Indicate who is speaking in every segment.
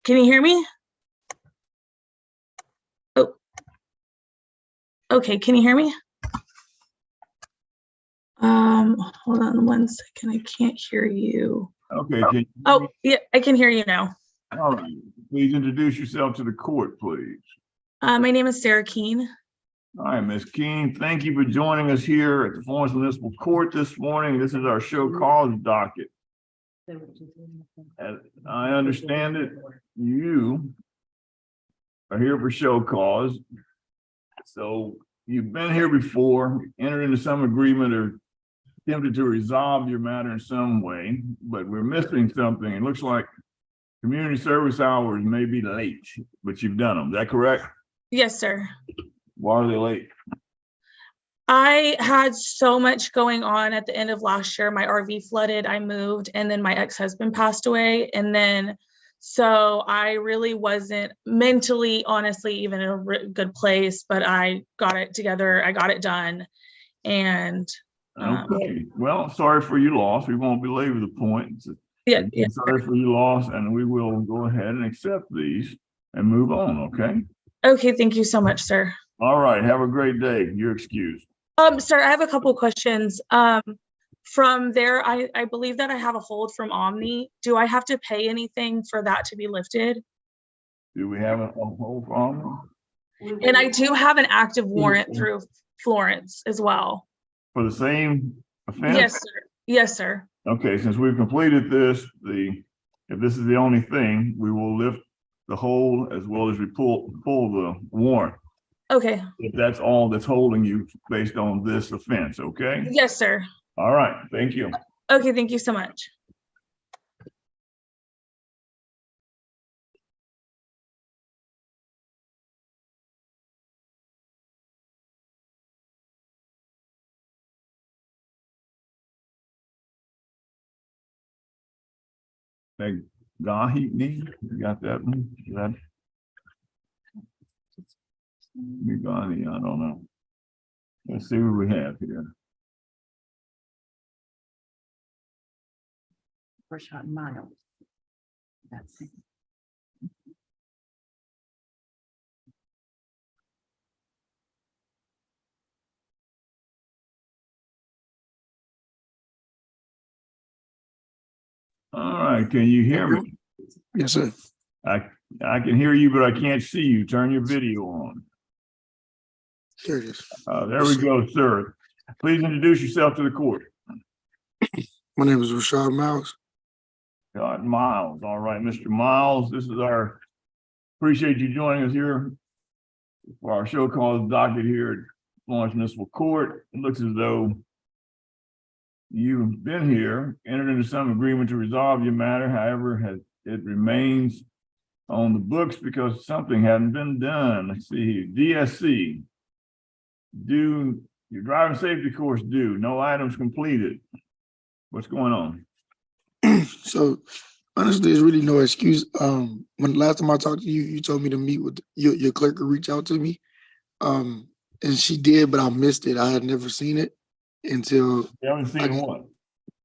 Speaker 1: Can you hear me? Oh, okay. Can you hear me? Hold on 1 second. I can't hear you.
Speaker 2: Okay.
Speaker 1: Oh, yeah, I can hear you now.
Speaker 2: All right. Please introduce yourself to the court, please.
Speaker 1: My name is Sarah Keene.
Speaker 2: All right, Ms. Keene, thank you for joining us here at the Florence Municipal Court this morning. This is our show cause docket. As I understand it, you are here for show cause. So you've been here before, entered into some agreement or attempted to resolve your matter in some way, but we're missing something. It looks like community service hours may be late, but you've done them. Is that correct?
Speaker 1: Yes, sir.
Speaker 2: Why are they late?
Speaker 1: I had so much going on at the end of last year. My RV flooded, I moved, and then my ex-husband passed away. And then, so I really wasn't mentally, honestly, even in a good place, but I got it together. I got it done. And
Speaker 2: okay, well, sorry for your loss. We won't belabor the point.
Speaker 1: yeah,
Speaker 2: Sorry for your loss, and we will go ahead and accept these and move on, okay?
Speaker 1: Okay, thank you so much, sir.
Speaker 2: All right, have a great day. You're excused.
Speaker 1: Sir, I have a couple questions. From there, I believe that I have a hold from Omni. Do I have to pay anything for that to be lifted?
Speaker 2: Do we have a hold from
Speaker 1: And I do have an active warrant through Florence as well.
Speaker 2: for the same offense?
Speaker 1: Yes, sir. Yes, sir.
Speaker 2: Okay, since we've completed this, if this is the only thing, we will lift the hold as well as we pull the warrant.
Speaker 1: Okay.
Speaker 2: If that's all that's holding you based on this offense, okay?
Speaker 1: Yes, sir.
Speaker 2: All right, thank you.
Speaker 1: Okay, thank you so much.
Speaker 2: Megani, you got that one? Is that Megani? I don't know. Let's see what we have here.
Speaker 3: Rashad Miles. That's it.
Speaker 2: All right, can you hear me?
Speaker 4: Yes, sir.
Speaker 2: I can hear you, but I can't see you. Turn your video on.
Speaker 4: Here it is.
Speaker 2: There we go, sir. Please introduce yourself to the court.
Speaker 4: My name is Rashad Miles.
Speaker 2: God, Miles. All right, Mr. Miles, this is appreciate you joining us here for our show called docket here at Florence Municipal Court. It looks as though you've been here, entered into some agreement to resolve your matter. However, it remains on the books because something hadn't been done. Let's see, DSC, due, your driving safety course due, no items completed. What's going on?
Speaker 4: So honestly, there's really no excuse. When last time I talked to you, you told me to meet with your clerk or reach out to me. And she did, but I missed it. I had never seen it until
Speaker 2: You haven't seen what?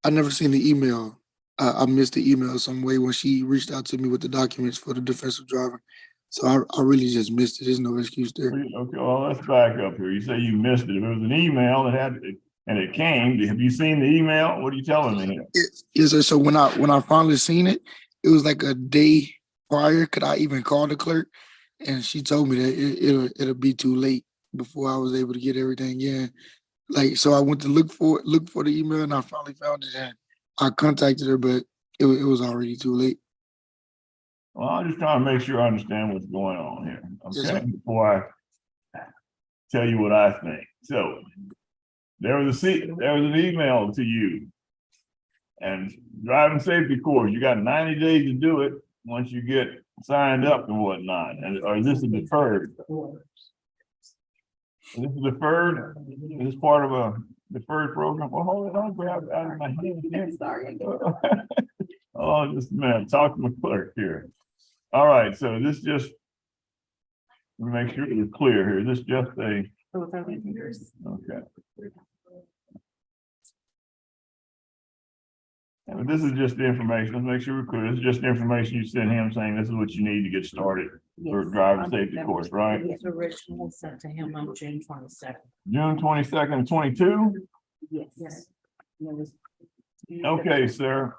Speaker 4: I never seen the email. I missed the email some way when she reached out to me with the documents for the defensive driver. So I really just missed it. There's no excuse there.
Speaker 2: Okay, well, let's back up here. You say you missed it. If it was an email that had it and it came, have you seen the email? What are you telling me here?
Speaker 4: Yes, sir. So when I finally seen it, it was like a day prior. Could I even call the clerk? And she told me that it'll be too late before I was able to get everything in. Like, so I went to look for the email and I finally found it and I contacted her, but it was already too late.
Speaker 2: Well, I'm just trying to make sure I understand what's going on here.
Speaker 4: Yes,
Speaker 2: Okay,
Speaker 4: sir.
Speaker 2: before I tell you what I think. So there was an email to you and driving safety course. You got 90 days to do it once you get signed up and whatnot. And or is this a deferred? This is deferred? Is this part of a deferred program? Well, hold it on, grab it out of my hand.
Speaker 3: Sorry.
Speaker 2: Oh, just a minute. Talk to my clerk here. All right, so this just let me make sure you're clear here. Is this just a okay? But this is just the information. Let's make sure we're clear. This is just the information you sent him saying this is what you need to get started for
Speaker 3: Yes.
Speaker 2: driver safety course, right?
Speaker 3: It was originally sent to him on June 22nd.
Speaker 2: June 22nd, 22.
Speaker 3: Yes. Yes. And it was.
Speaker 2: Okay, sir.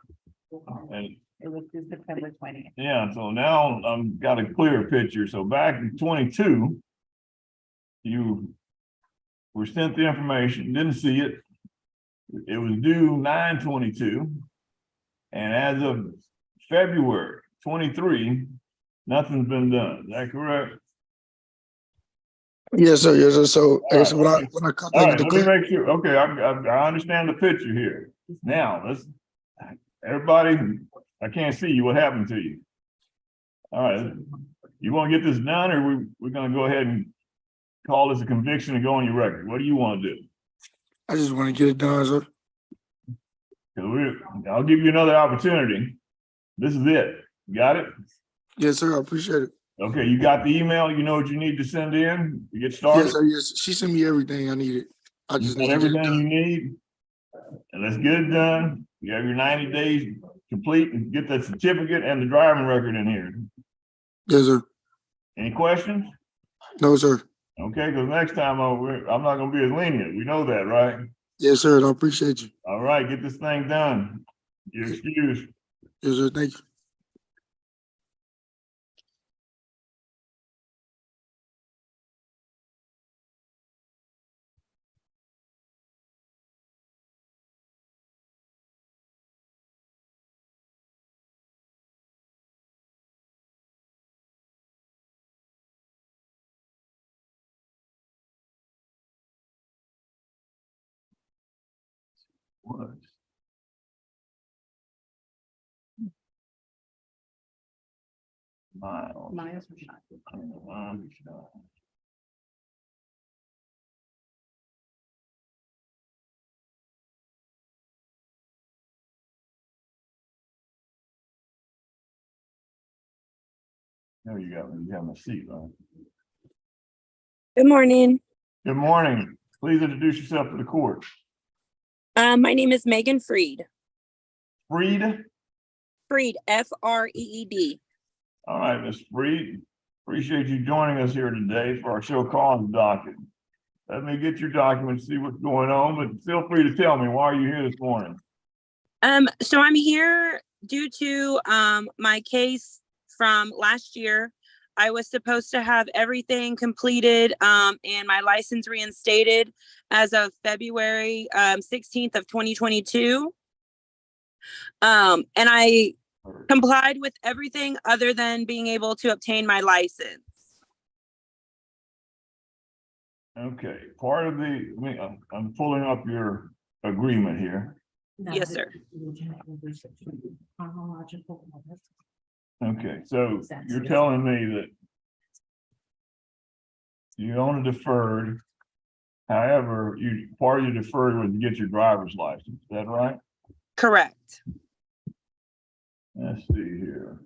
Speaker 2: And
Speaker 3: It was due September 20th.
Speaker 2: yeah, so now I've got a clear picture. So back in 22, you were sent the information, didn't see it. It was due 9/22. And as of February 23, nothing's been done. Is that correct?
Speaker 4: Yes, sir. Yes, sir. So I guess when I
Speaker 2: All right,
Speaker 4: contacted the
Speaker 2: let me
Speaker 4: clerk,
Speaker 2: make sure. Okay, I understand the picture here. Now, everybody, I can't see you. What happened to you? All right, you want to get this done, or we're going to go ahead and call this a conviction and go on your record? What do you want to do?
Speaker 4: I just want to get it done, sir.
Speaker 2: 'Cause I'll give you another opportunity. This is it. Got it?
Speaker 4: Yes, sir. I appreciate it.
Speaker 2: Okay, you got the email. You know what you need to send in to get started.
Speaker 4: Yes, sir. Yes, she sent me everything I needed. I
Speaker 2: You
Speaker 4: just
Speaker 2: got
Speaker 4: need to get it
Speaker 2: everything you
Speaker 4: done.
Speaker 2: need. And let's get it done. You have your 90 days complete and get that certificate and the driving record in here.
Speaker 4: Yes, sir.
Speaker 2: Any questions?
Speaker 4: No, sir.
Speaker 2: Okay, because next time I'm not gonna be as lenient. We know that, right?
Speaker 4: Yes, sir. And I appreciate you.
Speaker 2: All right, get this thing done. You're excused.
Speaker 4: Yes, sir. Thank you.
Speaker 2: Was. Miles.
Speaker 3: Miles was not.
Speaker 2: No, you have my seat, right?
Speaker 5: Good morning.
Speaker 2: Good morning. Please introduce yourself to the court.
Speaker 5: My name is Megan Freed.
Speaker 2: Freed.
Speaker 5: Freed, F-R-E-E-D.
Speaker 2: All right, Ms. Freed. Appreciate you joining us here today for our show cause docket. Let me get your documents, see what's going on, but feel free to tell me, why are you here this morning?
Speaker 5: So I'm here due to my case from last year. I was supposed to have everything completed and my license reinstated as of February 16th of 2022. And I complied with everything other than being able to obtain my license.
Speaker 2: Okay, part of I'm pulling up your agreement here.
Speaker 5: Yes, sir.
Speaker 3: Chronological order.
Speaker 2: Okay, so you're telling me that you own a deferred. However, part of your deferred was to get your driver's license. Is that right?
Speaker 5: Correct.
Speaker 2: Let's see here.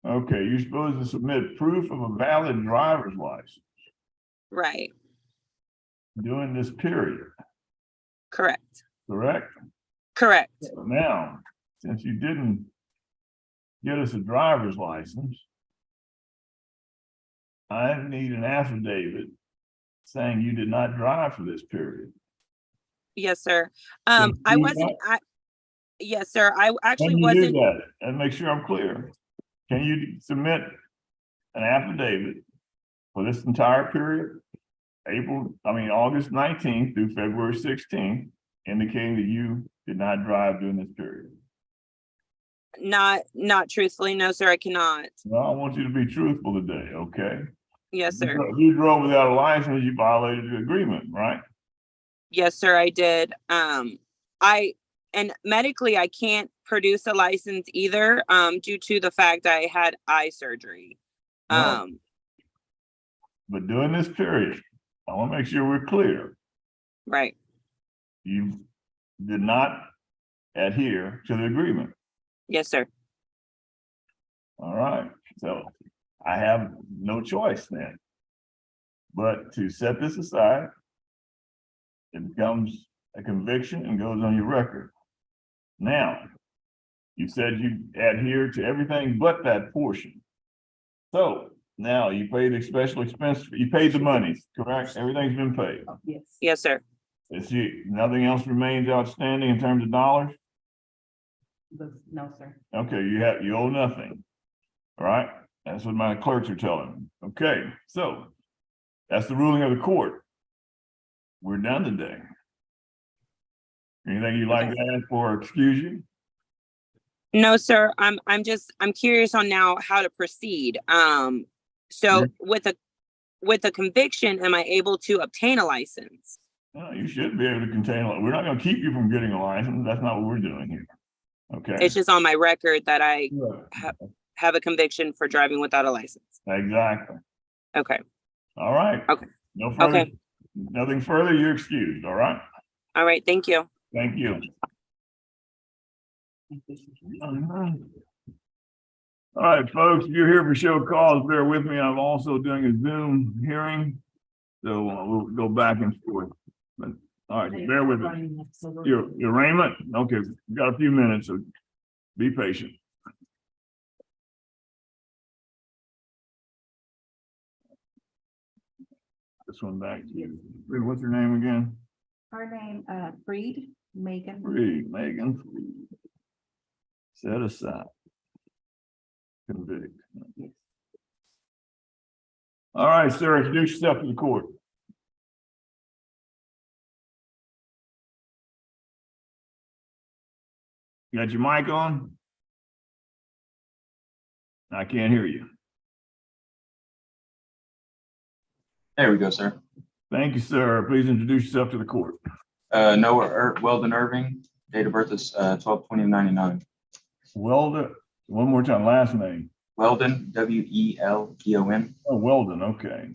Speaker 2: Okay, you're supposed to submit proof of a valid driver's license
Speaker 5: Right.
Speaker 2: during this period,
Speaker 5: Correct.
Speaker 2: correct?
Speaker 5: Correct.
Speaker 2: So now, since you didn't get us a driver's license, I need an affidavit saying you did not drive for this period.
Speaker 5: Yes, sir.
Speaker 2: Can
Speaker 5: I
Speaker 2: you
Speaker 5: wasn't,
Speaker 2: not-
Speaker 5: yes, sir. I actually
Speaker 2: Can you do
Speaker 5: wasn't,
Speaker 2: that? And make sure I'm clear. Can you submit an affidavit for this entire period? August 19th through February 16th, indicating that you did not drive during this period.
Speaker 5: not truthfully. No, sir, I cannot.
Speaker 2: Well, I want you to be truthful today, okay?
Speaker 5: Yes, sir.
Speaker 2: If you drove without a license, you violated the agreement, right?
Speaker 5: Yes, sir, I did. And medically, I can't produce a license either, due to the fact I had eye surgery.
Speaker 2: Well, but during this period, I want to make sure we're clear.
Speaker 5: Right.
Speaker 2: You did not adhere to the agreement.
Speaker 5: Yes, sir.
Speaker 2: All right, so I have no choice then but to set this aside it becomes a conviction and goes on your record. Now, you said you adhere to everything but that portion. So now you paid the special expense, you paid the money, correct? Everything's been paid.
Speaker 3: Yes.
Speaker 5: Yes, sir.
Speaker 2: It's you, nothing else remains outstanding in terms of dollars?
Speaker 3: No, sir.
Speaker 2: Okay, you owe nothing. All right, that's what my clerks are telling me. Okay, so that's the ruling of the court. We're done today. Anything you'd like to add for excuse you?
Speaker 5: No, sir. I'm curious on now how to proceed. So with a conviction, am I able to obtain a license?
Speaker 2: No, you should be able to contain, we're not gonna keep you from getting a license. That's not what we're doing here. Okay.
Speaker 5: It's just on my record that I
Speaker 2: Right.
Speaker 5: have a conviction for driving without a license.
Speaker 2: Exactly.
Speaker 5: Okay.
Speaker 2: All right.
Speaker 5: Okay.
Speaker 2: No further,
Speaker 5: Okay.
Speaker 2: nothing further, you're excused, all right?
Speaker 5: All right. Thank you.
Speaker 2: Thank you. All right, folks, if you're here for show cause, bear with me. I'm also doing a Zoom hearing. So we'll go back and forth. But, all right, bear with me. Your arraignment? Okay, we've got a few minutes, so be patient. This one back to you. What's your name again?
Speaker 3: Her name, Freed, Megan.
Speaker 2: Freed, Megan Freed. Set aside. Convict.
Speaker 3: Yes.
Speaker 2: All right, sir, introduce yourself to the court. You got your mic on? I can't hear you.
Speaker 6: There we go, sir.
Speaker 2: Thank you, sir. Please introduce yourself to the court.
Speaker 6: Noah Weldon Irving, date of birth is 12/20/99.
Speaker 2: Weldon, one more time, last name.
Speaker 6: Weldon, Weldon.
Speaker 2: Oh, Weldon, okay.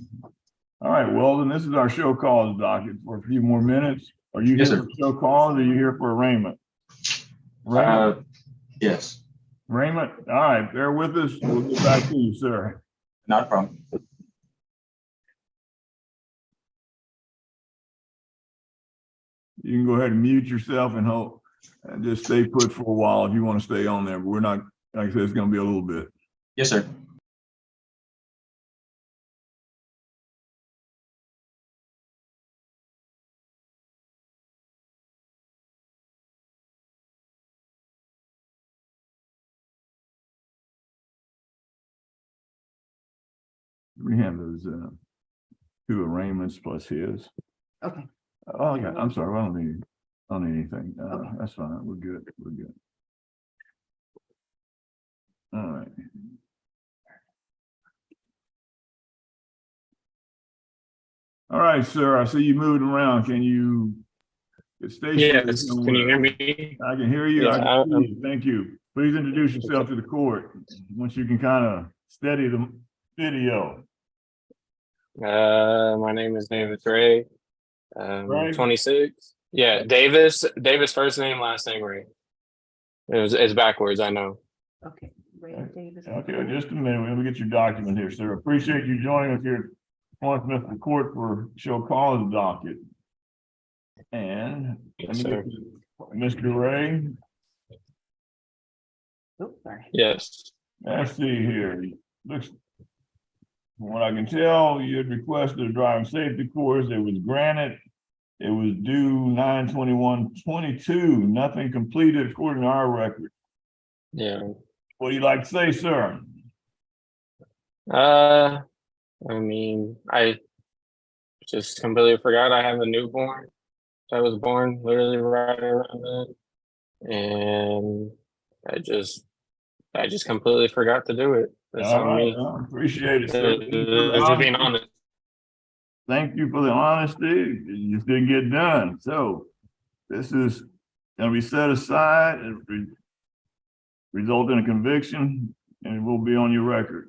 Speaker 2: All right, Weldon, this is our show cause docket for a few more minutes. Are you here
Speaker 6: Yes, sir.
Speaker 2: for show cause or are you here for arraignment? Arraignment,
Speaker 6: Yes,
Speaker 2: arraignment. All right, bear with us. We'll get back to you, sir.
Speaker 6: not a problem.
Speaker 2: You can go ahead and mute yourself and hold, and just stay put for a while if you want to stay on there, but we're not, like I said, it's gonna be a little bit.
Speaker 6: Yes, sir.
Speaker 2: We have those, two arraignments plus his.
Speaker 3: Okay.
Speaker 2: Oh, yeah, I'm sorry, I don't need anything.
Speaker 3: Okay.
Speaker 2: That's fine, we're good. All right. All right, sir, I see you moving around. Can you stay?
Speaker 7: Yes, can you hear me?
Speaker 2: I can hear you.
Speaker 7: Yeah,
Speaker 2: I can see you. Thank you. Please introduce yourself to the court, once you can kind of steady the video.
Speaker 7: My name is David Ray.
Speaker 2: Ray?
Speaker 7: 26. Yeah, Davis first name, last name Ray. It's backwards, I know.
Speaker 3: Okay. Ray Davis.
Speaker 2: Okay, just a minute. Let me get your document here, sir. Appreciate you joining us here at Municipal Court for show cause docket. And let
Speaker 7: Yes,
Speaker 2: me
Speaker 7: sir.
Speaker 2: get Mr. Ray.
Speaker 3: Oh, sorry.
Speaker 7: Yes.
Speaker 2: Let's see here. Looks, from what I can tell, you had requested a driving safety course. It was granted. It was due 9/21/22. Nothing completed according to our record.
Speaker 7: Yeah.
Speaker 2: What do you like to say, sir?
Speaker 7: I mean, I just completely forgot I have a newborn. I was born literally right around then. And I just completely forgot to do it. That's
Speaker 2: All
Speaker 7: on
Speaker 2: right,
Speaker 7: me.
Speaker 2: I appreciate it, sir.
Speaker 7: Just being honest.
Speaker 2: Thank you for the honesty. You just didn't get done. So this is gonna be set aside and result in a conviction, and it will be on your record.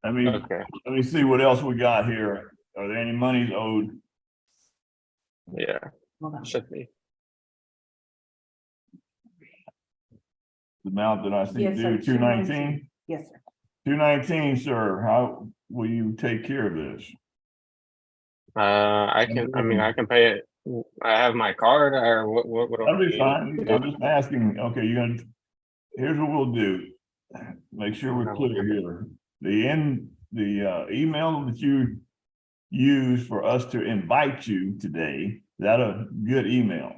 Speaker 7: Okay.
Speaker 2: Let me see what else we got here. Are there any monies owed?
Speaker 7: Yeah,
Speaker 3: Hold on.
Speaker 7: should be.
Speaker 2: The amount that I see
Speaker 3: Yes, sir.
Speaker 2: due, 219?
Speaker 3: Yes, sir.
Speaker 2: 219, sir. How will you take care of this?
Speaker 7: I can pay it I have my card or what do I
Speaker 2: That'll be
Speaker 7: need?
Speaker 2: fine. I'm just asking, okay, here's what we'll do. Make sure we're clear here. The email that you use for us to invite you today, is that a good email?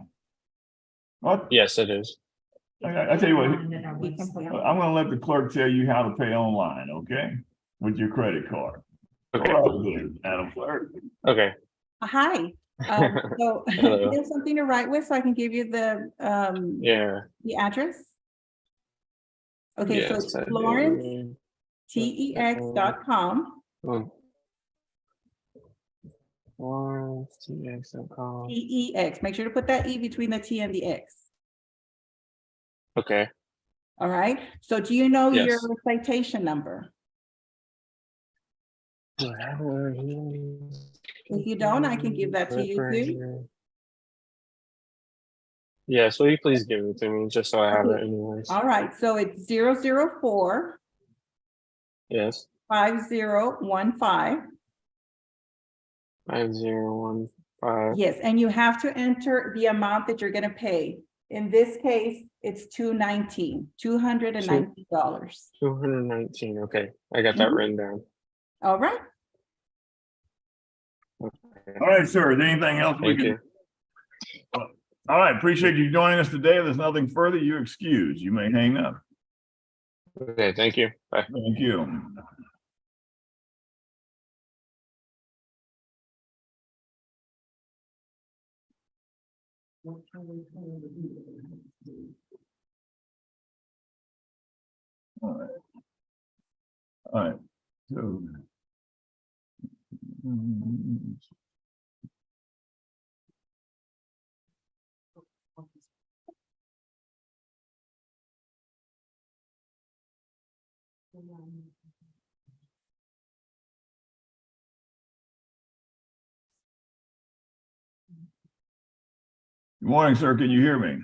Speaker 2: What?
Speaker 7: Yes, it is.
Speaker 2: I tell you what,
Speaker 3: You can pay
Speaker 2: I'm gonna let the clerk tell you how to pay online, okay? With your credit card.
Speaker 7: Okay.
Speaker 2: All right, Madam Clerk.
Speaker 7: Okay.
Speaker 3: Hi, so
Speaker 7: Hello.
Speaker 3: there's something to write with, so I can give you
Speaker 7: Yeah.
Speaker 3: the address. Okay, so
Speaker 7: Yes,
Speaker 3: it's
Speaker 7: I do.
Speaker 3: Florence, tex.com,
Speaker 7: FlorenceTX.com.
Speaker 3: TEX. Make sure to put that E between the T and the X.
Speaker 7: Okay.
Speaker 3: All right, so do you know your
Speaker 7: Yes.
Speaker 3: citation number? If you don't, I can give that to you too.
Speaker 7: Yes, will you please give it to me, just so I have it anyways?
Speaker 3: All right, so it's 004
Speaker 7: Yes,
Speaker 3: 5015.
Speaker 7: 5015.
Speaker 3: Yes, and you have to enter the amount that you're gonna pay. In this case, it's $219.
Speaker 7: $219, okay, I got that written down.
Speaker 3: All right,
Speaker 7: Okay.
Speaker 2: All right, sir. Is there anything else we
Speaker 7: Thank
Speaker 2: can?
Speaker 7: you.
Speaker 2: All right, appreciate you joining us today. If there's nothing further, you excuse. You may hang up.
Speaker 7: Okay, thank you. Bye.
Speaker 2: Thank you. All right. All right, so. Good morning, sir. Can you hear me?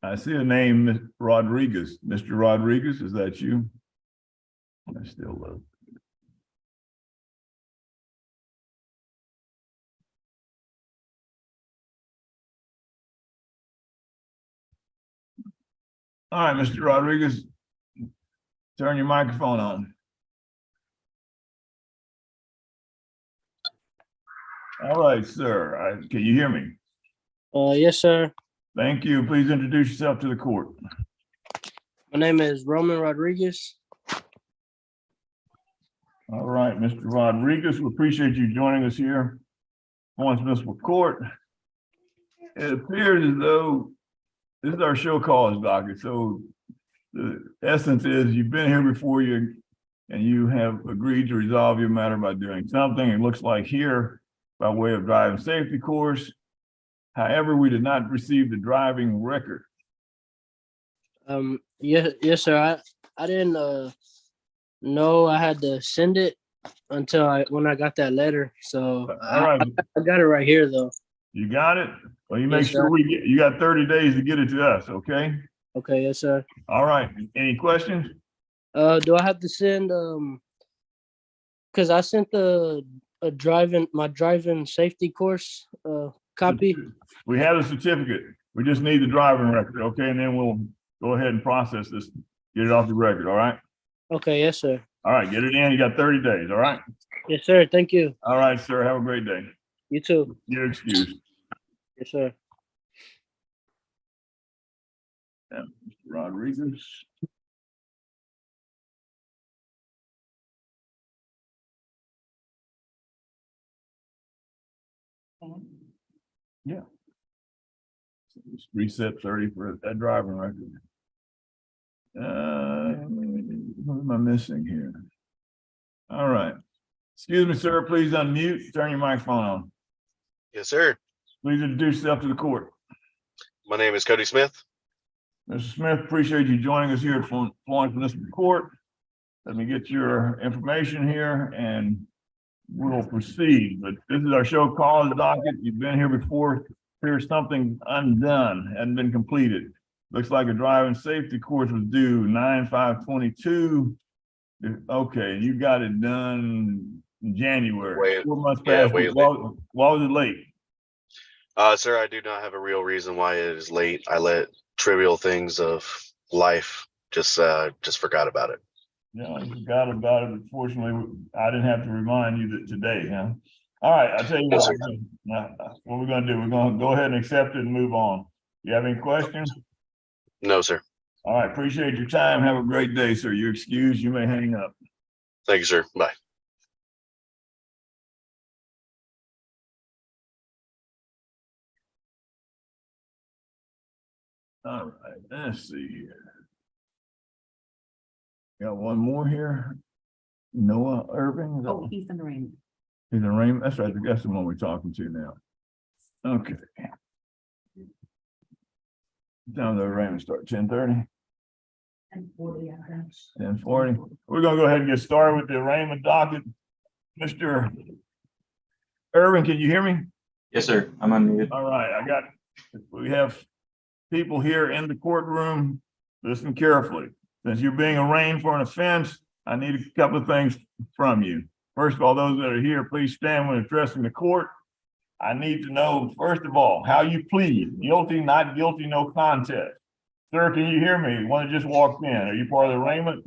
Speaker 2: I see a name, Ms. Rodriguez. Mr. Rodriguez, is that you? I still love. All right, Mr. Rodriguez, turn your microphone on. All right, sir. Can you hear me?
Speaker 8: Yes, sir.
Speaker 2: Thank you. Please introduce yourself to the court.
Speaker 8: My name is Roman Rodriguez.
Speaker 2: All right, Mr. Rodriguez, we appreciate you joining us here on Municipal Court. It appears as though this is our show cause docket. So the essence is you've been here before and you have agreed to resolve your matter by doing something. It looks like here by way of driving safety course. However, we did not receive the driving record.
Speaker 8: Yes, sir. I didn't know I had to send it until when I got that letter. So
Speaker 2: All right,
Speaker 8: I got it right here though.
Speaker 2: you got it? Well, you make
Speaker 8: Yes,
Speaker 2: sure
Speaker 8: sir.
Speaker 2: you got 30 days to get it to us, okay?
Speaker 8: Okay, yes, sir.
Speaker 2: All right, any questions?
Speaker 8: Do I have to send because I sent my driving safety course copy.
Speaker 2: We have a certificate. We just need the driving record, okay? And then we'll go ahead and process this, get it off the record, all right?
Speaker 8: Okay, yes, sir.
Speaker 2: All right, get it in. You got 30 days, all right?
Speaker 8: Yes, sir. Thank you.
Speaker 2: All right, sir. Have a great day.
Speaker 8: You too.
Speaker 2: You're excused.
Speaker 8: Yes, sir.
Speaker 2: Yeah, Mr. Rodriguez. Yeah. So just reset 30 for that driving record. What am I missing here? All right. Excuse me, sir. Please unmute. Turn your microphone on.
Speaker 9: Yes, sir.
Speaker 2: Please introduce yourself to the court.
Speaker 9: My name is Cody Smith.
Speaker 2: Mr. Smith, appreciate you joining us here at Florence Municipal Court. Let me get your information here and we'll proceed. But this is our show cause docket. You've been here before. Here's something undone, hadn't been completed. Looks like a driving safety course was due 9/5/22. Okay, you got it done in January.
Speaker 9: Way-
Speaker 2: 4 months
Speaker 9: yeah,
Speaker 2: past.
Speaker 9: way
Speaker 2: Why was it late?
Speaker 9: Sir, I do not have a real reason why it is late. I let trivial things of life just forgot about it.
Speaker 2: Yeah, I forgot about it. Unfortunately, I didn't have to remind you that today, huh? All right, I'll tell you
Speaker 9: Yes,
Speaker 2: what. What we're gonna do, we're gonna go ahead and accept it and move on. You have any questions?
Speaker 9: No, sir.
Speaker 2: All right, appreciate your time. Have a great day, sir. You're excused. You may hang up.
Speaker 9: Thank you, sir. Bye.
Speaker 2: All right, let's see here. Got one more here. Noah Irving. Is that-
Speaker 3: Oh, he's in the rain.
Speaker 2: He's in Raymond. That's right. That's the one we're talking to now. Okay. Down to Raymond start 10:30. 10:40. We're gonna go ahead and get started with the Raymond docket. Mr. Irving, can you hear me?
Speaker 6: Yes, sir. I'm unmuted.
Speaker 2: All right, we have people here in the courtroom. Listen carefully. Since you're being arraigned for an offense, I need a couple of things from you. First of all, those that are here, please stand when addressing the court. I need to know, first of all, how you plead. Guilty, not guilty, no contest. Sir, can you hear me? One that just walked in. Are you part of the arraignment?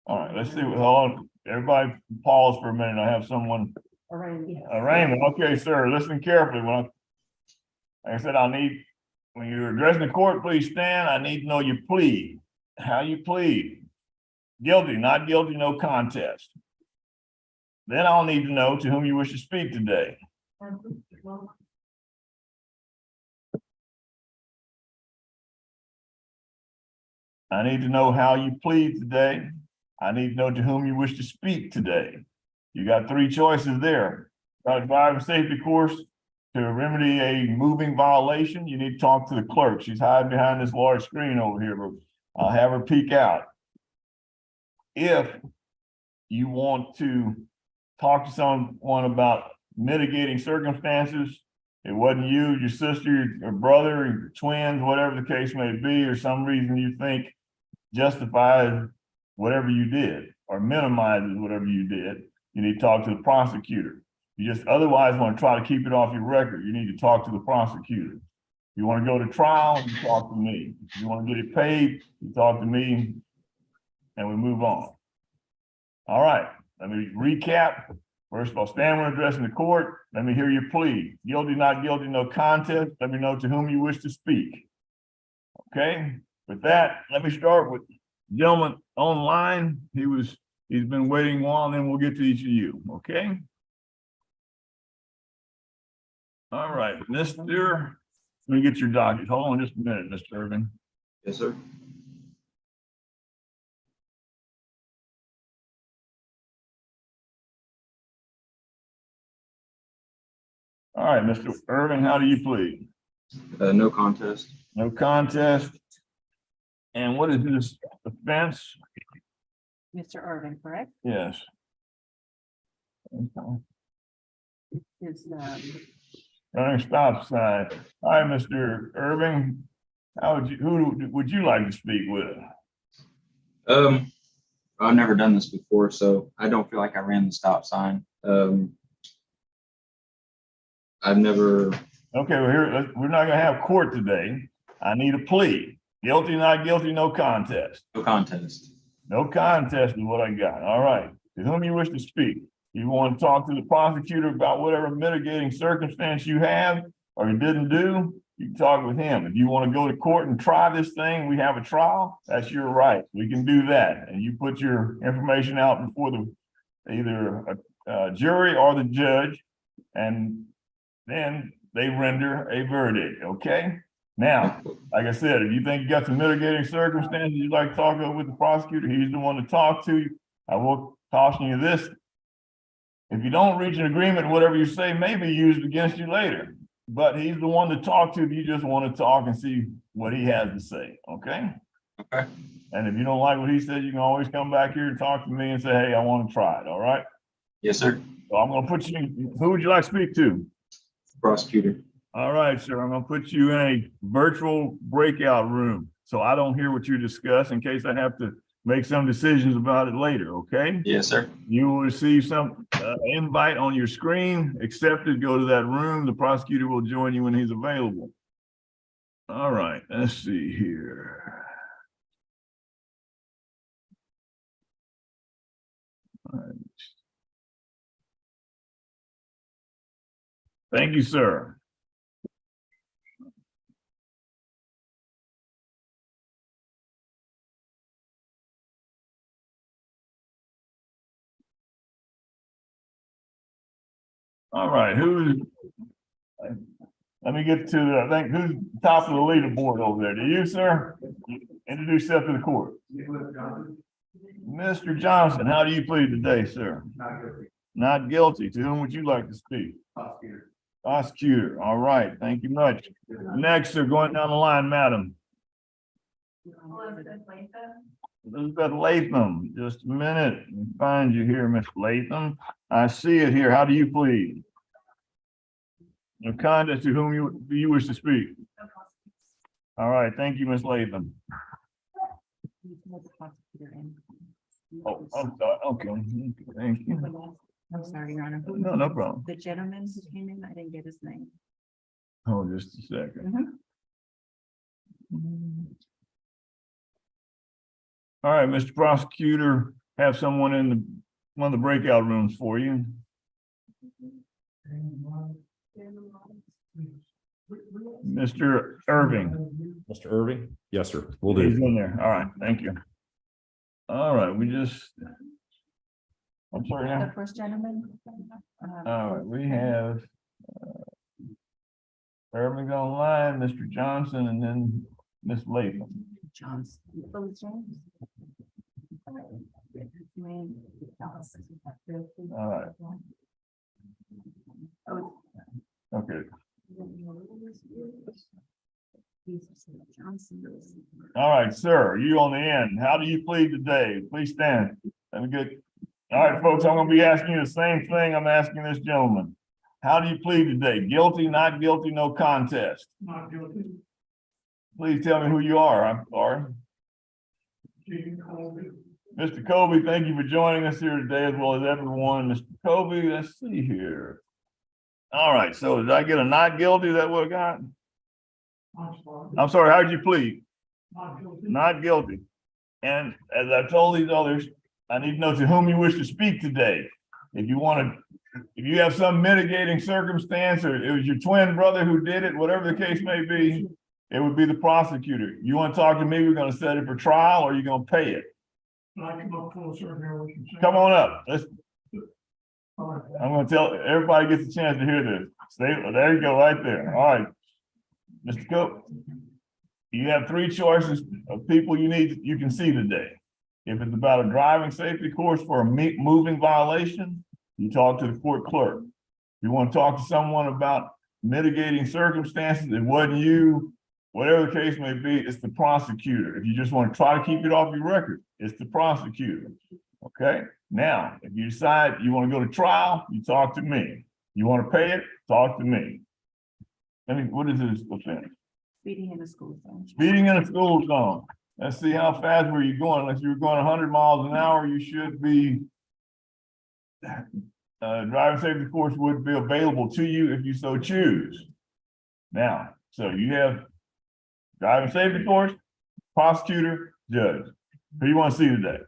Speaker 2: All right, let's see. Hold on. Everybody pause for a minute. I have someone. Arraignment. Okay, sir, listen carefully. Like I said, when you're addressing the court, please stand. I need to know your plea. How you plead. Guilty, not guilty, no contest. Then I'll need to know to whom you wish to speak today. I need to know how you plead today. I need to know to whom you wish to speak today. You got 3 choices there. Got a driving safety course to remedy a moving violation. You need to talk to the clerk. She's hiding behind this large screen over here, but I'll have her peek out. If you want to talk to someone about mitigating circumstances, it wasn't you, your sister, your brother, your twins, whatever the case may be, or some reason you think justifies whatever you did or minimizes whatever you did, you need to talk to the prosecutor. You just otherwise want to try to keep it off your record. You need to talk to the prosecutor. You want to go to trial, you talk to me. If you want to get it paid, you talk to me, and we move on. All right, let me recap. First of all, stand when addressing the court. Let me hear your plea. Guilty, not guilty, no contest. Let me know to whom you wish to speak. Okay, with that, let me start with the gentleman online. He's been waiting a while, and then we'll get to each of you, okay? All right, Mr. Let me get your docket. Hold on just a minute, Mr. Irving.
Speaker 6: Yes, sir.
Speaker 2: All right, Mr. Irving, how do you plead?
Speaker 6: No contest.
Speaker 2: No contest. And what is this offense?
Speaker 3: Mr. Irving, correct?
Speaker 2: Yes.
Speaker 3: Is,
Speaker 2: Running stop sign. All right, Mr. Irving, who would you like to speak with?
Speaker 6: I've never done this before, so I don't feel like I ran the stop sign. I've never.
Speaker 2: Okay, well we're not gonna have court today. I need a plea. Guilty, not guilty, no contest.
Speaker 6: No contest.
Speaker 2: No contest is what I got. All right. To whom you wish to speak? You want to talk to the prosecutor about whatever mitigating circumstance you have or you didn't do, you can talk with him. If you want to go to court and try this thing, we have a trial, that's your right. We can do that. And you put your information out before either a jury or the judge, and then they render a verdict, okay? Now, like I said, if you think you got some mitigating circumstances you'd like to talk about with the prosecutor, he's the one to talk to. I will caution you this. If you don't reach an agreement, whatever you say may be used against you later. But he's the one to talk to if you just want to talk and see what he has to say, okay?
Speaker 6: Okay.
Speaker 2: And if you don't like what he said, you can always come back here and talk to me and say, hey, I want to try it, all right?
Speaker 6: Yes, sir.
Speaker 2: So I'm gonna put you, who would you like to speak to?
Speaker 6: Prosecutor.
Speaker 2: All right, sir, I'm gonna put you in a virtual breakout room, so I don't hear what you discuss in case I have to make some decisions about it later, okay?
Speaker 6: Yes, sir.
Speaker 2: You will receive some invite on your screen, accept it, go to that room. The prosecutor will join you when he's available. All right, let's see here. All right. Thank you, sir. All right, let me get to, I think, who's top of the leaderboard over there? Do you, sir? Introduce yourself to the court. Mr. Johnson, how do you plead today, sir? Not guilty. To whom would you like to speak? Prosecutor. Prosecutor. All right. Thank you much. Next, sir, going down the line, madam. Elizabeth Latham. Just a minute. Let me find you here, Miss Latham. I see it here. How do you plead? No contest. To whom do you wish to speak? All right. Thank you, Miss Latham. Oh, I'm sorry. Okay. Thank you.
Speaker 3: I'm sorry, Your Honor.
Speaker 2: No, no problem.
Speaker 3: The gentleman who came in, I didn't get his name.
Speaker 2: Oh, just a second. All right, Mr. Prosecutor, have someone in one of the breakout rooms for you. Mr. Irving.
Speaker 10: Mr. Irving? Yes, sir. Will
Speaker 2: He's
Speaker 10: do.
Speaker 2: in there. All right, thank you. All right, I'm sorry
Speaker 3: The
Speaker 2: now.
Speaker 3: first gentleman.
Speaker 2: All right, we have Irving online, Mr. Johnson, and then Miss Latham.
Speaker 3: Johnson. James.
Speaker 2: All right, okay. All right, sir, you on the end. How do you plead today? Please stand. Let me get. All right, folks, I'm gonna be asking you the same thing I'm asking this gentleman. How do you plead today? Guilty, not guilty, no contest? Not guilty. Please tell me who you are. I'm sorry. Mr. Kobe, thank you for joining us here today, as well as everyone. Mr. Kobe, let's see here. All right, so did I get a not guilty? Is that what I got? I'm sorry, how did you plead? Not guilty. Not guilty. And as I told these others, I need to know to whom you wish to speak today. If you have some mitigating circumstance, or it was your twin brother who did it, whatever the case may be, it would be the prosecutor. You want to talk to me, we're going to set it for trial, or you're going to pay it. Come on up. I'm going to tell everybody gets a chance to hear this. There you go, right there. All right, Mr. Cook, you have three choices of people you can see today. If it's about a driving safety course for a moving violation, you talk to the court clerk. If you want to talk to someone about mitigating circumstances, it wasn't you, whatever the case may be, it's the prosecutor. If you just want to try to keep it off your record, it's the prosecutor. Okay. Now, if you decide you want to go to trial, you talk to me. You want to pay it, talk to me. What is this offense?
Speaker 3: Speeding in a school zone.
Speaker 2: Speeding in a school zone. Let's see how fast were you going. Unless you were going 100 miles an hour, you should be. Driving safety course would be available to you if you so choose. Now, so you have driving safety course, prosecutor, judge. Who you want to see today?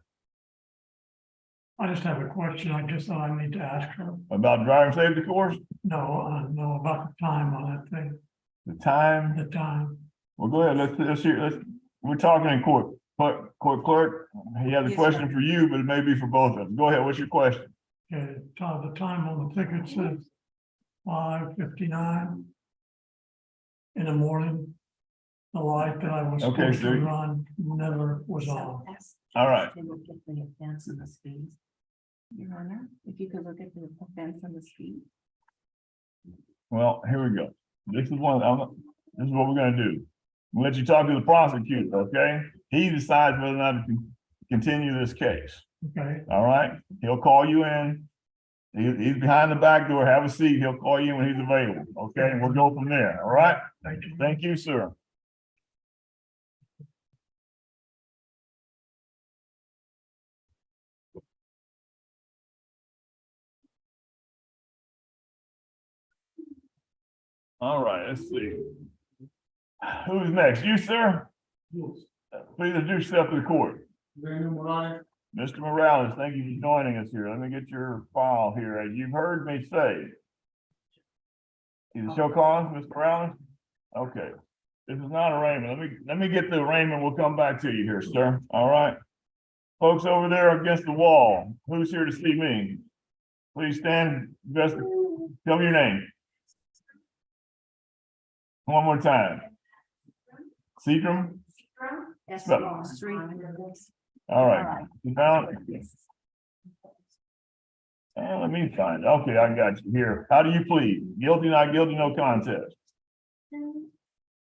Speaker 11: I just have a question. I guess that I need to ask her.
Speaker 2: About driving safety course?
Speaker 11: No, no, about the time on that thing.
Speaker 2: The time?
Speaker 11: The time.
Speaker 2: Well, go ahead. Let's hear. We're talking in court. Court clerk, he has a question for you, but it may be for both of them. Go ahead. What's your question?
Speaker 11: Okay, the time on the ticket says 5:59 in the morning. The light that I was supposed to run never was on.
Speaker 2: All right.
Speaker 3: Your Honor, if you could look at the offense on the speed.
Speaker 2: Well, here we go. This is what we're gonna do. We'll let you talk to the prosecutor, okay? He decides whether or not to continue this case.
Speaker 11: Okay.
Speaker 2: All right, he'll call you in. He's behind the back door. Have a seat. He'll call you when he's available. Okay, and we'll go from there. All right? Thank you, sir. All right, let's see. Who's next? You, sir? Please introduce yourself to the court. Mr. Morales, thank you for joining us here. Let me get your file here. As you've heard me say. Is it show cause, Mr. Morales? Okay. This is not arraignment. Let me get the arraignment. We'll come back to you here, sir. All right. Folks over there against the wall, who's here to see me? Please stand. Just tell me your name. One more time. Seacrum? All right. You found it? Let me find it. Okay, I got you here. How do you plead? Guilty, not guilty, no contest.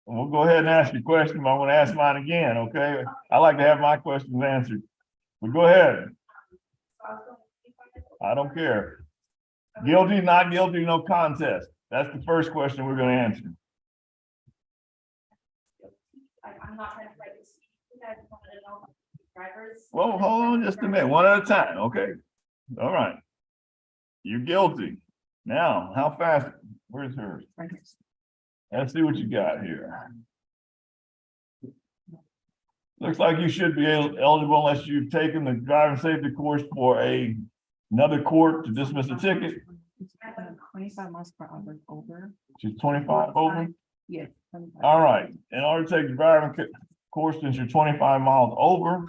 Speaker 2: We'll go ahead and ask your question, but I'm going to ask mine again, okay? I like to have my questions answered. But go ahead. I don't care. Guilty, not guilty, no contest. That's the first question we're going to answer.
Speaker 12: I'm not trying to write this. You guys wanted to know drivers.
Speaker 2: Well, hold on just a minute, one at a time, okay? All right. You're guilty. Now, how fast? Where's hers? Let's see what you got here. Looks like you should be eligible unless you've taken the driving safety course for another court to dismiss a ticket.
Speaker 3: 25 miles per hour over.
Speaker 2: She's 25 over?
Speaker 3: Yes.
Speaker 2: All right. In order to take the driving course, since you're 25 miles over,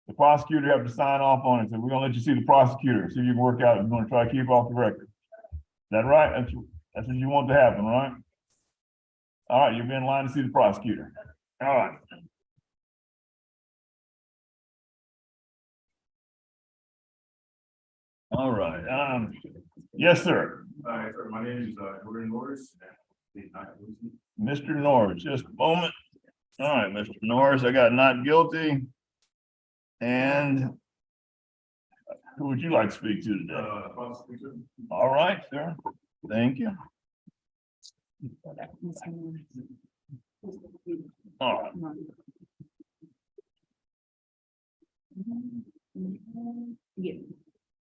Speaker 2: the prosecutor have to sign off on it. So we're gonna let you see the prosecutor, see if you can work out. You're gonna try to keep off the record. Is that right? That's what you want to happen, right? All right, you'll be in line to see the prosecutor. All right. All right. Yes, sir.
Speaker 10: Hi, sir. My name is Gordon Norris.
Speaker 2: Mr. Norris, just a moment. All right, Mr. Norris, I got not guilty. And who would you like to speak to today?
Speaker 10: Prosecutor.
Speaker 2: All right, sir. Thank you. All right.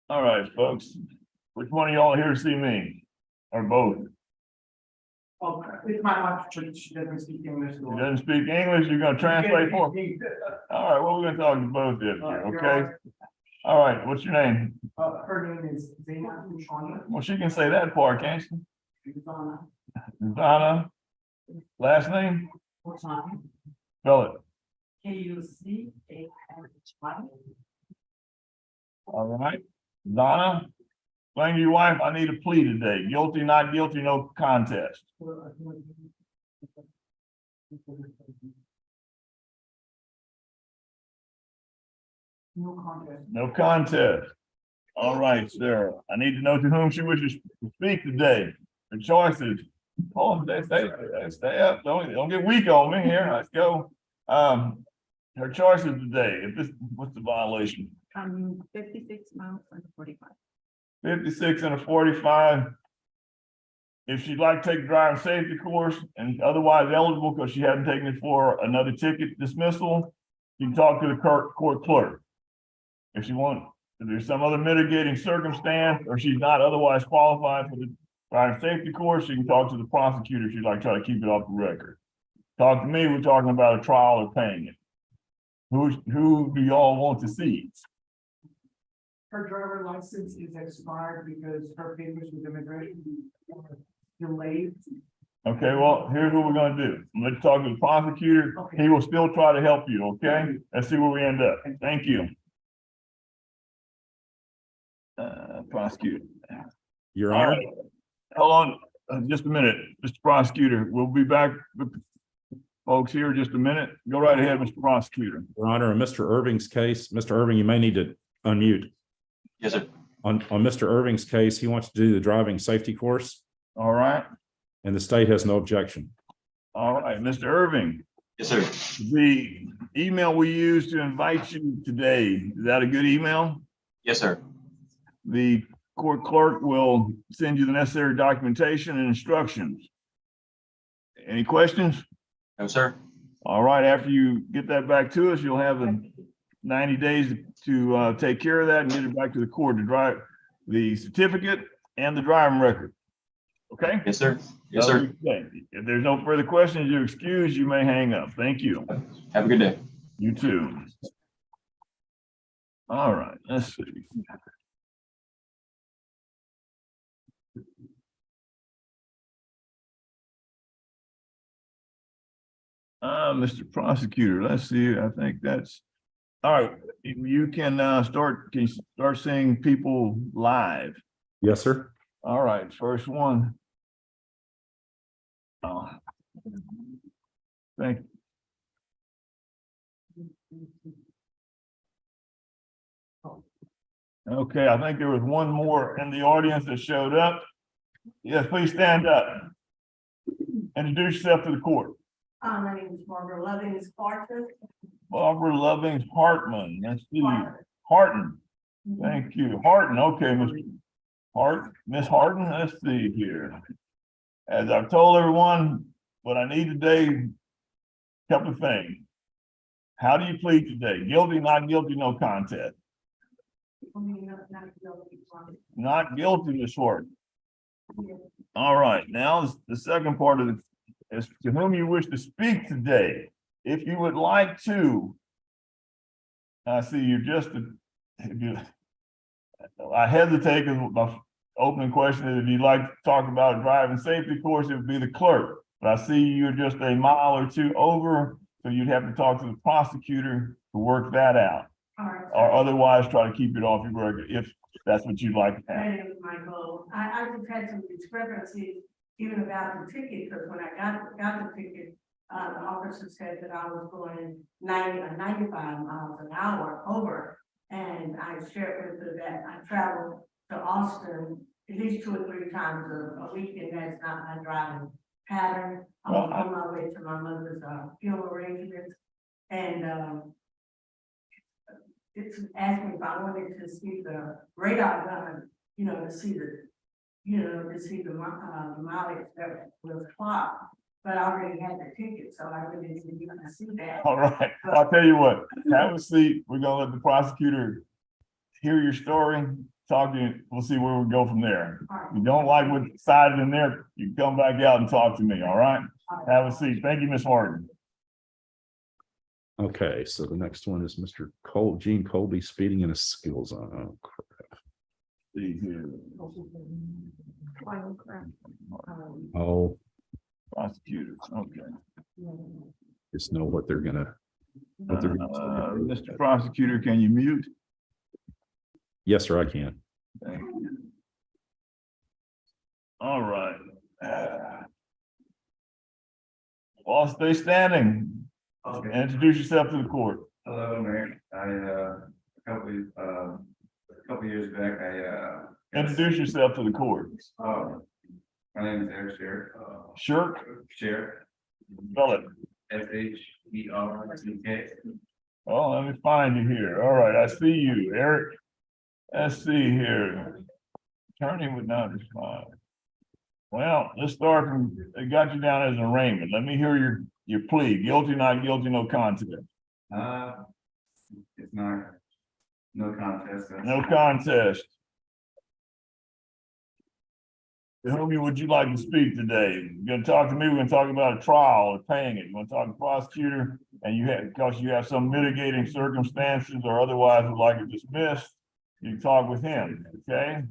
Speaker 2: All right, folks. Which one of y'all are here to see me? Or both?
Speaker 11: Oh, it's my wife, she doesn't speak English.
Speaker 2: You doesn't speak English, you're gonna translate for me? All right, well, we're gonna talk to both of you here, okay? All right, what's your name?
Speaker 11: Her name is Zaina Shawna.
Speaker 2: Well, she can say that part, can't she? Donna. Last name? Spell it.
Speaker 11: Kuchay.
Speaker 2: All right. Donna, explain to your wife, I need a plea today. Guilty, not guilty, no contest.
Speaker 11: No contest.
Speaker 2: No contest. All right, sir. I need to know to whom she wishes to speak today. The choices. Oh, stay up. Don't get weak on me here. Let's go. Her choices today. What's the violation?
Speaker 3: 56 miles and 45.
Speaker 2: 56 and a 45. If she'd like to take a driving safety course and otherwise eligible because she hadn't taken it for another ticket dismissal, you can talk to the court clerk. If there's some other mitigating circumstance or she's not otherwise qualified for the driving safety course, she can talk to the prosecutor if she'd like to try to keep it off the record. Talk to me, we're talking about a trial or paying it. Who do y'all want to see?
Speaker 11: Her driver license is expired because her papers with immigration were delayed.
Speaker 2: Okay, well, here's what we're gonna do. I'm gonna talk to the prosecutor.
Speaker 11: Okay.
Speaker 2: He will still try to help you, okay? Let's see where we end up. Thank you. Prosecutor.
Speaker 10: Your
Speaker 2: All
Speaker 10: Honor,
Speaker 2: right. Hold on, just a minute, Mr. Prosecutor. We'll be back with folks here in just a minute. Go right ahead, Mr. Prosecutor.
Speaker 10: Your Honor, in Mr. Irving's case, Mr. Irving, you may need to unmute.
Speaker 6: Yes, sir.
Speaker 10: On Mr. Irving's case, he wants to do the driving safety course,
Speaker 2: All right,
Speaker 10: and the state has no objection.
Speaker 2: all right, Mr. Irving.
Speaker 6: Yes, sir.
Speaker 2: The email we used to invite you today, is that a good email?
Speaker 6: Yes, sir.
Speaker 2: The court clerk will send you the necessary documentation and instructions. Any questions?
Speaker 6: No, sir.
Speaker 2: All right, after you get that back to us, you'll have the 90 days to take care of that and get it back to the court to drive the certificate and the driving record. Okay?
Speaker 6: Yes, sir. Yes, sir.
Speaker 2: If there's no further questions, you're excused. You may hang up. Thank you.
Speaker 6: Have a good day.
Speaker 2: You too. All right, let's see. Mr. Prosecutor, let's see. I think that's all right. You can start seeing people live.
Speaker 10: Yes, sir.
Speaker 2: All right, first one. Oh, thank you. Okay, I think there was one more in the audience that showed up. Yes, please stand up. Introduce yourself to the court.
Speaker 13: My name is Barbara Lovings Hartman.
Speaker 2: Barbara Lovings Hartman. Let's see. Harton. Thank you. Harton. Okay, Miss Harton. Let's see here. As I've told everyone, what I need today, couple of things. How do you plead today? Guilty, not guilty, no contest. Not guilty, Ms. Harton. All right. Now the second part of the is to whom you wish to speak today. If you would like to, I see you're just, I hesitate because my opening question is if you'd like to talk about a driving safety course, it would be the clerk. But I see you're just a mile or two over, so you'd have to talk to the prosecutor to work that out.
Speaker 13: All right.
Speaker 2: Or otherwise try to keep it off your record if that's what you'd like to have.
Speaker 13: That is my goal. I just had some discrepancies even about the ticket, because when I got the ticket, the officer said that I was going 95 miles an hour over. And I shared with her that I travel to Austin at least 2 or 3 times a week, and that's not my driving pattern. I was on my way to my mother's funeral arrangements, and it's asked me if I wanted to see the radar gun, you know, to see the mileage that was clocked. But I already had the ticket, so I really didn't even see that.
Speaker 2: All right, I'll tell you what, have a seat. We're gonna let the prosecutor hear your story, talk to you. We'll see where we go from there. If you don't like what's decided in there, you can come back out and talk to me, all right? Have a seat. Thank you, Ms. Harden.
Speaker 10: Okay, so the next one is Mr. Gene Colby speeding in a skill zone. Oh, crap.
Speaker 2: See here.
Speaker 10: Oh,
Speaker 2: Prosecutors, okay.
Speaker 10: just know what they're gonna.
Speaker 2: Mr. Prosecutor, can you mute?
Speaker 10: Yes, sir, I can.
Speaker 2: Thank you. All right. Well, stay standing. Okay. Introduce yourself to the court.
Speaker 14: Hello, Mayor. A couple years back,
Speaker 2: Introduce yourself to the court.
Speaker 14: My name is Eric Sherrick.
Speaker 2: Sherrick? Spell it.
Speaker 14: SHERCK.
Speaker 2: Oh, let me find you here. All right, I see you, Eric. Let's see here. Attorney would not respond. Well, let's start from, they got you down as an arraignment. Let me hear your plea. Guilty, not guilty, no contest.
Speaker 14: It's not, no contest.
Speaker 2: No contest. To whom would you like to speak today? You're gonna talk to me, we're gonna talk about a trial or paying it. You wanna talk to the prosecutor and you have, because you have some mitigating circumstances or otherwise would like it dismissed, you can talk with him, okay?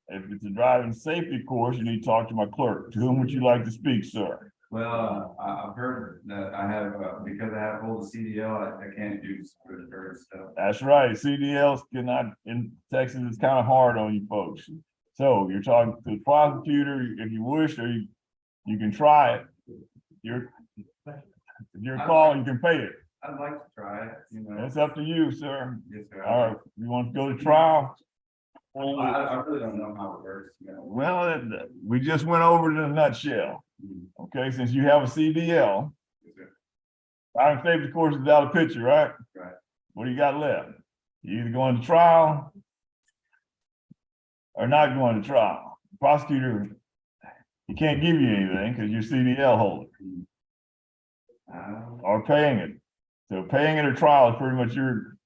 Speaker 2: If it's a driving safety course, you need to talk to my clerk. To whom would you like to speak, sir?
Speaker 14: Well, I've heard that I have, because I have hold of CDL, I can't do security stuff.
Speaker 2: That's right. CDLs cannot, in Texas, it's kind of hard on you folks. So you're talking to the prosecutor if you wish, or you can try it. Your call, you can pay it.
Speaker 14: I'd like to try it, you know.
Speaker 2: It's up to you, sir.
Speaker 14: Yes, sir.
Speaker 2: All right, you want to go to trial?
Speaker 14: I really don't know how it works, you know.
Speaker 2: Well, we just went over it in a nutshell. Okay, since you have a CDL, driving safety course is out of the picture, right?
Speaker 14: Right.
Speaker 2: What do you got left? You either going to trial are not going to trial. Prosecutor, he can't give you anything because you're CDL holder or paying it. So paying it or trial is pretty much your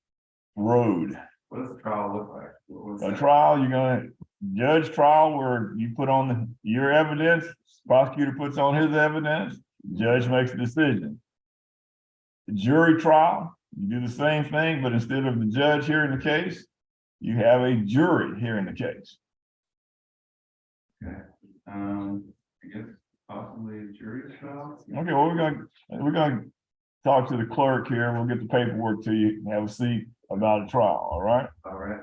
Speaker 2: road.
Speaker 14: What does the trial look like? What's
Speaker 2: A
Speaker 14: that?
Speaker 2: trial, you're gonna judge trial where you put on your evidence, prosecutor puts on his evidence, judge makes a decision. The jury trial, you do the same thing, but instead of the judge hearing the case, you have a jury hearing the case.
Speaker 14: Okay. I guess possibly a jury trial.
Speaker 2: Okay, well, we're gonna talk to the clerk here. We'll get the paperwork to you and have a seat about a trial, all right?
Speaker 14: All right.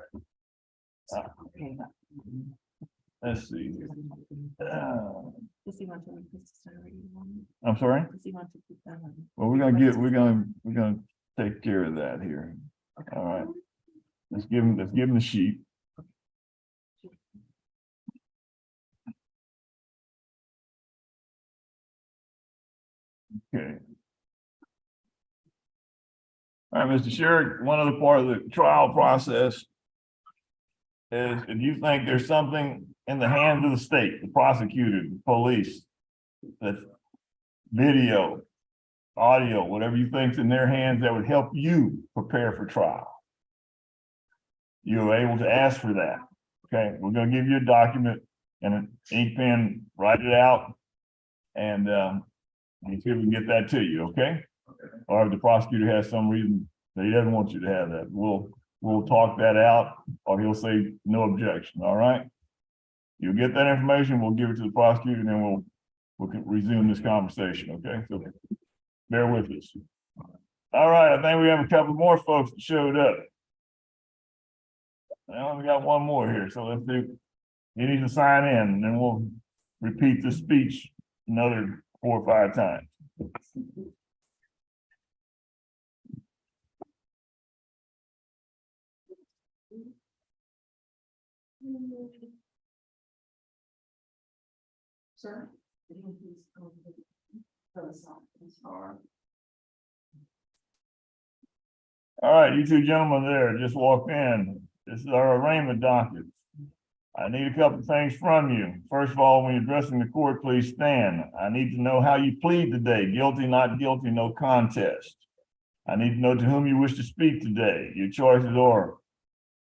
Speaker 2: Let's see.
Speaker 3: Does he want to make this already?
Speaker 2: I'm sorry?
Speaker 3: Does he want to put that on?
Speaker 2: Well, we're gonna take care of that here. All right. Let's give him the sheet. Okay. All right, Mr. Sherrick, one other part of the trial process is if you think there's something in the hands of the state, the prosecutor, the police, that's video, audio, whatever you think's in their hands that would help you prepare for trial, you're able to ask for that. Okay, we're gonna give you a document and an ink pen, write it out, and see if we can get that to you, okay? Or if the prosecutor has some reason that he doesn't want you to have that, we'll talk that out, or he'll say no objection, all right? You'll get that information, we'll give it to the prosecutor, and then we'll resume this conversation, okay? So bear with us. All right, I think we have a couple more folks that showed up. I only got one more here, so let's do, you need to sign in, and then we'll repeat the speech another 4 or 5 times.
Speaker 3: Sir?
Speaker 2: All right, you two gentlemen there just walked in. This is our arraignment docket. I need a couple of things from you. First of all, when you're addressing the court, please stand. I need to know how you plead today. Guilty, not guilty, no contest. I need to know to whom you wish to speak today. Your choices are,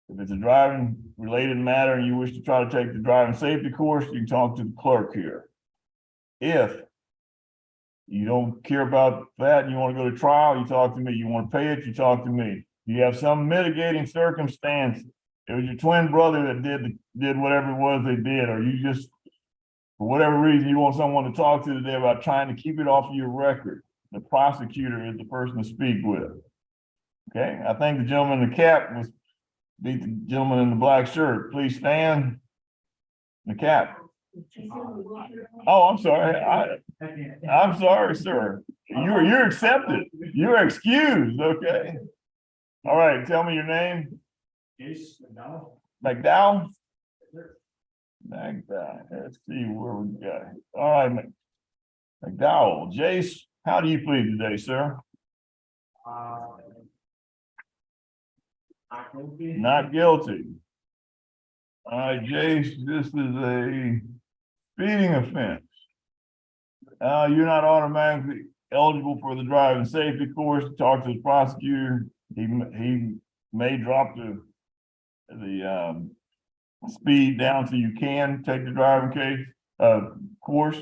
Speaker 2: if it's a driving related matter and you wish to try to take the driving safety course, you can talk to the clerk here. If you don't care about that, and you want to go to trial, you talk to me. You want to pay it, you talk to me. You have some mitigating circumstance. It was your twin brother that did whatever it was they did, or you just, for whatever reason, you want someone to talk to today about trying to keep it off of your record. The prosecutor is the person to speak with. Okay, I think the gentleman in the cap was beat the gentleman in the black shirt. Please stand. The cap. Oh, I'm sorry. I'm sorry, sir. You're accepted. You're excused. Okay. All right. Tell me your name. McDowell. McDowell. Let's see where we got. All right, McDowell. Jace, how do you plead today, sir? Not guilty. All right, Jace, this is a speeding offense. You're not automatically eligible for the driving safety course. Talk to the prosecutor. He may drop the speed down so you can take the driving course.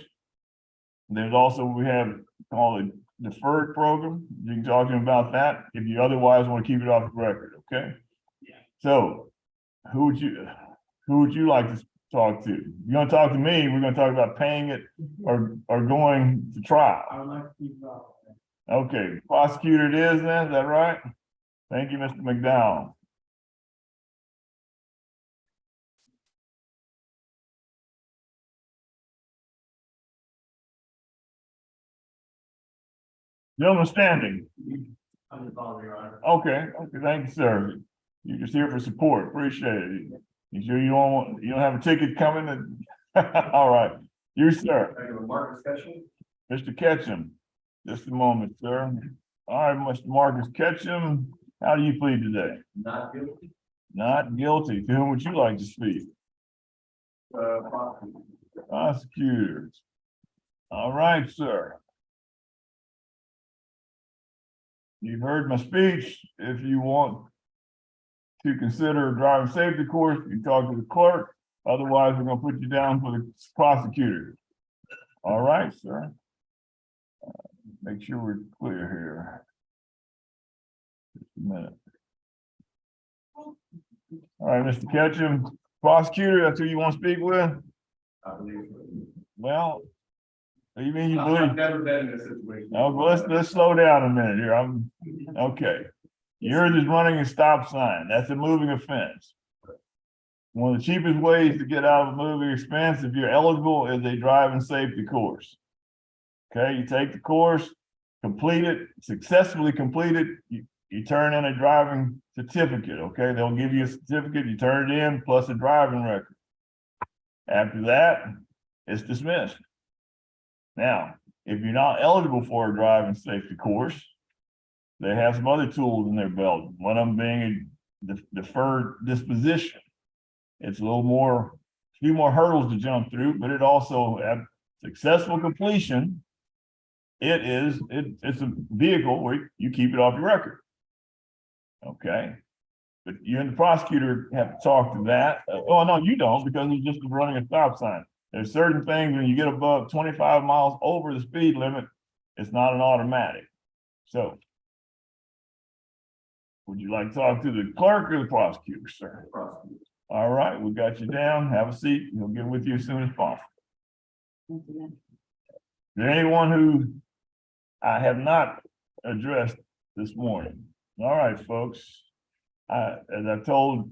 Speaker 2: There's also, we have called a deferred program. You can talk to him about that if you otherwise want to keep it off the record, okay? So who would you like to talk to? You're gonna talk to me, we're gonna talk about paying it or going to trial.
Speaker 11: I would like to keep it up.
Speaker 2: Okay, prosecutor it is then, is that right? Thank you, Mr. McDowell. Gentleman standing. Okay, thank you, sir. You're just here for support, appreciate it. You sure you don't have a ticket coming? All right, you, sir.
Speaker 14: Marcus Ketchum.
Speaker 2: Mr. Ketchum, just a moment, sir. All right, Mr. Marcus Ketchum, how do you plead today?
Speaker 14: Not guilty.
Speaker 2: Not guilty. To whom would you like to speak? Prosecutors. All right, sir. You've heard my speech. If you want to consider a driving safety course, you talk to the clerk. Otherwise, we're gonna put you down for the prosecutor. All right, sir. Make sure we're clear here. Just a minute. All right, Mr. Ketchum, prosecutor, that's who you want to speak with? Well, you mean you believe?
Speaker 14: I've never been in this situation.
Speaker 2: Oh, well, let's slow down a minute here. Okay. Yours is running a stop sign. That's a moving offense. One of the cheapest ways to get out of a moving expense, if you're eligible, is a driving safety course. Okay, you take the course, complete it, successfully complete it, you turn in a driving certificate, okay? They'll give you a certificate, you turn it in, plus a driving record. After that, it's dismissed. Now, if you're not eligible for a driving safety course, they have some other tools in their belt. One of them being a deferred disposition. It's a little more, a few more hurdles to jump through, but it also, at successful completion, it's a vehicle where you keep it off your record. Okay. But you and the prosecutor have to talk to that. Oh, no, you don't, because it's just running a stop sign. There's certain things when you get above 25 miles over the speed limit, it's not an automatic. So, would you like to talk to the clerk or the prosecutor, sir? All right, we got you down. Have a seat. We'll get with you as soon as possible. Is there anyone who I have not addressed this morning? All right, folks. As I told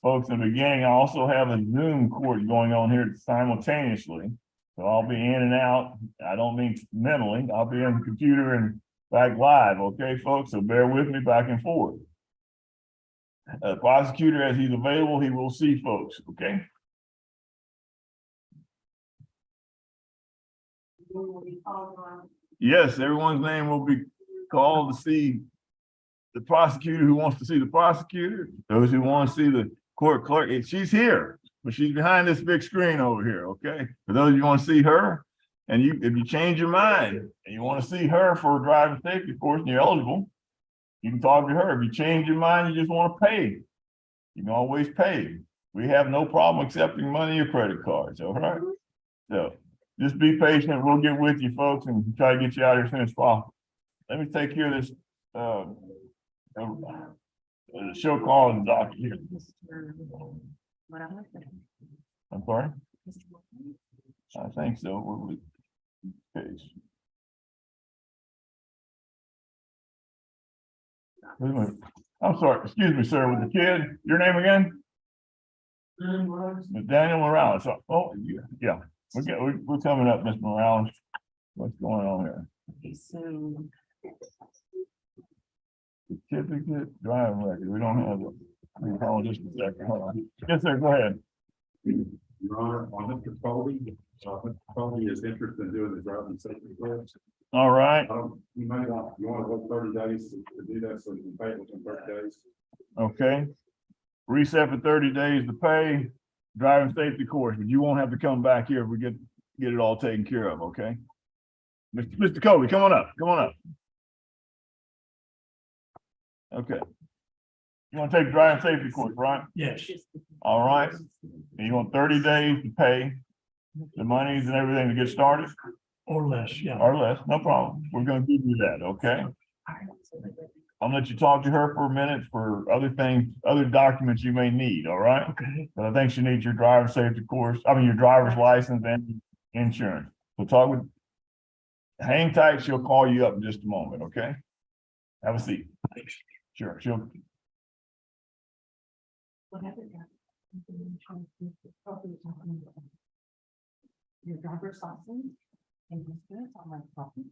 Speaker 2: folks in the beginning, I also have a Zoom court going on here simultaneously. So I'll be in and out. I don't mean mentally. I'll be on the computer and back live. Okay, folks? So bear with me back and forth. Prosecutor, as he's available, he will see folks. Okay. Yes, everyone's name will be called to see the prosecutor who wants to see the prosecutor, those who want to see the court clerk. She's here, but she's behind this big screen over here, okay? For those of you who want to see her, and if you change your mind and you want to see her for a driving safety course and you're eligible, you can talk to her. If you change your mind, you just want to pay, you can always pay. We have no problem accepting money or credit cards, all right? So just be patient. We'll get with you folks and try to get you out here as soon as possible. Let me take care of this show cause document. I'm sorry? I think so. What was the case? Wait a minute. I'm sorry, excuse me, sir, with the kid, your name again? Daniel Morales. Oh, yeah, we're coming up, Mr. Morales. What's going on here? Certificate, driving record, we don't have it. Hold on just a second, hold on. Yes, sir, go ahead.
Speaker 10: Your Honor, on Mr. Colby, Mr. Colby is interested in doing the driving safety course.
Speaker 2: All right.
Speaker 10: You might want, you want to wait 30 days to do that, so you can pay within 30 days.
Speaker 2: Okay. Reset for 30 days to pay, driving safety course, but you won't have to come back here if we get it all taken care of, okay? Mr. Colby, come on up, come on up. Okay. You want to take driving safety course, right?
Speaker 11: Yes.
Speaker 2: All right. And you want 30 days to pay the monies and everything to get started?
Speaker 11: Or less, yeah.
Speaker 2: Or less, no problem. We're gonna give you that, okay? I'll let you talk to her for a minute for other things, other documents you may need, all right?
Speaker 11: Okay.
Speaker 2: But I think she needs your driver's safety course, your driver's license and insurance. So talk with, hang tight, she'll call you up in just a moment, okay? Have a seat. Sure, she'll.
Speaker 13: Your driver's license and insurance on my property.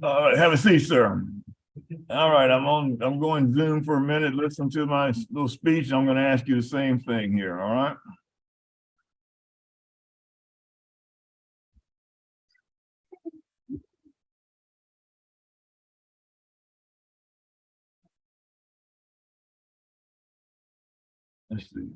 Speaker 2: All right, have a seat, sir. All right, I'm going Zoom for a minute. Listen to my little speech. I'm going to ask you the same thing here, all right? Let's see.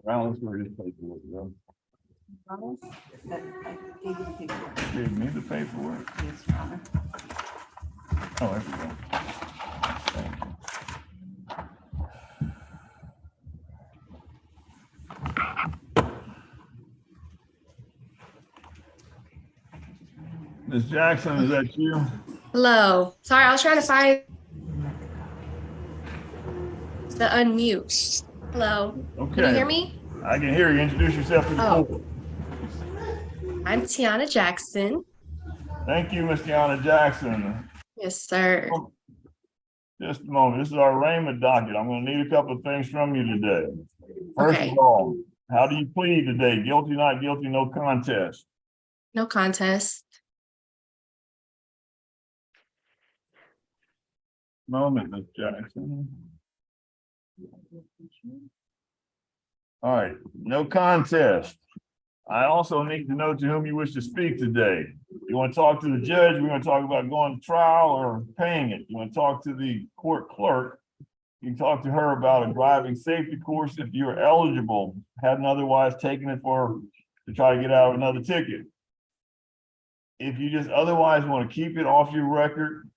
Speaker 2: Alice, where is paperwork? Give me the paperwork.
Speaker 3: Yes, Your Honor.
Speaker 2: Oh, there we go. Thank you. Ms. Jackson, is that you?
Speaker 15: Hello. Sorry, I was trying to find the unmute. Hello.
Speaker 2: Okay.
Speaker 15: Can you hear me?
Speaker 2: I can hear you. Introduce yourself to the court.
Speaker 15: I'm Tiana Jackson.
Speaker 2: Thank you, Ms. Tiana Jackson.
Speaker 15: Yes, sir.
Speaker 2: Just a moment. This is our arraignment docket. I'm going to need a couple of things from you today. First
Speaker 15: Okay.
Speaker 2: of all, how do you plead today? Guilty, not guilty, no contest?
Speaker 15: No contest.
Speaker 2: Moment, Ms. Jackson. All right, no contest. I also need to know to whom you wish to speak today. You want to talk to the judge? We're going to talk about going to trial or paying it. You want to talk to the court clerk? You can talk to her about a driving safety course if you're eligible, hadn't otherwise taken it to try to get out of another ticket. If you just otherwise want to keep it off your record,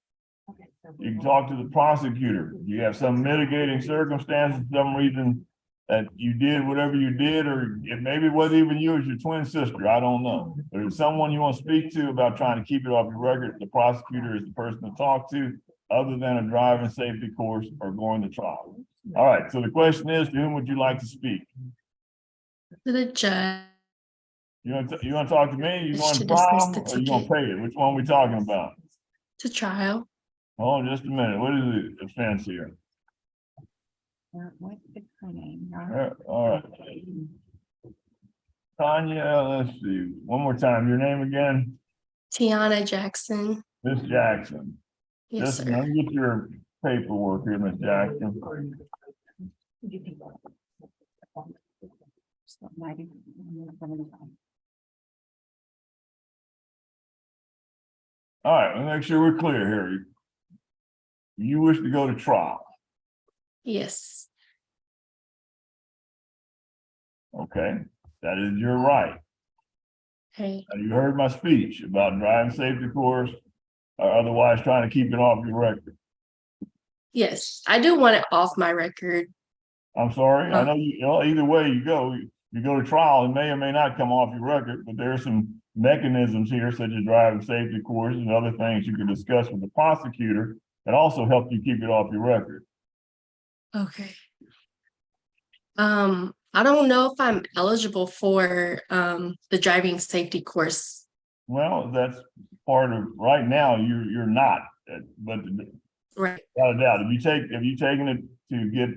Speaker 2: you can talk to the prosecutor. You have some mitigating circumstances, some reason that you did whatever you did, or it maybe wasn't even you, it's your twin sister. I don't know. But if someone you want to speak to about trying to keep it off your record, the prosecutor is the person to talk to, other than a driving safety course or going to trial. All right. So the question is, to whom would you like to speak?
Speaker 15: To the judge.
Speaker 2: You want to talk to me? You going to
Speaker 15: To dismiss
Speaker 2: trial
Speaker 15: the
Speaker 2: or you going to
Speaker 15: ticket.
Speaker 2: pay it? Which one are we talking about?
Speaker 15: To trial.
Speaker 2: Hold on just a minute. What is the offense here?
Speaker 3: What is her name? Your Honor?
Speaker 2: All right. Tanya, let's see. One more time. Your name again?
Speaker 15: Tiana Jackson.
Speaker 2: Miss Jackson.
Speaker 15: Yes,
Speaker 2: Just
Speaker 15: sir.
Speaker 2: let me get your paperwork here, Miss Jackson. All right, let's make sure we're clear here. You wish to go to trial.
Speaker 15: Yes.
Speaker 2: Okay, that is your right.
Speaker 15: Okay.
Speaker 2: Now, you heard my speech about driving safety course or otherwise trying to keep it off your record.
Speaker 15: Yes. I do want it off my record.
Speaker 2: I'm sorry. I know either way you go to trial, it may or may not come off your record, but there are some mechanisms here, such as driving safety courses and other things you can discuss with the prosecutor that also help you keep it off your record.
Speaker 15: Okay. I don't know if I'm eligible for the driving safety course.
Speaker 2: Well, that's part of right now. You're not, but
Speaker 15: Right.
Speaker 2: without a doubt, have you taken it to get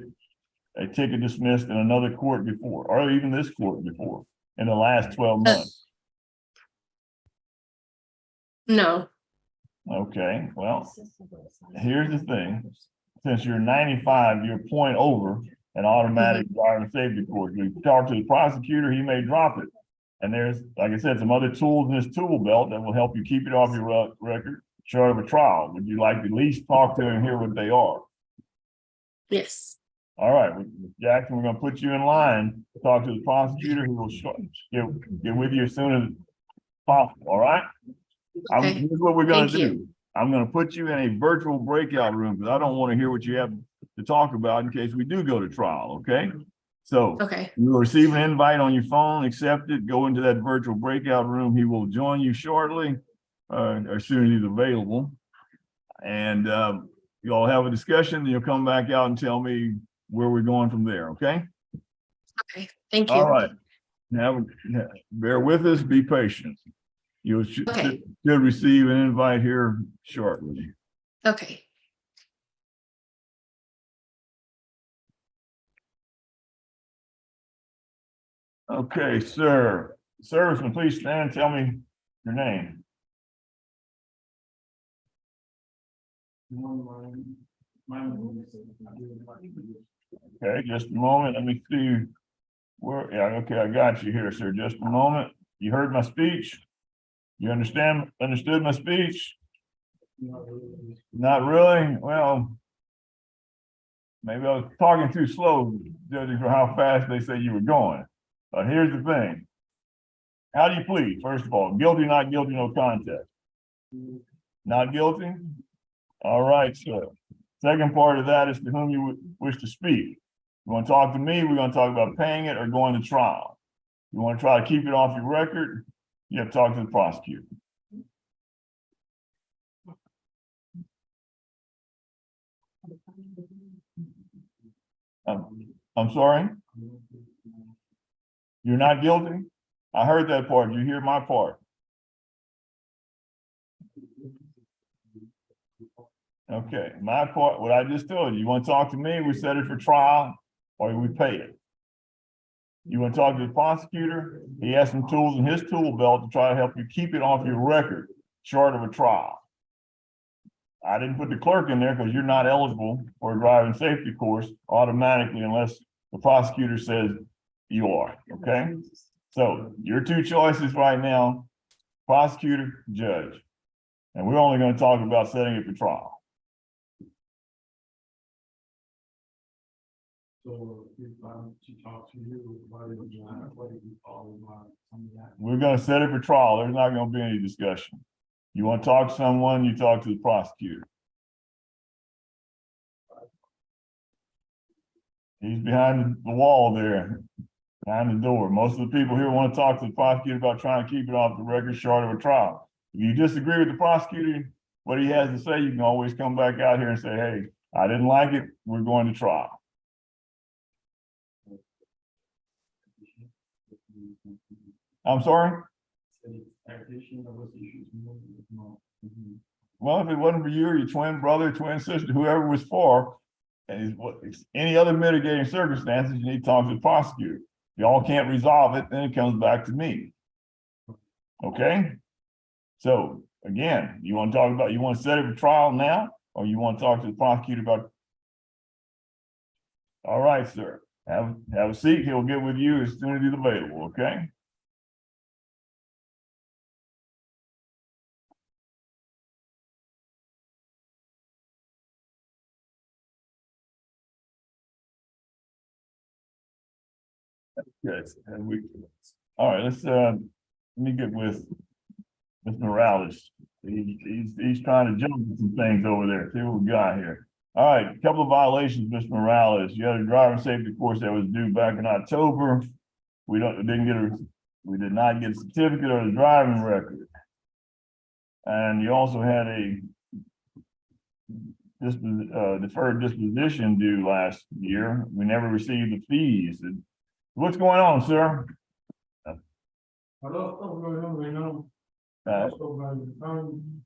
Speaker 2: a ticket dismissed in another court before, or even this court before, in the last 12 months?
Speaker 15: No.
Speaker 2: Okay, well, here's the thing. Since you're 95, you're a point over an automatic driving safety course. You talk to the prosecutor, he may drop it. And there's, like I said, some other tools in this tool belt that will help you keep it off your record short of a trial. Would you like to at least talk to them and hear what they are?
Speaker 15: Yes.
Speaker 2: All right, Jackson, we're gonna put you in line to talk to the prosecutor who will get with you as soon as possible, all right?
Speaker 15: Okay.
Speaker 2: Here's what we're gonna
Speaker 15: Thank you.
Speaker 2: do. I'm gonna put you in a virtual breakout room because I don't want to hear what you have to talk about in case we do go to trial, okay? So
Speaker 15: Okay.
Speaker 2: you will receive an invite on your phone, accept it, go into that virtual breakout room. He will join you shortly, as soon as he's available. And you all have a discussion, you'll come back out and tell me where we're going from there, okay?
Speaker 15: Okay. Thank you.
Speaker 2: All right. Now, bear with us, be patient. You should receive an invite here shortly.
Speaker 15: Okay.
Speaker 2: Okay, sir. Serviceman, please stand and tell me your name. Okay, just a moment. Let me see. Where, yeah, okay, I got you here, sir. Just a moment. You heard my speech? You understood my speech? Not really? Well, maybe I was talking too slow, judging for how fast they say you were going. But here's the thing. How do you plead? First of all, guilty, not guilty, no contest. Not guilty? All right, sir. Second part of that is to whom you wish to speak. You want to talk to me? We're going to talk about paying it or going to trial. You want to try to keep it off your record? You have to talk to the prosecutor. I'm sorry? You're not guilty? I heard that part. You hear my part? Okay, my part, what I just told you, you want to talk to me, we set it for trial, or we pay it. You want to talk to the prosecutor, he has some tools in his tool belt to try to help you keep it off your record, short of a trial. I didn't put the clerk in there because you're not eligible for a driving safety course automatically unless the prosecutor says you are, okay? So your two choices right now, prosecutor, judge. And we're only going to talk about setting it for trial.
Speaker 10: So if I'm to talk to you, why did you follow my?
Speaker 2: We're going to set it for trial. There's not going to be any discussion. You want to talk to someone, you talk to the prosecutor. He's behind the wall there, behind the door. Most of the people here want to talk to the prosecutor about trying to keep it off the record short of a trial. If you disagree with the prosecutor, what he has to say, you can always come back out here and say, hey, I didn't like it, we're going to trial. I'm sorry? Well, if it wasn't for you or your twin brother, twin sister, whoever it was for, and any other mitigating circumstances, you need to talk to the prosecutor. If y'all can't resolve it, then it comes back to me. Okay? So again, you want to set it for trial now, or you want to talk to the prosecutor about? All right, sir. Have a seat. He'll get with you as soon as he's available, okay? Good. All right, let me get with Mr. Morales. He's trying to jump some things over there. See what we got here. All right, a couple of violations, Mr. Morales. You had a driving safety course that was due back in October. We did not get a certificate or the driving record. And you also had a deferred disposition due last year. We never received the fees. What's going on, sir?
Speaker 11: A lot of stuff going on right now. Also, by the time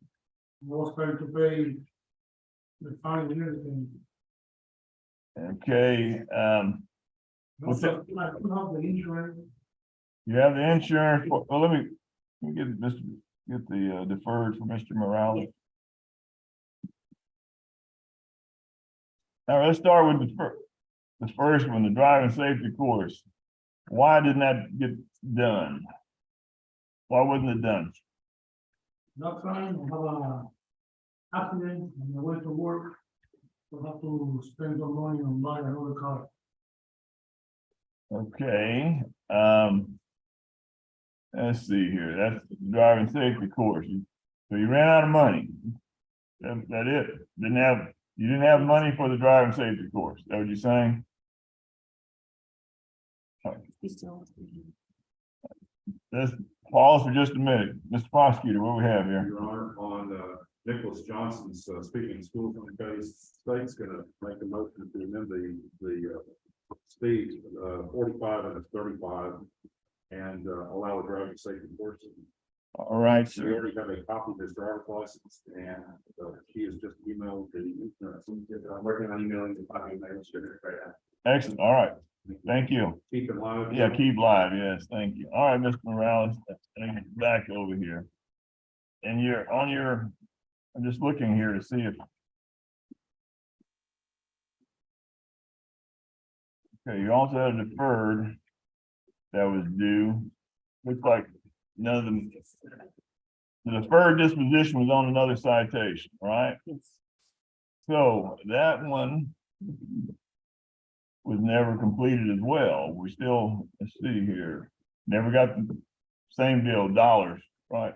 Speaker 11: I was trying to pay the fine and everything.
Speaker 2: Okay, what's that?
Speaker 11: I don't have the insurance.
Speaker 2: You have the insurance. Well, let me get the deferred for Mr. Morales. All right, let's start with the first one, the driving safety course. Why didn't that get done? Why wasn't it done?
Speaker 11: That time I have a accident and I went to work. I have to spend some money on buying another car.
Speaker 2: Okay, let's see here. That's the driving safety course. So you ran out of money. That it? You didn't have money for the driving safety course. Is that what you're saying? Let's pause for just a minute. Mr. Prosecutor, what we have here?
Speaker 10: Your Honor, on Nicholas Johnson's speaking school case, state's gonna make a motion to amend the speed 45 and 35 and allow a driving safety course.
Speaker 2: All right,
Speaker 10: We
Speaker 2: sir.
Speaker 10: already have a copy of his driver's license and he has just emailed the insurance. I'm working on emailing the copy of my insurance right now.
Speaker 2: Excellent, all right, thank you.
Speaker 10: Keep it live.
Speaker 2: Yeah, keep live, yes, thank you. All right, Mr. Morales, back over here. And you're on your, I'm just looking here to see if. Okay, you also had a deferred that was due. Looks like none of them. The deferred disposition was on another citation, right? So that one was never completed as well. We still, let's see here, never got the same deal, dollars, right?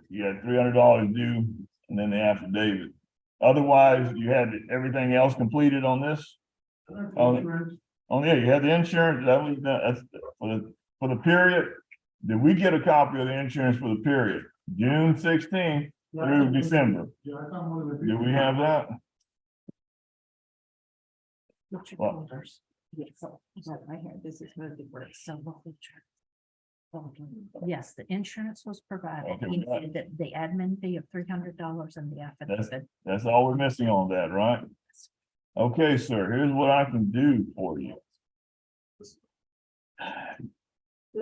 Speaker 2: You had $300 due and then the affidavit. Otherwise, you had everything else completed on this? Oh, yeah, you had the insurance, that was, that's for the period. Did we get a copy of the insurance for the period? June 16th through December? Do we have that? Well,
Speaker 16: Yes, right here, this is moved where it's so yes, the insurance was provided.
Speaker 2: Okay,
Speaker 16: He said that the admin fee of $300 and the affidavit.
Speaker 2: that's all we're missing on that, right? Okay, sir, here's what I can do for you.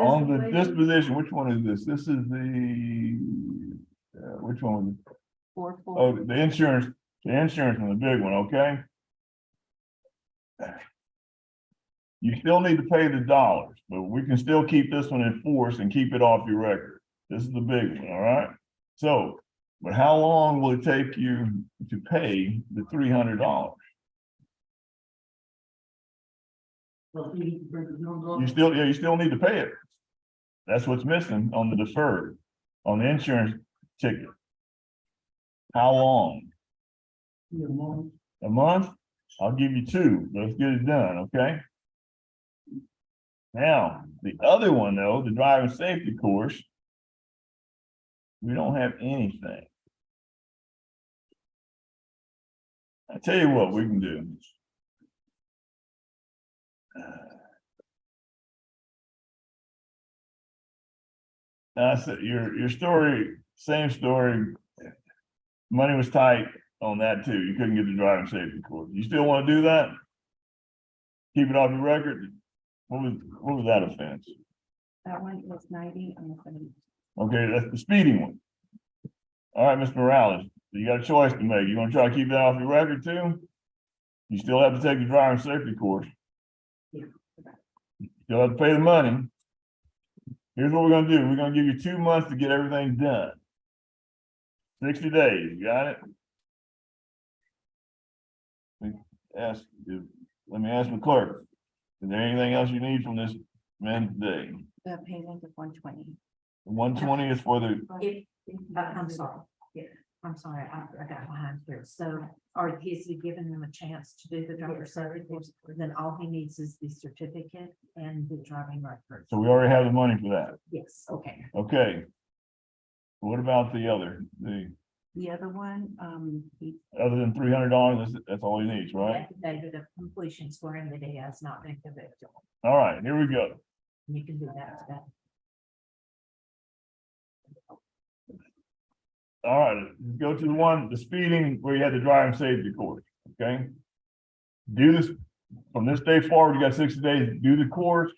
Speaker 2: On the disposition, which one is this? This is the, which one was it? Oh, the insurance on the big one, okay? You still need to pay the dollars, but we can still keep this one in force and keep it off your record. This is the big one, all right? So, but how long will it take you to pay the $300? You still need to pay it. That's what's missing on the deferred, on the insurance ticket. How long? A month? I'll give you 2. Let's get it done, okay? Now, the other one though, the driving safety course, we don't have anything. I tell you what we can do. I said your story, same story. Money was tight on that too. You couldn't get the driving safety course. You still want to do that? Keep it off your record. What was that offense?
Speaker 16: That one was 90 on the 70.
Speaker 2: Okay, that's the speeding one. All right, Mr. Morales, you got a choice to make. You want to try to keep that off your record too? You still have to take the driving safety course. You still have to pay the money. Here's what we're gonna do. We're gonna give you 2 months to get everything done. 60 days, you got it? Let me ask the clerk. Is there anything else you need from this man today?
Speaker 16: The payment of 120.
Speaker 2: 120 is for the,
Speaker 16: I'm sorry. Yeah, I'm sorry, I got behind here. So, or has he given them a chance to do the driver's safety course? Then all he needs is the certificate and the driving record.
Speaker 2: so we already have the money for that.
Speaker 16: Yes, okay.
Speaker 2: Okay. What about the other,
Speaker 16: The other one,
Speaker 2: other than $300, that's all he needs, right?
Speaker 16: affidavit of completion swearing that he has not been convicted.
Speaker 2: All right, here we go.
Speaker 16: You can do that today.
Speaker 2: All right, let's go to the speeding where you had the driving safety course, okay? Do this, from this day forward, you got 60 days, do the course,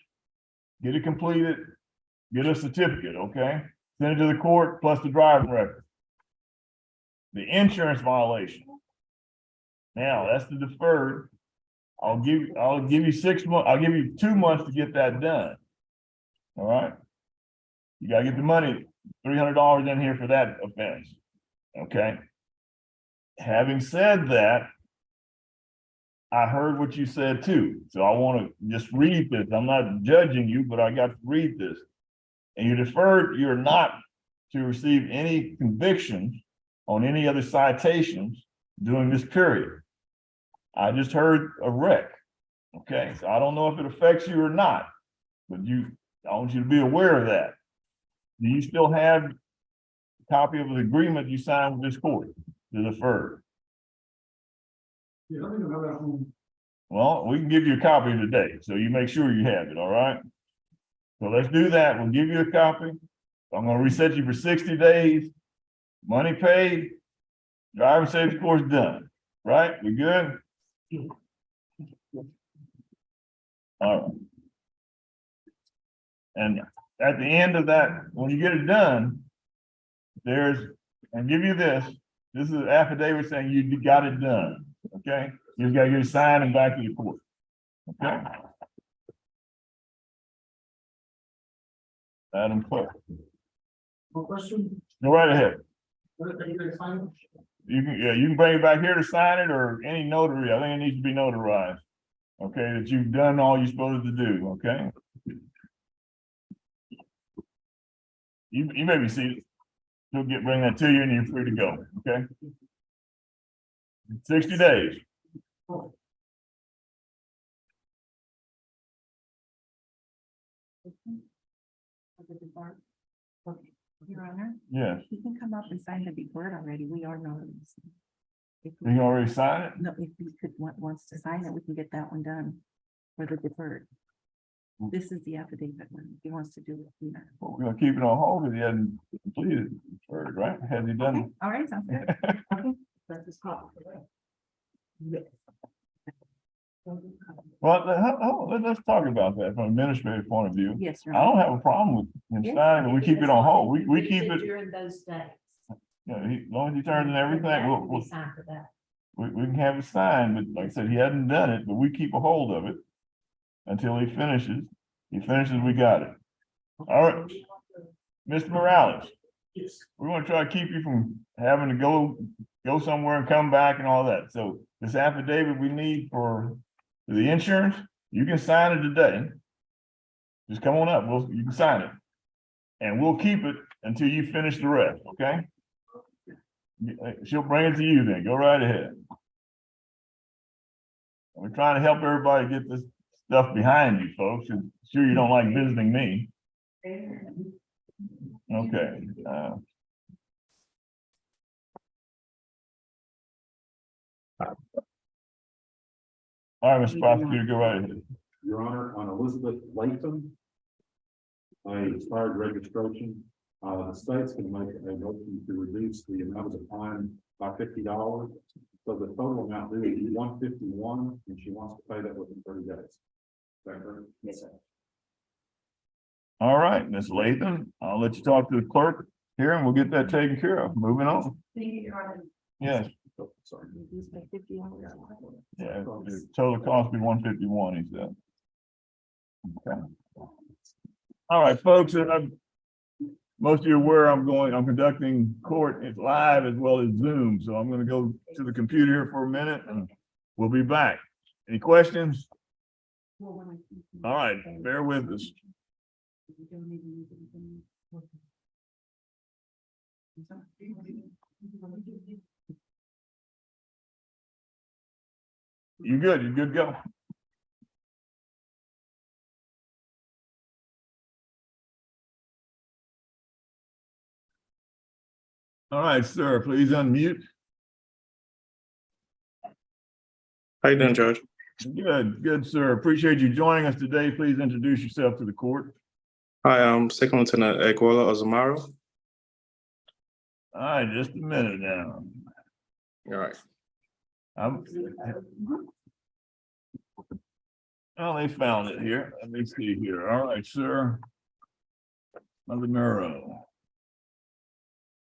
Speaker 2: get it completed, get a certificate, okay? Send it to the court plus the driving record. The insurance violation. Now, that's the deferred. I'll give you 6 months, I'll give you 2 months to get that done. All right? You gotta get the money, $300 in here for that offense. Okay. Having said that, I heard what you said too. So I want to just read this. I'm not judging you, but I got to read this. And you deferred, you're not to receive any convictions on any other citations during this period. I just heard a wreck. Okay, so I don't know if it affects you or not, but I want you to be aware of that. Do you still have a copy of the agreement you signed with this court, the deferred?
Speaker 11: Yeah, I think another one.
Speaker 2: Well, we can give you a copy today, so you make sure you have it, all right? So let's do that. We'll give you a copy. I'm gonna reset you for 60 days. Money paid, driving safety course done, right? We good? All right. And at the end of that, when you get it done, I'll give you this. This is an affidavit saying you got it done, okay? You just gotta get it signed and back to the court, okay? Madam Clerk,
Speaker 11: No question?
Speaker 2: go right ahead.
Speaker 11: Are you gonna sign it?
Speaker 2: You can bring it back here to sign it or any notary. I think it needs to be notarized. Okay, that you've done all you're supposed to do, okay? You may be seated. He'll bring that to you and you're free to go, okay? 60 days.
Speaker 3: Your Honor,
Speaker 2: Yes,
Speaker 3: you can come up and sign the deferred already. We are notaries. If
Speaker 2: you can already sign it?
Speaker 3: No, if you wants to sign it, we can get that one done for the deferred. This is the affidavit one. If he wants to do it. Yeah.
Speaker 2: Well, we're gonna keep it on hold if he hasn't completed it, right? Has he done it?
Speaker 3: All right, sounds good. Okay. That's his call. Yes.
Speaker 2: Well, let's talk about that from an administrative point of view.
Speaker 3: Yes, Your
Speaker 2: I
Speaker 3: Honor.
Speaker 2: don't have a problem with him
Speaker 3: Yes.
Speaker 2: signing, we keep it on hold. We keep it,
Speaker 16: During those days.
Speaker 2: you know, as long as he turns in everything,
Speaker 16: That will
Speaker 2: we'll,
Speaker 16: be signed for that.
Speaker 2: we can have it signed, but like I said, he hasn't done it, but we keep a hold of it until he finishes. He finishes, we got it. All right, Mr. Morales,
Speaker 11: Yes.
Speaker 2: we want to try to keep you from having to go somewhere and come back and all that. So this affidavit we need for the insurance, you can sign it today. Just come on up, you can sign it. And we'll keep it until you finish the rest, okay? She'll bring it to you then, go right ahead. We're trying to help everybody get this stuff behind you, folks. I'm sure you don't like visiting me. Okay. All right, Mr. Prosecutor, go right ahead.
Speaker 10: Your Honor, on Elizabeth Latham, a expired registration, the state's gonna make a motion to reduce the amount of the fine by $50. So the total amount due is $151, and she wants to pay that within 30 days. Is that correct? Yes, sir.
Speaker 2: All right, Ms. Latham, I'll let you talk to the clerk here and we'll get that taken care of. Moving on.
Speaker 13: Thank you, Your Honor.
Speaker 2: Yes,
Speaker 10: Oh, sorry.
Speaker 2: yeah, the total cost be 151, he said. Okay. All right, folks, most of you are aware I'm conducting court. It's live as well as Zoom. So I'm gonna go to the computer here for a minute and we'll be back. Any questions? All right, bear with us. You good to go. All right, sir, please unmute.
Speaker 17: How you doing, Judge?
Speaker 2: Good, sir. Appreciate you joining us today. Please introduce yourself to the court.
Speaker 17: Hi, I'm Second Lieutenant Eguala Ozamaro.
Speaker 2: All right, just a minute now.
Speaker 17: All right.
Speaker 2: Well, they found it here. Let me see here. All right, sir. Mother Murrow.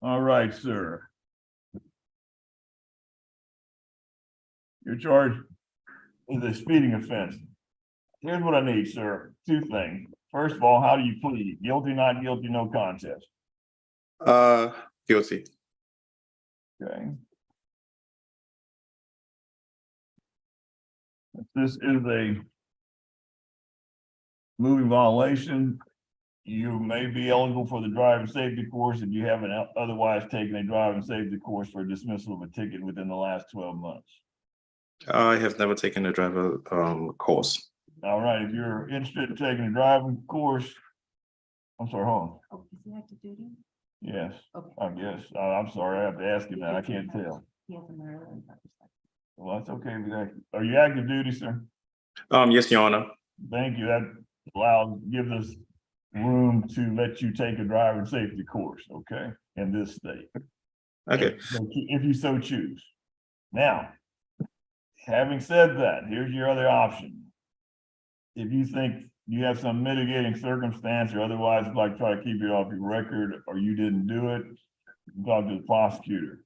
Speaker 2: All right, sir. You're charged with a speeding offense. Here's what I need, sir. Two things. First of all, how do you plead? Guilty, not guilty, no contest.
Speaker 17: Guilty.
Speaker 2: Okay. If this is a moving violation, you may be eligible for the driving safety course if you haven't otherwise taken a driving safety course for dismissal of a ticket within the last 12 months.
Speaker 17: I have never taken a driver course.
Speaker 2: All right, if you're interested in taking a driving course, I'm sorry, hold on.
Speaker 3: Oh, is he active duty?
Speaker 2: Yes,
Speaker 3: Okay.
Speaker 2: I guess. I'm sorry, I have to ask him that. I can't tell.
Speaker 3: He has a Maryland.
Speaker 2: Well, that's okay. Are you active duty, sir?
Speaker 17: Yes, Your Honor.
Speaker 2: Thank you. That gives us room to let you take a driving safety course, okay, in this state.
Speaker 17: Okay.
Speaker 2: If you so choose. Now, having said that, here's your other option. if you think you have some mitigating circumstance or otherwise like try to keep it off your record or you didn't do it, talk to the prosecutor.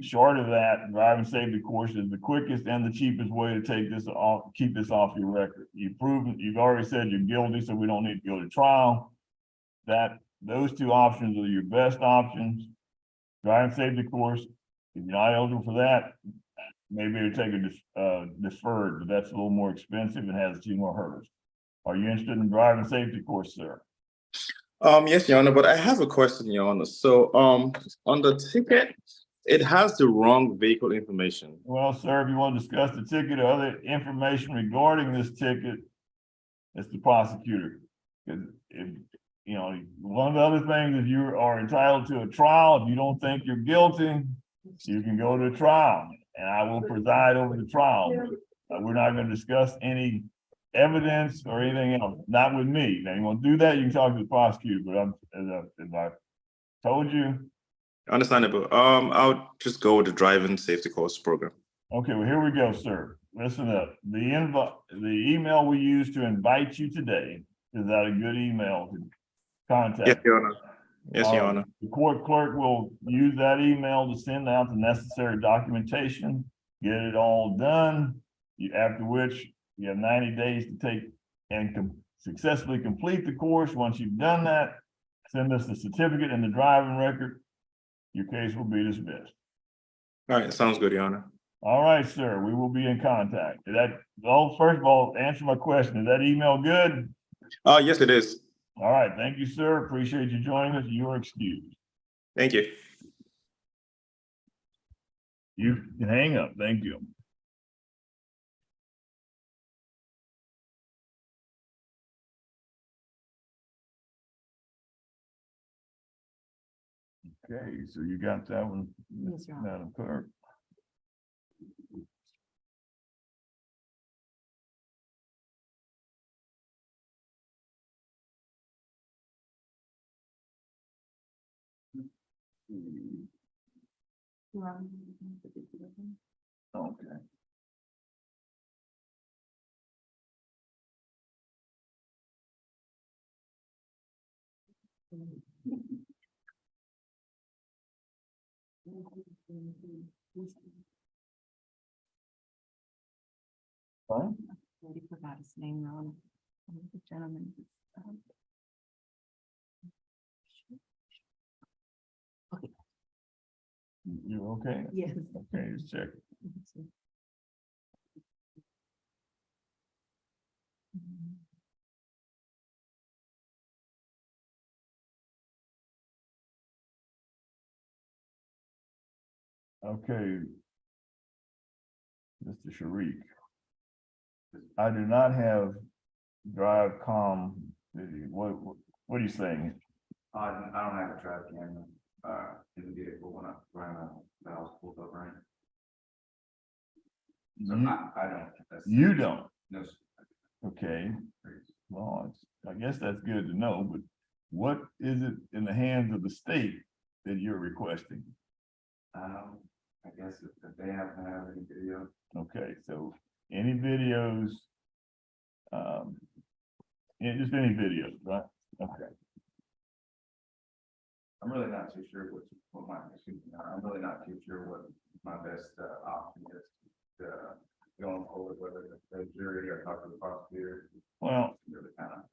Speaker 2: Short of that, driving safety course is the quickest and the cheapest way to take this off, keep this off your record. You've proven, you've already said you're guilty, so we don't need to go to trial. Those two options are your best options. Driving safety course, if you're not eligible for that, maybe it'll take a deferred, but that's a little more expensive and has a few more hurdles. Are you interested in driving safety course, sir?
Speaker 17: Yes, Your Honor, but I have a question, Your Honor. So, on the ticket, it has the wrong vehicle information.
Speaker 2: Well, sir, if you want to discuss the ticket or other information regarding this ticket, it's the prosecutor. Because if, you know, one of the other things is you are entitled to a trial. If you don't think you're guilty, you can go to trial and I will preside over the trial. We're not going to discuss any evidence or anything else, not with me. Now, you want to do that, you can talk to the prosecutor, but as I told you.
Speaker 17: Understandable. I'll just go with the driving safety course program.
Speaker 2: Okay, well, here we go, sir. Listen up. The email we used to invite you today, is that a good email to contact?
Speaker 17: Yes, Your Honor. Yes, Your Honor.
Speaker 2: The court clerk will use that email to send out the necessary documentation, get it all done. After which you have 90 days to take and successfully complete the course. Once you've done that, send us the certificate and the driving record. Your case will be dismissed.
Speaker 17: All right, sounds good, Your Honor.
Speaker 2: All right, sir, we will be in contact. First of all, answer my question. Is that email good?
Speaker 17: Yes, it is.
Speaker 2: All right, thank you, sir. Appreciate you joining us. You are excused.
Speaker 17: Thank you.
Speaker 2: You can hang up. Thank you. Okay, so you got that one,
Speaker 3: Yes, Your Honor.
Speaker 2: Madam Clerk. Okay. Fine.
Speaker 3: Already forgot his name wrong. The gentleman. Okay.
Speaker 2: You okay?
Speaker 3: Yes.
Speaker 2: Okay, just check. Okay. Mr. Sharik. I do not have drive com video. What are you saying?
Speaker 14: I don't have a traffic camera, in the vehicle when the house pulled up, right? So I don't.
Speaker 2: You don't?
Speaker 14: No, sir.
Speaker 2: Okay. Well, I guess that's good to know, but what is it in the hands of the state that you're requesting?
Speaker 14: I guess if they happen to have any video.
Speaker 2: Okay, so any videos, just any videos, right? Okay.
Speaker 14: I'm really not too sure I'm really not too sure what my best option is going forward, whether the jury or talk to the prosecutor.
Speaker 2: Well,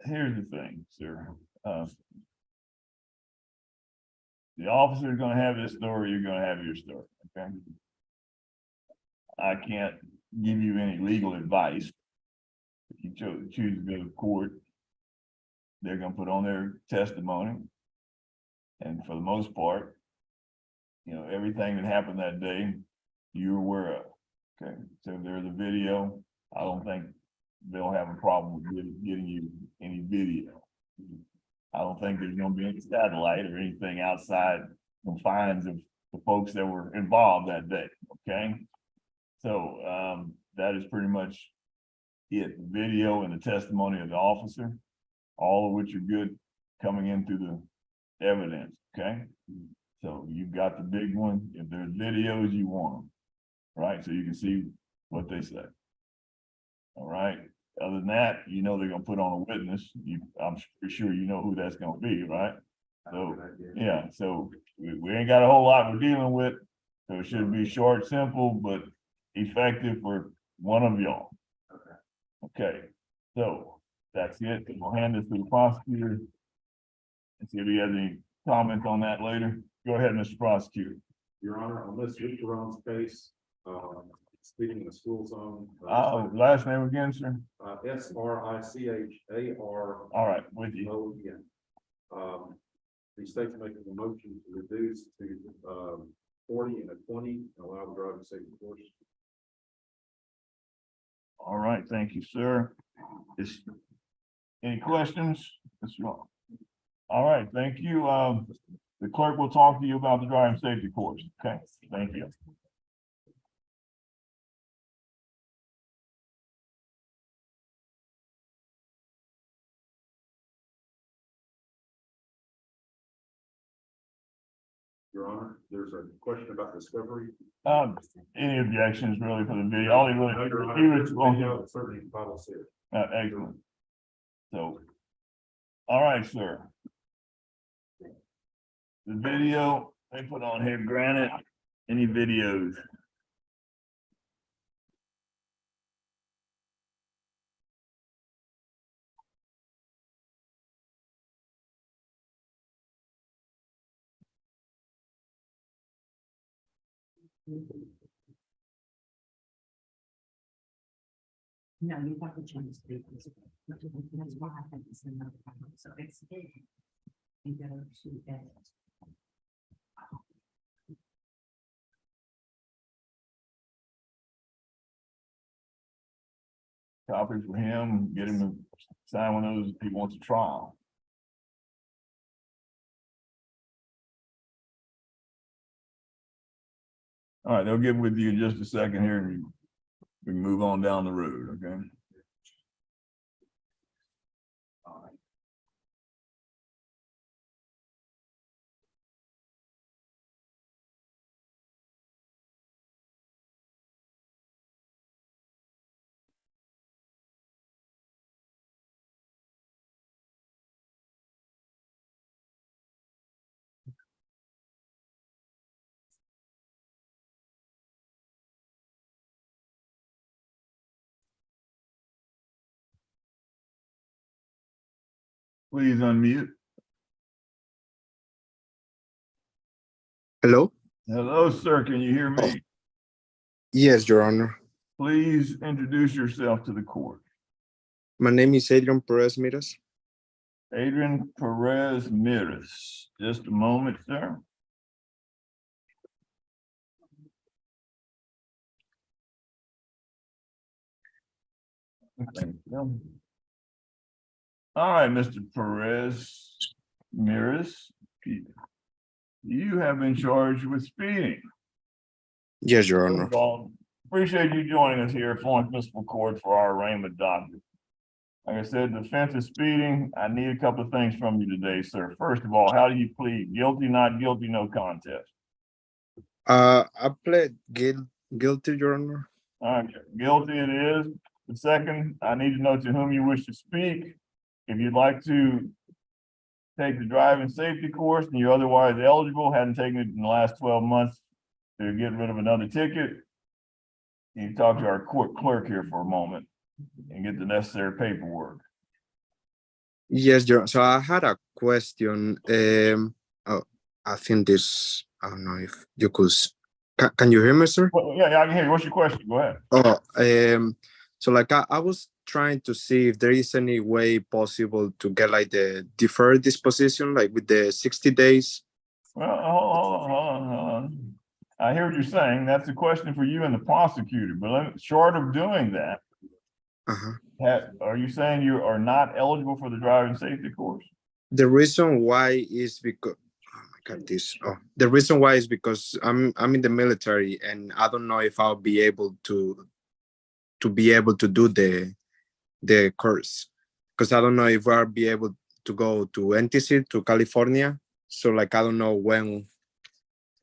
Speaker 2: here's the thing, sir. The officer is going to have this story, you're going to have your story, okay? I can't give you any legal advice. If you choose to go to court, they're going to put on their testimony. And for the most part, you know, everything that happened that day, you're aware of. Okay, so if there's a video, I don't think they'll have a problem with getting you any video. I don't think there's gonna be any satellite or anything outside confines of the folks that were involved that day, okay? So that is pretty much it. The video and the testimony of the officer, all of which are good coming in through the evidence, okay? So you've got the big one. If there's videos, you want them, right? So you can see what they say. All right. Other than that, you know, they're gonna put on a witness. I'm pretty sure you know who that's gonna be, right? So, yeah, so we ain't got a whole lot we're dealing with. So it should be short, simple, but effective for one of y'all. Okay, so that's it. We'll hand this to the prosecutor. And see if he has any comments on that later. Go ahead, Mr. Prosecutor.
Speaker 10: Your Honor, on this Florence case, speaking of the school zone.
Speaker 2: Last name again, sir?
Speaker 10: SRICHAR.
Speaker 2: All right, with you.
Speaker 10: O-N. The state's making a motion to reduce to 40 and a 20 and allow the driving safety course.
Speaker 2: All right, thank you, sir. Any questions? All right, thank you. The clerk will talk to you about the driving safety course. Okay, thank you.
Speaker 10: Your Honor, there's a question about discovery.
Speaker 2: Any objections really for the video? All he really,
Speaker 10: Certainly follow suit.
Speaker 2: excellent. So, all right, sir. The video they put on here, granted, any videos?
Speaker 16: No, you have to change the. That's why I think it's another problem. So it's. You go to edit.
Speaker 2: Copies for him, get him to sign one of those if he wants a trial. All right, they'll get with you in just a second here and we can move on down the road, okay? Please unmute.
Speaker 18: Hello?
Speaker 2: Hello, sir. Can you hear me?
Speaker 18: Yes, Your Honor.
Speaker 2: Please introduce yourself to the court.
Speaker 18: My name is Adrian Perez Miras.
Speaker 2: Adrian Perez Miras. Just a moment, sir. Thank you. All right, Mr. Perez Miras, you have been charged with speeding.
Speaker 18: Yes, Your Honor.
Speaker 2: Appreciate you joining us here at Florence Municipal Court for our arraignment docket. Like I said, the offense is speeding. I need a couple of things from you today, sir. First of all, how do you plead? Guilty, not guilty, no contest?
Speaker 18: I pled guilty, Your Honor.
Speaker 2: All right, guilty it is. The second, I need to know to whom you wish to speak. If you'd like to take the driving safety course and you're otherwise eligible, hadn't taken it in the last 12 months to get rid of another ticket, you can talk to our court clerk here for a moment and get the necessary paperwork.
Speaker 18: Yes, Your Honor. So I had a question. Oh, I think this, I don't know if you could, can you hear me, sir?
Speaker 2: Well, yeah, I can hear you. What's your question? Go ahead.
Speaker 18: Oh, so like I was trying to see if there is any way possible to get like the deferred disposition, like with the 60 days.
Speaker 2: Well, hold on. I hear what you're saying. That's a question for you and the prosecutor, but short of doing that, are you saying you are not eligible for the driving safety course?
Speaker 18: The reason why is because, oh my God, the reason why is because I'm in the military and I don't know if I'll be able to do the course, because I don't know if I'll be able to go to NTC to California. So like, I don't know when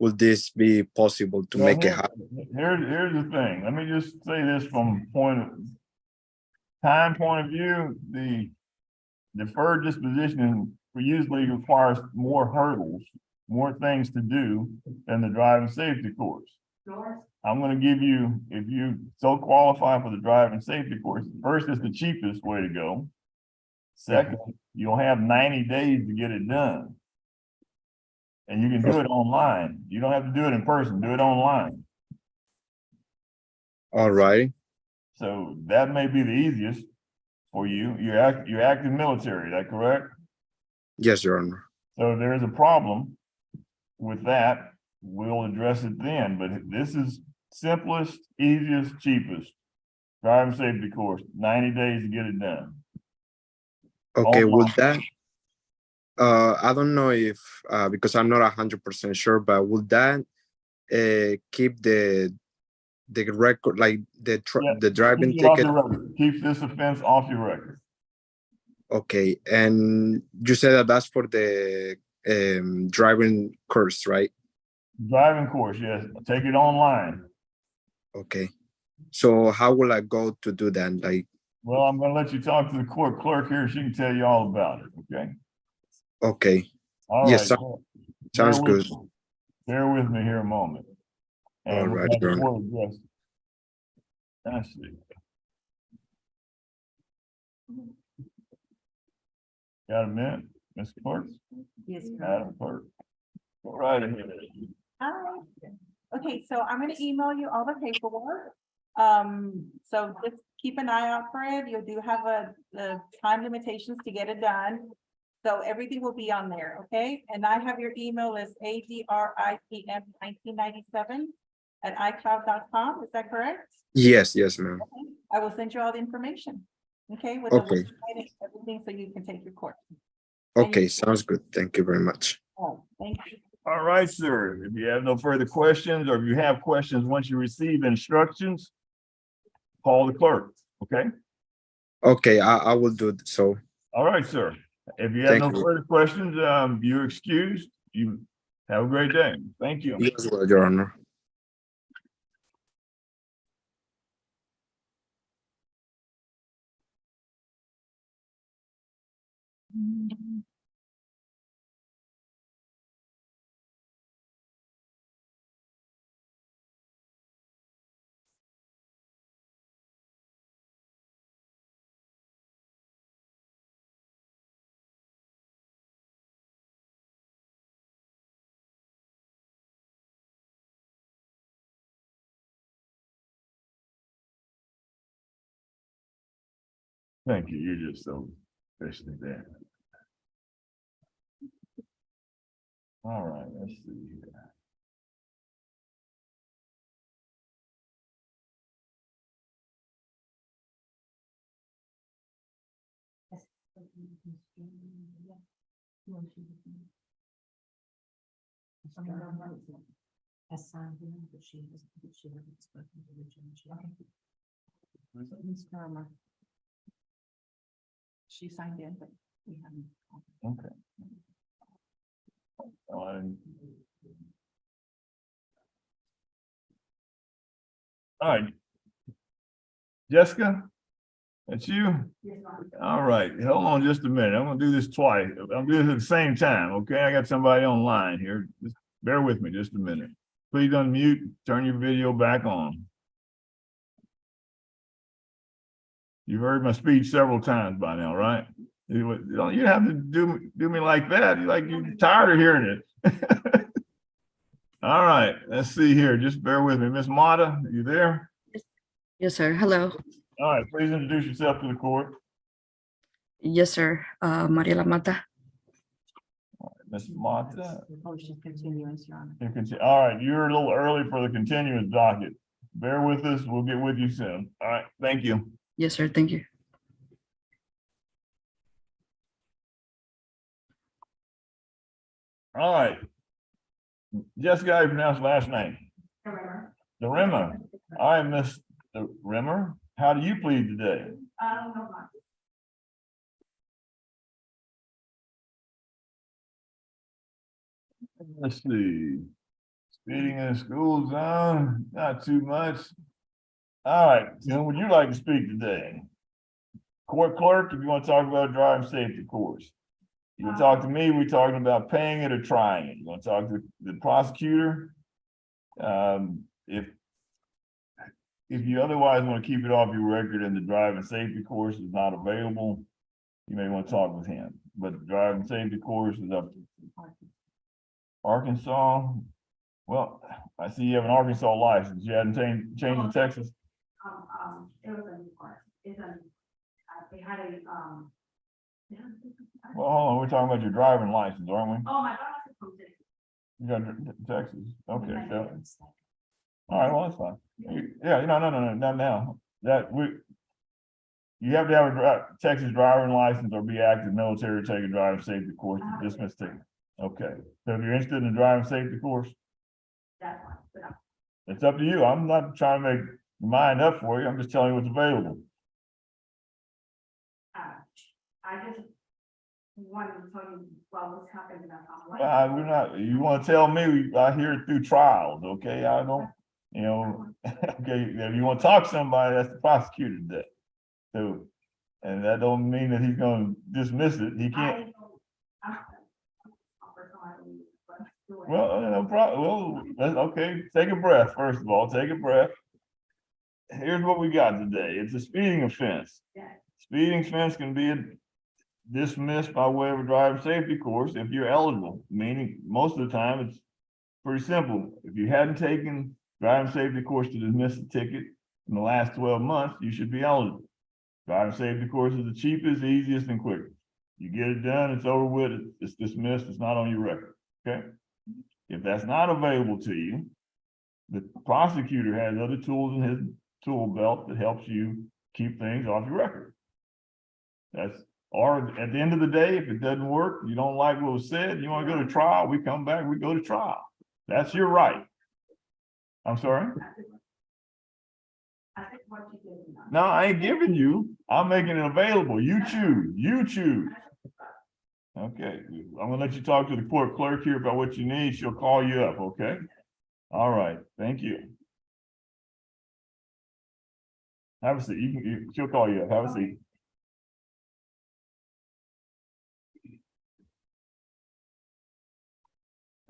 Speaker 18: will this be possible to make it happen.
Speaker 2: Here's the thing. Let me just say this from point of, time point of view, the deferred disposition usually requires more hurdles, more things to do than the driving safety course. I'm gonna give you, if you so qualify for the driving safety course, first is the cheapest way to go. Second, you'll have 90 days to get it done. And you can do it online. You don't have to do it in person, do it online.
Speaker 18: All right.
Speaker 2: So that may be the easiest for you. You're active military, is that correct?
Speaker 18: Yes, Your Honor.
Speaker 2: So if there is a problem with that, we'll address it then, but this is simplest, easiest, cheapest. Driving safety course, 90 days to get it done.
Speaker 18: Okay,
Speaker 2: Online.
Speaker 18: would that, I don't know if, because I'm not 100% sure, but would that keep the record, like the driving
Speaker 2: Keeps it off
Speaker 18: ticket?
Speaker 2: your record. Keeps this offense off your record.
Speaker 18: Okay, and you said that that's for the driving course, right?
Speaker 2: Driving course, yes. Take it online.
Speaker 18: Okay, so how will I go to do that? Like,
Speaker 2: Well, I'm gonna let you talk to the court clerk here. She can tell you all about it, okay?
Speaker 18: okay,
Speaker 2: All
Speaker 18: yes,
Speaker 2: right.
Speaker 18: sounds good.
Speaker 2: Bear with me here a moment.
Speaker 18: All
Speaker 2: And we'll
Speaker 18: right,
Speaker 2: have the
Speaker 18: Your Honor.
Speaker 2: court address. Let's see. Got a minute, Mr. Clerk?
Speaker 3: Yes.
Speaker 2: Madam Clerk. Go right ahead.
Speaker 3: Hi. Okay, so I'm gonna email you all the paperwork. So just keep an eye out for it. You do have the time limitations to get it done. So everything will be on there, okay? And I have your email as adripm1997@icloud.com. Is that correct?
Speaker 18: Yes, ma'am.
Speaker 3: Okay. I will send you all the information. Okay, with the
Speaker 18: Okay.
Speaker 3: website and everything, so you can take your course.
Speaker 18: Okay, sounds good. Thank you very much.
Speaker 3: Oh, thank you.
Speaker 2: All right, sir. If you have no further questions, or if you have questions once you receive instructions, call the clerk, okay?
Speaker 18: Okay, I will do so.
Speaker 2: All right, sir. If you have
Speaker 18: Thank
Speaker 2: no
Speaker 18: you.
Speaker 2: further questions, you're excused. You have a great day. Thank you.
Speaker 18: You as well, Your Honor.
Speaker 2: Thank you. You're just so efficient there. All right, let's see here.
Speaker 16: Assigned him, but she hasn't spoken to the judge.
Speaker 3: Ms. Farmer. She signed in, but we haven't.
Speaker 2: Okay. All right. Jessica, that's you? All right, hold on just a minute. I'm gonna do this twice. I'm doing it at the same time, okay? I got somebody online here. Just bear with me just a minute. Please unmute, turn your video back on. You've heard my speech several times by now, right? You have to do me like that. You're tired of hearing it. All right, let's see here. Just bear with me. Miss Mata, you there?
Speaker 19: Yes, sir. Hello.
Speaker 2: All right, please introduce yourself to the court.
Speaker 19: Yes, sir. Mariela Mata.
Speaker 2: Miss Mata.
Speaker 3: Oh, she's continuing, Your Honor.
Speaker 2: All right, you're a little early for the continuous docket. Bear with us. We'll get with you soon. All right, thank you.
Speaker 19: Yes, sir. Thank you.
Speaker 2: All right. Jessica, how you pronounce last name? DeRimmer. All right, Miss DeRimmer, how do you plead today? Let's see. Speeding in the school zone, not too much. All right, Tim, would you like to speak today? Court clerk, if you want to talk about a driving safety course. You want to talk to me, we're talking about paying it or trying it. You want to talk to the prosecutor? If you otherwise want to keep it off your record and the driving safety course is not available, you may want to talk with him. But the driving safety course is up to Arkansas. Well, I see you have an Arkansas license. You hadn't changed to Texas?
Speaker 13: It was a new part. They had a, yeah.
Speaker 2: Well, hold on, we're talking about your driving license, aren't we?
Speaker 13: Oh, my God, I from Texas.
Speaker 2: You got Texas, okay, so. All right, well, that's fine. Yeah, no, not now. You have to have a Texas driving license or be active military, take a driving safety course, dismiss it. Okay, so if you're interested in the driving safety course,
Speaker 13: That's fine, but
Speaker 2: it's up to you. I'm not trying to make your mind up for you. I'm just telling you what's available.
Speaker 13: I just wanted to tell you what was happening.
Speaker 2: We're not, you want to tell me, I hear it through trials, okay? I don't, okay, if you want to talk to somebody, that's the prosecutor today. So, and that don't mean that he's gonna dismiss it. He can't. Well, no problem. Well, okay, take a breath, first of all, take a breath. Here's what we got today. It's a speeding offense. Speeding offense can be dismissed by way of a driver safety course if you're eligible, meaning most of the time it's pretty simple. If you hadn't taken driving safety course to dismiss the ticket in the last 12 months, you should be eligible. Driving safety course is the cheapest, easiest, and quickest. You get it done, it's over with, it's dismissed, it's not on your record, okay? If that's not available to you, the prosecutor has other tools in his tool belt that helps you keep things off your record. Or at the end of the day, if it doesn't work, you don't like what was said, you want to go to trial, we come back, we go to trial. That's your right. I'm sorry? No, I ain't giving you. I'm making it available. You choose. You choose. Okay. I'm gonna let you talk to the court clerk here about what you need. She'll call you up, okay? All right. Thank you. Have a seat. She'll call you up. Have a seat.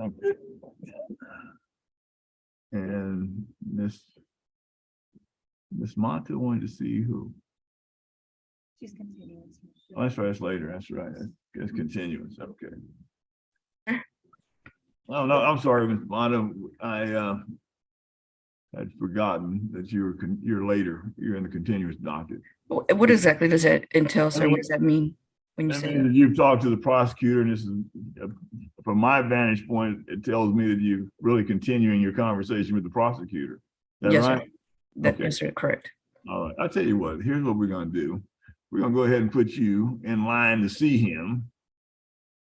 Speaker 2: Okay. And Miss Monta wanted to see who.
Speaker 3: She's continuing.
Speaker 2: Oh, that's right, that's later, that's right, it's continuous, okay. Oh, no, I'm sorry, Ms. Monta, I had forgotten that you're later, you're in the continuous docket.
Speaker 19: What exactly does that entail, sir? What does that mean when you
Speaker 2: I
Speaker 19: say
Speaker 2: mean,
Speaker 19: that?
Speaker 2: you've talked to the prosecutor, and this is, from my vantage point, it tells me that you're really continuing your conversation with the prosecutor. Is that
Speaker 19: Yes,
Speaker 2: right?
Speaker 19: sir.
Speaker 2: Okay.
Speaker 19: Yes, sir, correct.
Speaker 2: All right, I'll tell you what, here's what we're gonna do. We're gonna go ahead and put you in line to see him.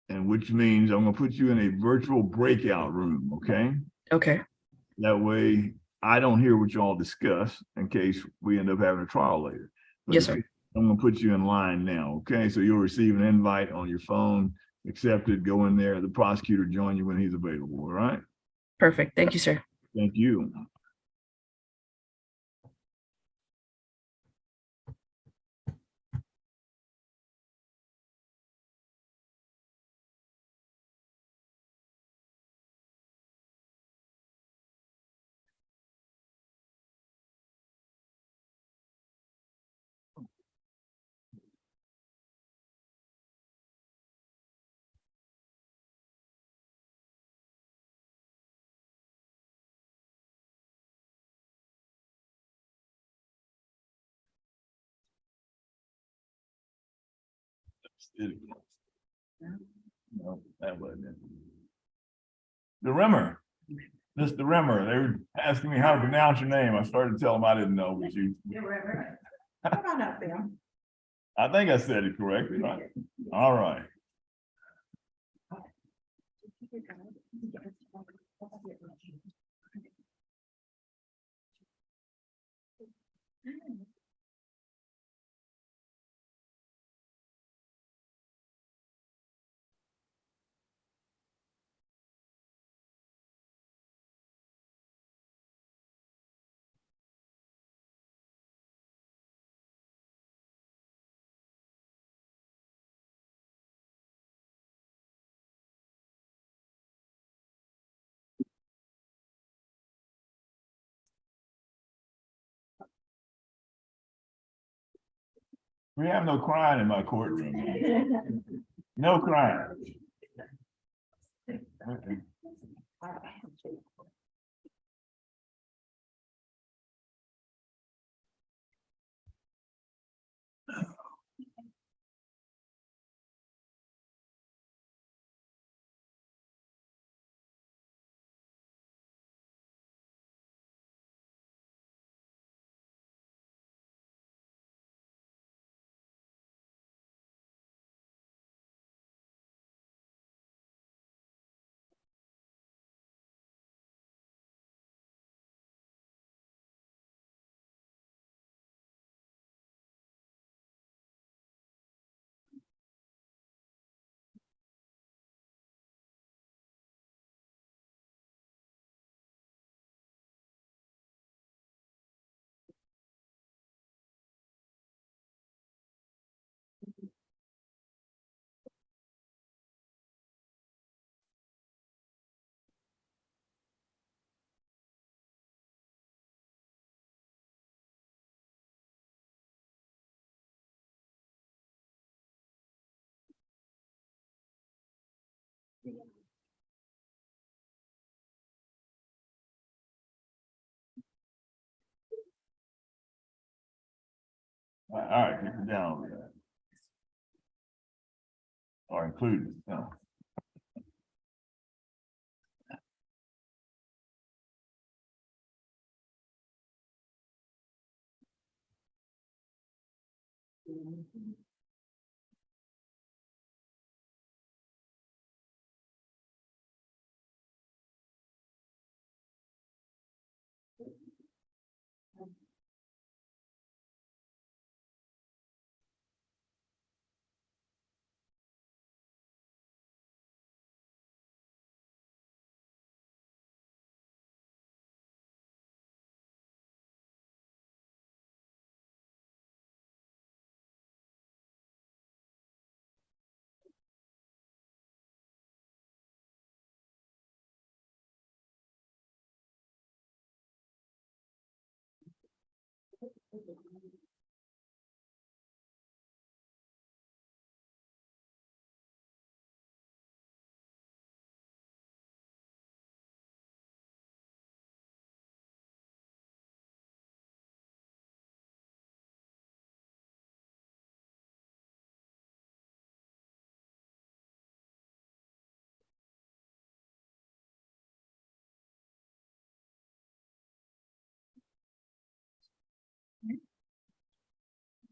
Speaker 2: And which means I'm gonna put you in a virtual breakout room, okay?
Speaker 19: Okay.
Speaker 2: That way I don't hear what y'all discuss in case we end up having a trial later. But
Speaker 19: Yes, sir.
Speaker 2: I'm gonna put you in line now, okay? So you'll receive an invite on your phone, accept it, go in there, the prosecutor join you when he's available, all right?
Speaker 19: Perfect. Thank you, sir.
Speaker 2: Thank you. No, that wasn't it. The Rimmer. Mr. Rimmer, they were asking me how to pronounce your name. I started to tell them I didn't know, but you.
Speaker 3: Come on up, Bill.
Speaker 2: I think I said it correctly, right? All right. We have no crying in my courtroom. No crying. All right, keep it down with that. Or include it, no.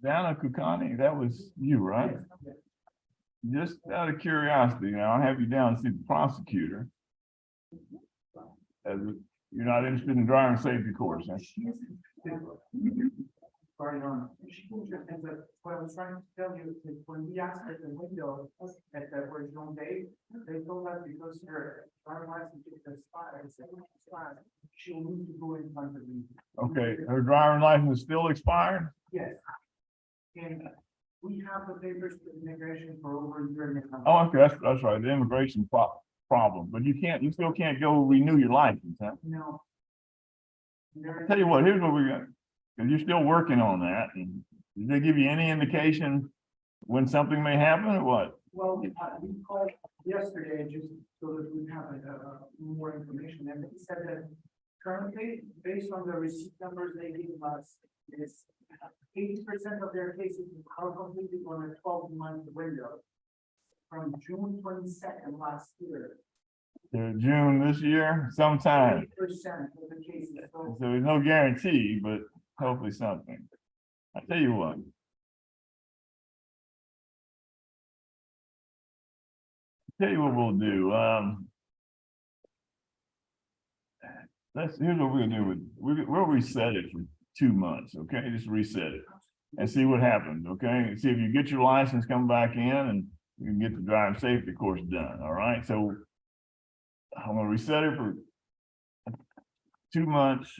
Speaker 2: Donna Kukani, that was you, right? Just out of curiosity, I'll have you down and see the prosecutor. As you're not interested in driving safety course, huh?
Speaker 14: Sorry, Ron. What I was trying to tell you is when we asked at the window at the original date, they told us because her driver's license is expired, she'll need to go in front of me.
Speaker 2: Okay, her driving license is still expired?
Speaker 14: Yes. And we have the papers to immigration for over a year and a half.
Speaker 2: Oh, okay, that's right, the immigration problem, but you still can't go renew your license, huh?
Speaker 14: No.
Speaker 2: I'll tell you what, here's what we got, because you're still working on that, and did they give you any indication when something may happen, or what?
Speaker 14: Well, we called yesterday just so that we have more information, and they said that currently, based on the receipt numbers they gave us, is 80% of their cases are completed on a 12-month window from June 22nd last year.
Speaker 2: June this year, sometime.
Speaker 14: 80% of the cases.
Speaker 2: So there's no guarantee, but hopefully something. I tell you what. Tell you what we'll do. Here's what we're gonna do. We'll reset it for 2 months, okay? Just reset it and see what happens, okay? And see if you get your license, come back in, and you can get the driving safety course done. All right. So I'm gonna reset it for 2 months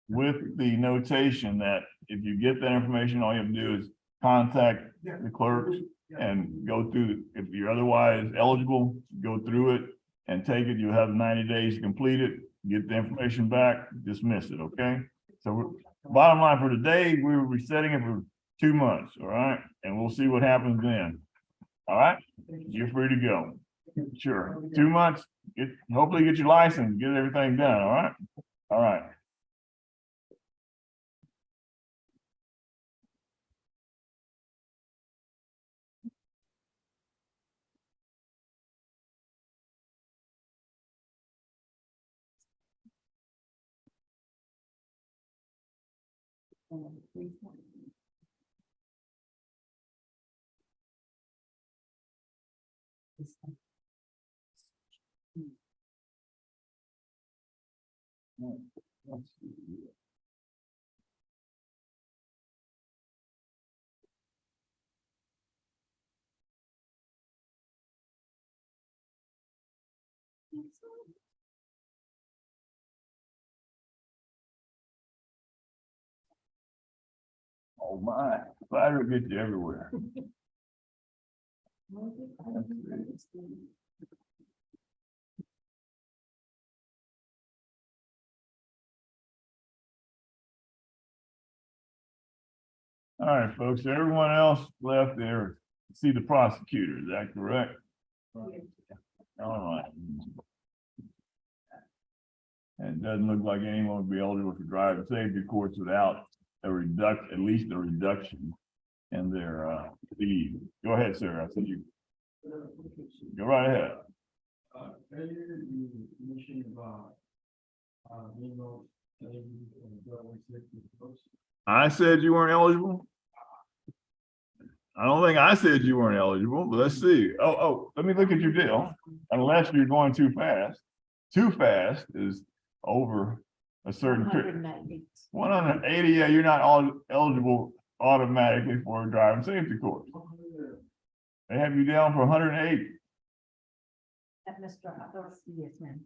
Speaker 2: with the notation that if you get that information, all you have to do is contact the clerks and go through, if you're otherwise eligible, go through it and take it. You have 90 days to complete it, get the information back, dismiss it, okay? So bottom line for today, we were resetting it for 2 months, all right? And we'll see what happens then. All right? You're free to go. Sure. 2 months, hopefully get your license, get everything done, all right? All right. Oh my, fire will get you everywhere. All right, folks, everyone else left there to see the prosecutor, is that correct? All right. And it doesn't look like anyone would be eligible for driving safety course without at least a reduction in their speed. Go ahead, sir. I said you. Go right ahead.
Speaker 11: Earlier you mentioned about,
Speaker 2: I said you weren't eligible. I don't think I said you weren't eligible, but let's see. Oh, let me look at your deal. Unless you're going too fast. Too fast is over a certain period. 180, yeah, you're not all eligible automatically for a driving safety course. They have you down for 180.
Speaker 16: Yes, ma'am.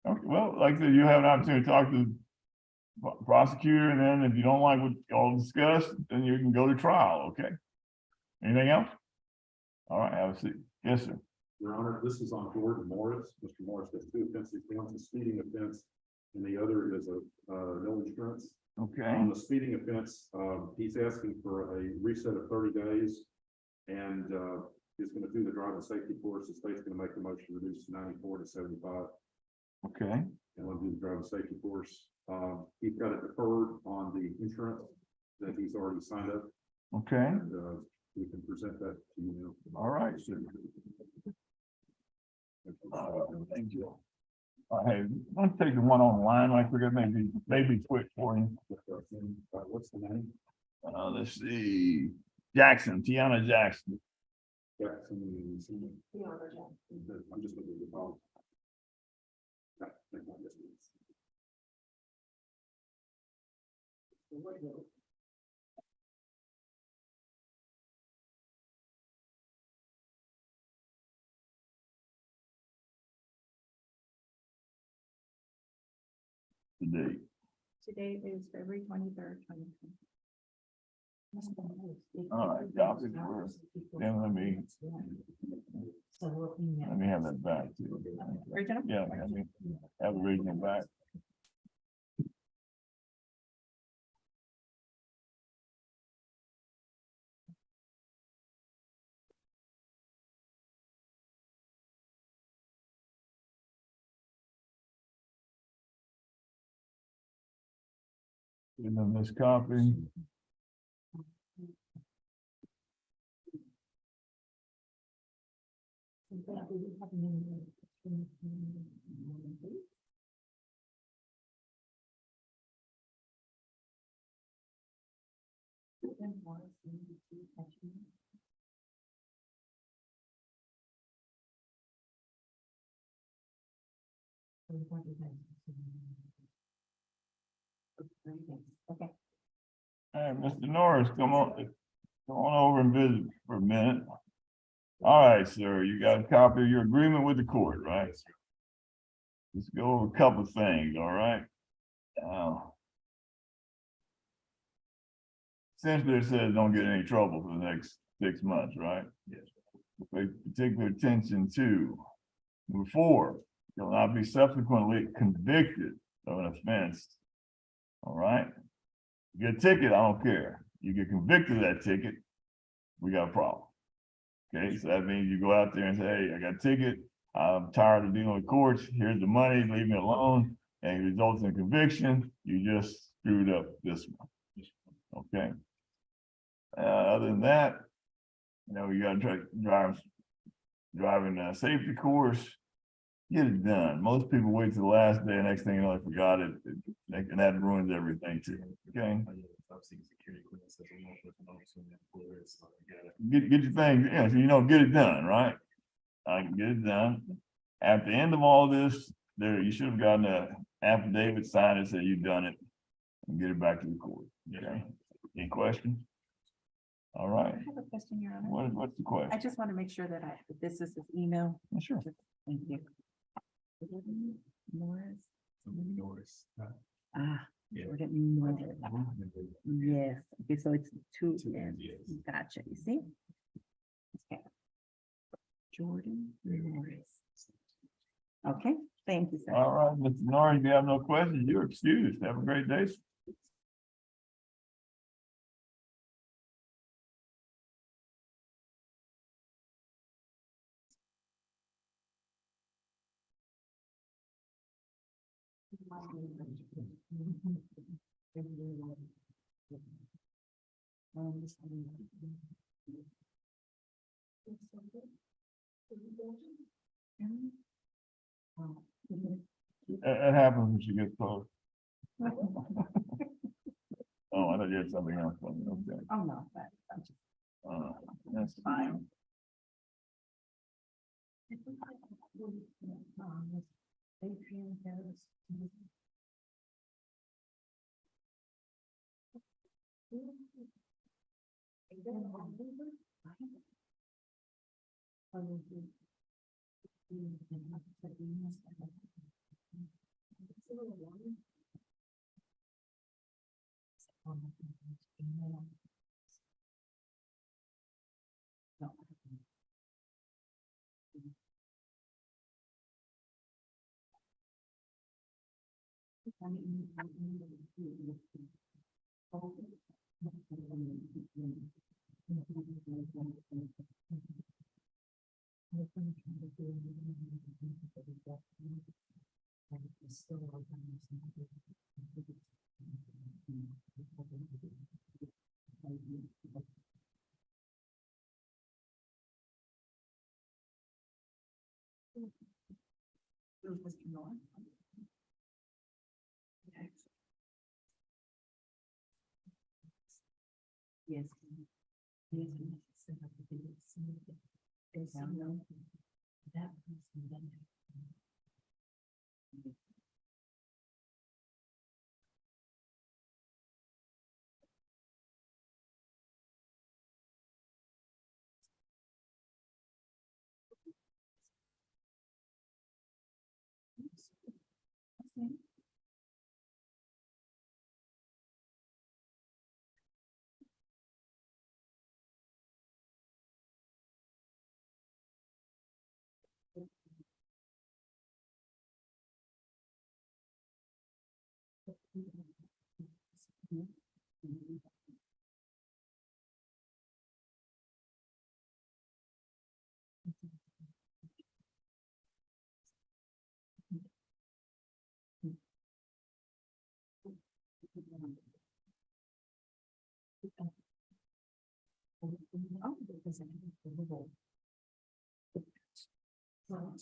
Speaker 2: Okay, well, like I said, you have an opportunity to talk to the prosecutor, and then if you don't like what y'all discussed, then you can go to trial, okay? Anything else? All right, have a seat. Yes, sir.
Speaker 10: Your Honor, this is on Jordan Morris. Mr. Morris has 2 offenses. One's a speeding offense and the other is a no insurance.
Speaker 2: Okay.
Speaker 10: On the speeding offense, he's asking for a reset of 30 days. And he's going to do the driving safety course. The state's going to make the motion to reduce 94 to 75.
Speaker 2: Okay.
Speaker 10: And we'll do the driving safety course. He's got it deferred on the insurance that he's already signed up.
Speaker 2: Okay.
Speaker 10: And we can present that to you now.
Speaker 2: All right, sir. Thank you. Hey, let's take the one on the line like we're gonna maybe quick for you.
Speaker 10: What's the name?
Speaker 2: Let's see. Jackson, Tiana Jackson.
Speaker 10: Jackson. I'm just looking at the phone.
Speaker 2: Today.
Speaker 16: Today is February 23rd, 2020.
Speaker 2: All right, copy the first. Then let me have that back too.
Speaker 16: Original?
Speaker 2: Yeah, let me have the original back. Give them this copy.
Speaker 16: Okay.
Speaker 2: All right, Mr. Norris, come on over and visit for a minute. All right, sir, you got a copy of your agreement with the court, right? Let's go over a couple of things, all right? Essentially, it says don't get in any trouble for the next 6 months, right? Yes. Pay particular attention to number 4, you'll not be subsequently convicted of an offense. All right. You get a ticket, I don't care. You get convicted of that ticket, we got a problem. Okay, so that means you go out there and say, hey, I got a ticket. I'm tired of dealing with courts. Here's the money, leave me alone. And it results in conviction. You just screwed up this one. Okay. Other than that, you know, you gotta driving a safety course, get it done. Most people wait to the last day, next thing you know, they forgot it, and that ruins everything too, okay? Get your thing, yeah, so you know, get it done, right? I can get it done. At the end of all this, you should have gotten a affidavit signed and said you've done it, and get it back to the court, okay? Any questions? All right.
Speaker 3: I have a question, Your Honor.
Speaker 2: What's the question?
Speaker 3: I just want to make sure that that this is his email.
Speaker 2: Sure.
Speaker 3: Thank you. Morris.
Speaker 10: Norris.
Speaker 3: Ah,
Speaker 10: Yeah.
Speaker 3: Jordan Morris. Yes, okay, so it's two M's. Gotcha, you see? Okay. Jordan Morris. Okay, thank you, sir.
Speaker 2: All right, Mr. Norris, if you have no questions, you're excused. Have a great day. It happens when she gets close. Oh, I thought you had something else for me. Okay.
Speaker 3: Oh, no, I'm just
Speaker 2: That's
Speaker 3: fine. Yes. Oh,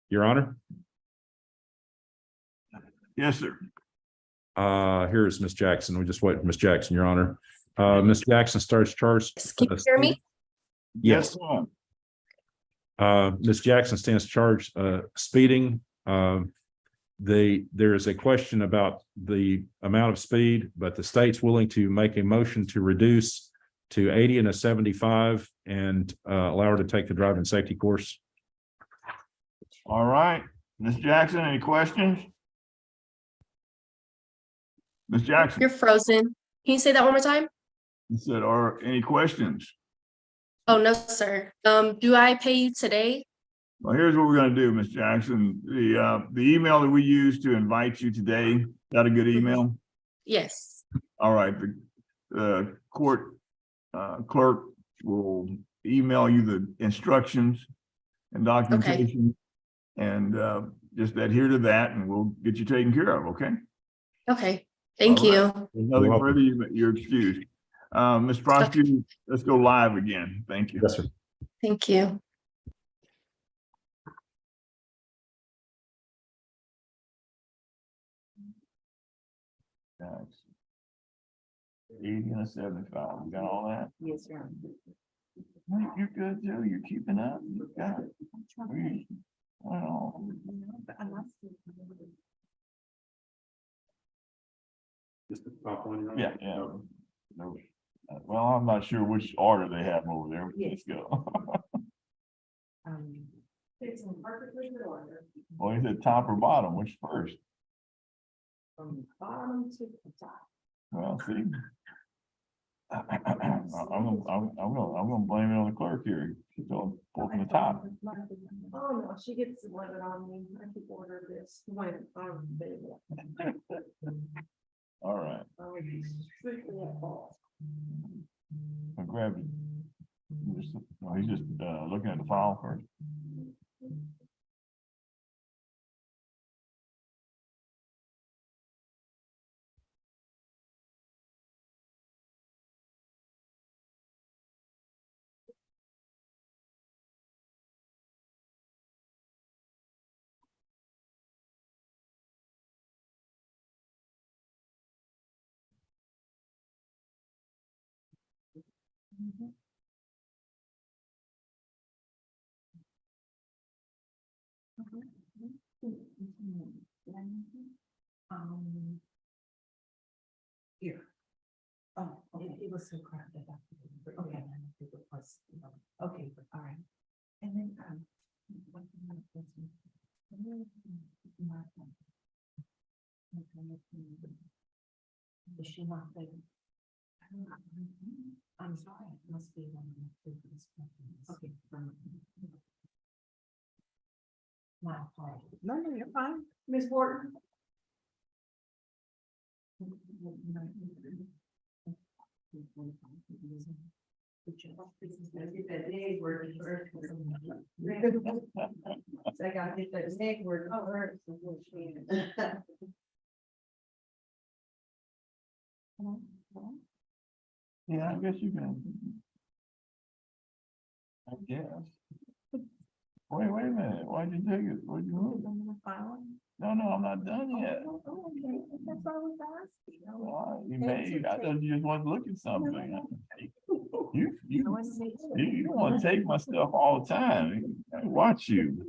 Speaker 10: Your Honor,
Speaker 2: Yes, sir.
Speaker 10: here is Miss Jackson. We just wait for Miss Jackson, Your Honor. Miss Jackson starts charged.
Speaker 15: Can you hear me?
Speaker 10: Yes. Ms. Jackson stands charged, speeding. There is a question about the amount of speed, but the state's willing to make a motion to reduce to 80 and a 75 and allow her to take the driving safety course.
Speaker 2: All right, Ms. Jackson, any questions? Ms. Jackson,
Speaker 15: You're frozen. Can you say that one more time?
Speaker 2: you said, are any questions?
Speaker 15: Oh, no, sir. Do I pay you today?
Speaker 2: Well, here's what we're gonna do, Ms. Jackson. The email that we used to invite you today, is that a good email?
Speaker 15: Yes.
Speaker 2: All right, the court clerk will email you the instructions and documentation. And just adhere to that and we'll get you taken care of, okay?
Speaker 15: Okay. Thank
Speaker 2: All
Speaker 15: you.
Speaker 2: right. There's nothing further, you're excused. Ms. Prosecutor, let's go live again. Thank you.
Speaker 10: Yes, sir.
Speaker 15: Thank you.
Speaker 2: That's 80 and a 75. We got all that?
Speaker 3: Yes, sir.
Speaker 2: You're good, Joe. You're keeping up. You got it. Well,
Speaker 10: Just the top one. Your Honor?
Speaker 2: yeah, yeah. No, well, I'm not sure which order they have over there. Let's go.
Speaker 13: It's in perfectly good order.
Speaker 2: Well, is it top or bottom? Which first?
Speaker 13: From the bottom to the top.
Speaker 2: Well, see. I'm gonna blame it on the clerk here. She's going from the top.
Speaker 13: Oh, no, she gets the one on me. I keep order this when I'm big.
Speaker 2: All right.
Speaker 13: Strictly at fault.
Speaker 2: I'll grab it. No, he's just looking at the file first.
Speaker 13: Here. Oh, okay. It was so crowded. Okay. Okay, all right. And then, is she not there? I'm sorry, it must be one of the previous ones. Okay. My apologies. No, no, you're fine. Ms. Wharton. Get that egg word first. I gotta get that egg word first.
Speaker 2: Yeah, I guess you can. I guess. Wait a minute. Why'd you take it? Why'd you move it? No, I'm not done yet.
Speaker 13: That's all I was asking.
Speaker 2: Well, you may, I thought you just wanted to look at something. You don't want to take my stuff all the time. I watch you.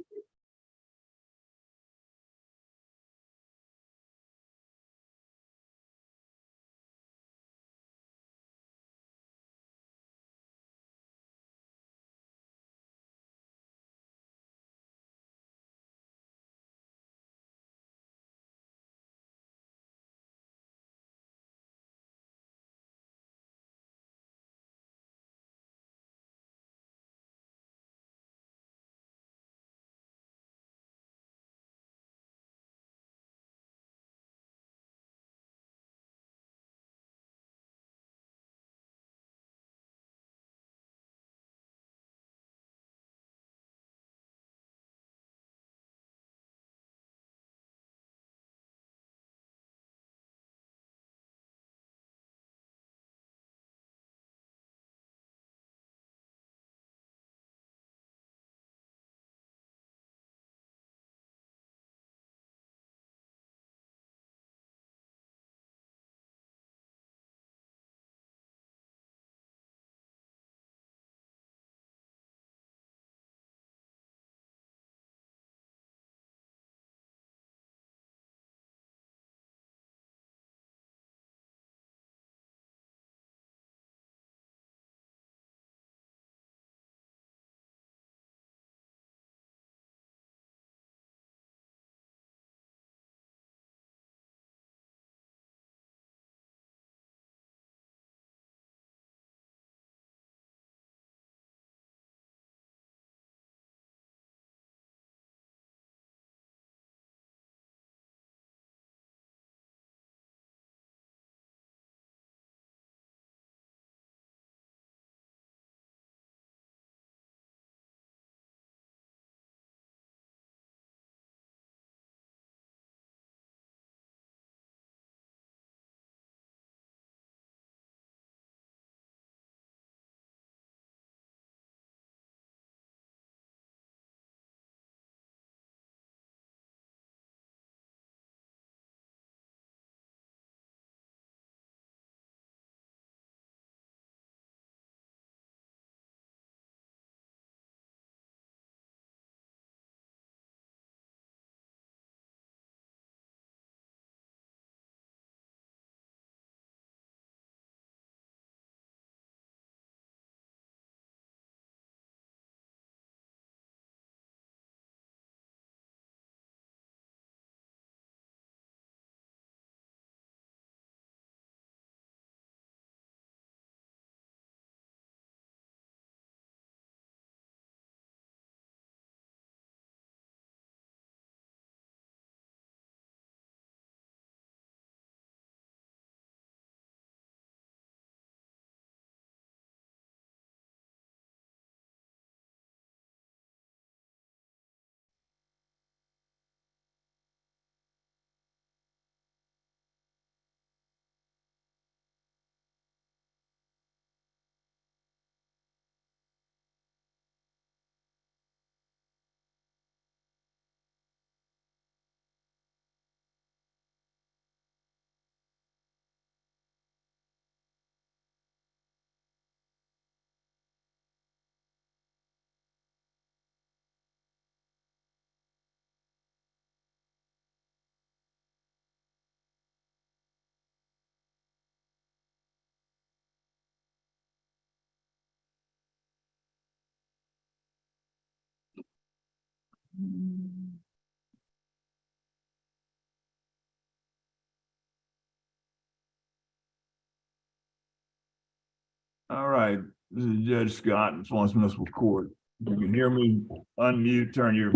Speaker 2: All right, this is Judge Scott in Florence Municipal Court. You can hear me, unmute, turn your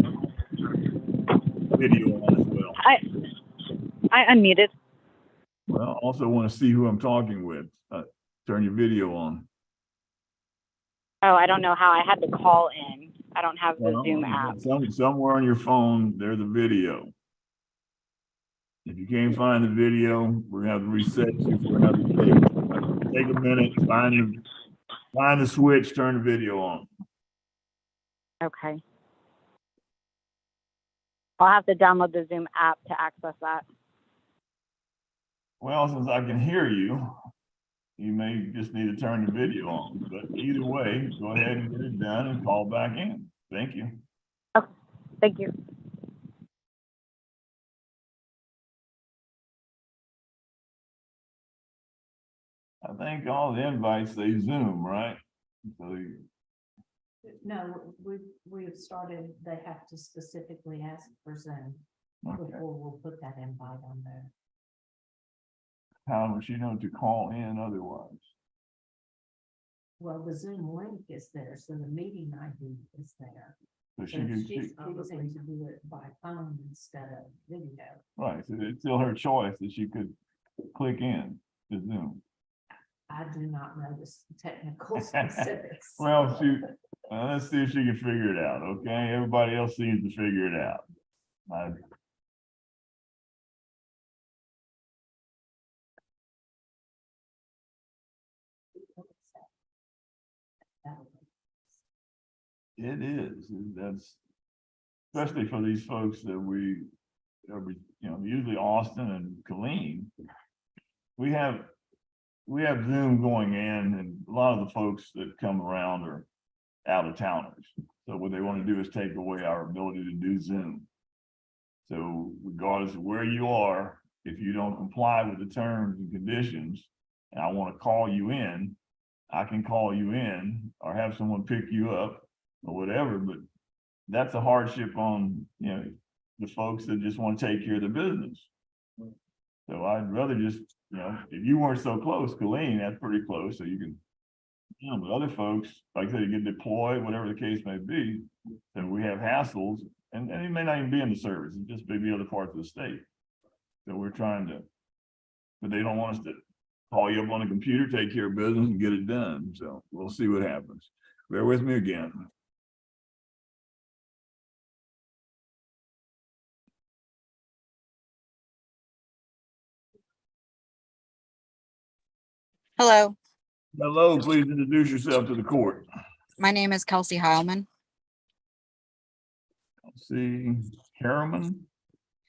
Speaker 2: video on as well.
Speaker 20: I unmuted.
Speaker 2: Well, also want to see who I'm talking with. Turn your video on.
Speaker 20: Oh, I don't know how. I had to call in. I don't have the
Speaker 2: Well,
Speaker 20: Zoom app.
Speaker 2: somewhere on your phone, there's the video. If you can't find the video, we're gonna have to reset you for another day. Take a minute, find the switch, turn the video on.
Speaker 20: Okay. I'll have to download the Zoom app to access that.
Speaker 2: Well, since I can hear you, you may just need to turn the video on, but either way, go ahead and get it done and call back in. Thank you.
Speaker 20: Okay. Thank you.
Speaker 2: I think all the invites, they Zoom, right? So
Speaker 16: No, we've started, they have to specifically ask for Zoom
Speaker 2: okay.
Speaker 16: before we'll put that invite on there.
Speaker 2: How would she know to call in otherwise?
Speaker 16: Well, the Zoom link is there, so the meeting ID is there.
Speaker 2: So
Speaker 16: So
Speaker 2: she could,
Speaker 16: she's choosing to do it by phone instead of video.
Speaker 2: right, so it's still her choice that she could click in to Zoom.
Speaker 16: I do not know the technical specifics.
Speaker 2: Well, let's see if she can figure it out, okay? Everybody else seems to figure it out. It is, that's, especially for these folks that we, usually Austin and Colleen. We have Zoom going in, and a lot of the folks that come around are out of towners. So what they want to do is take away our ability to do Zoom. So regardless of where you are, if you don't comply with the terms and conditions, and I want to call you in, I can call you in or have someone pick you up or whatever, but that's a hardship on, the folks that just want to take care of the business. So I'd rather just, if you weren't so close, Colleen, that's pretty close, so you can, but other folks, like I said, you get deployed, whatever the case may be, then we have hassles, and it may not even be in the service, it just may be other parts of the state. So we're trying to, but they don't want us to call you up on the computer, take care of business and get it done. So we'll see what happens. Bear with me again.
Speaker 21: Hello,
Speaker 2: Hello, please introduce yourself to the court.
Speaker 21: my name is Kelsey Heilman.
Speaker 2: Let's see, Harriman,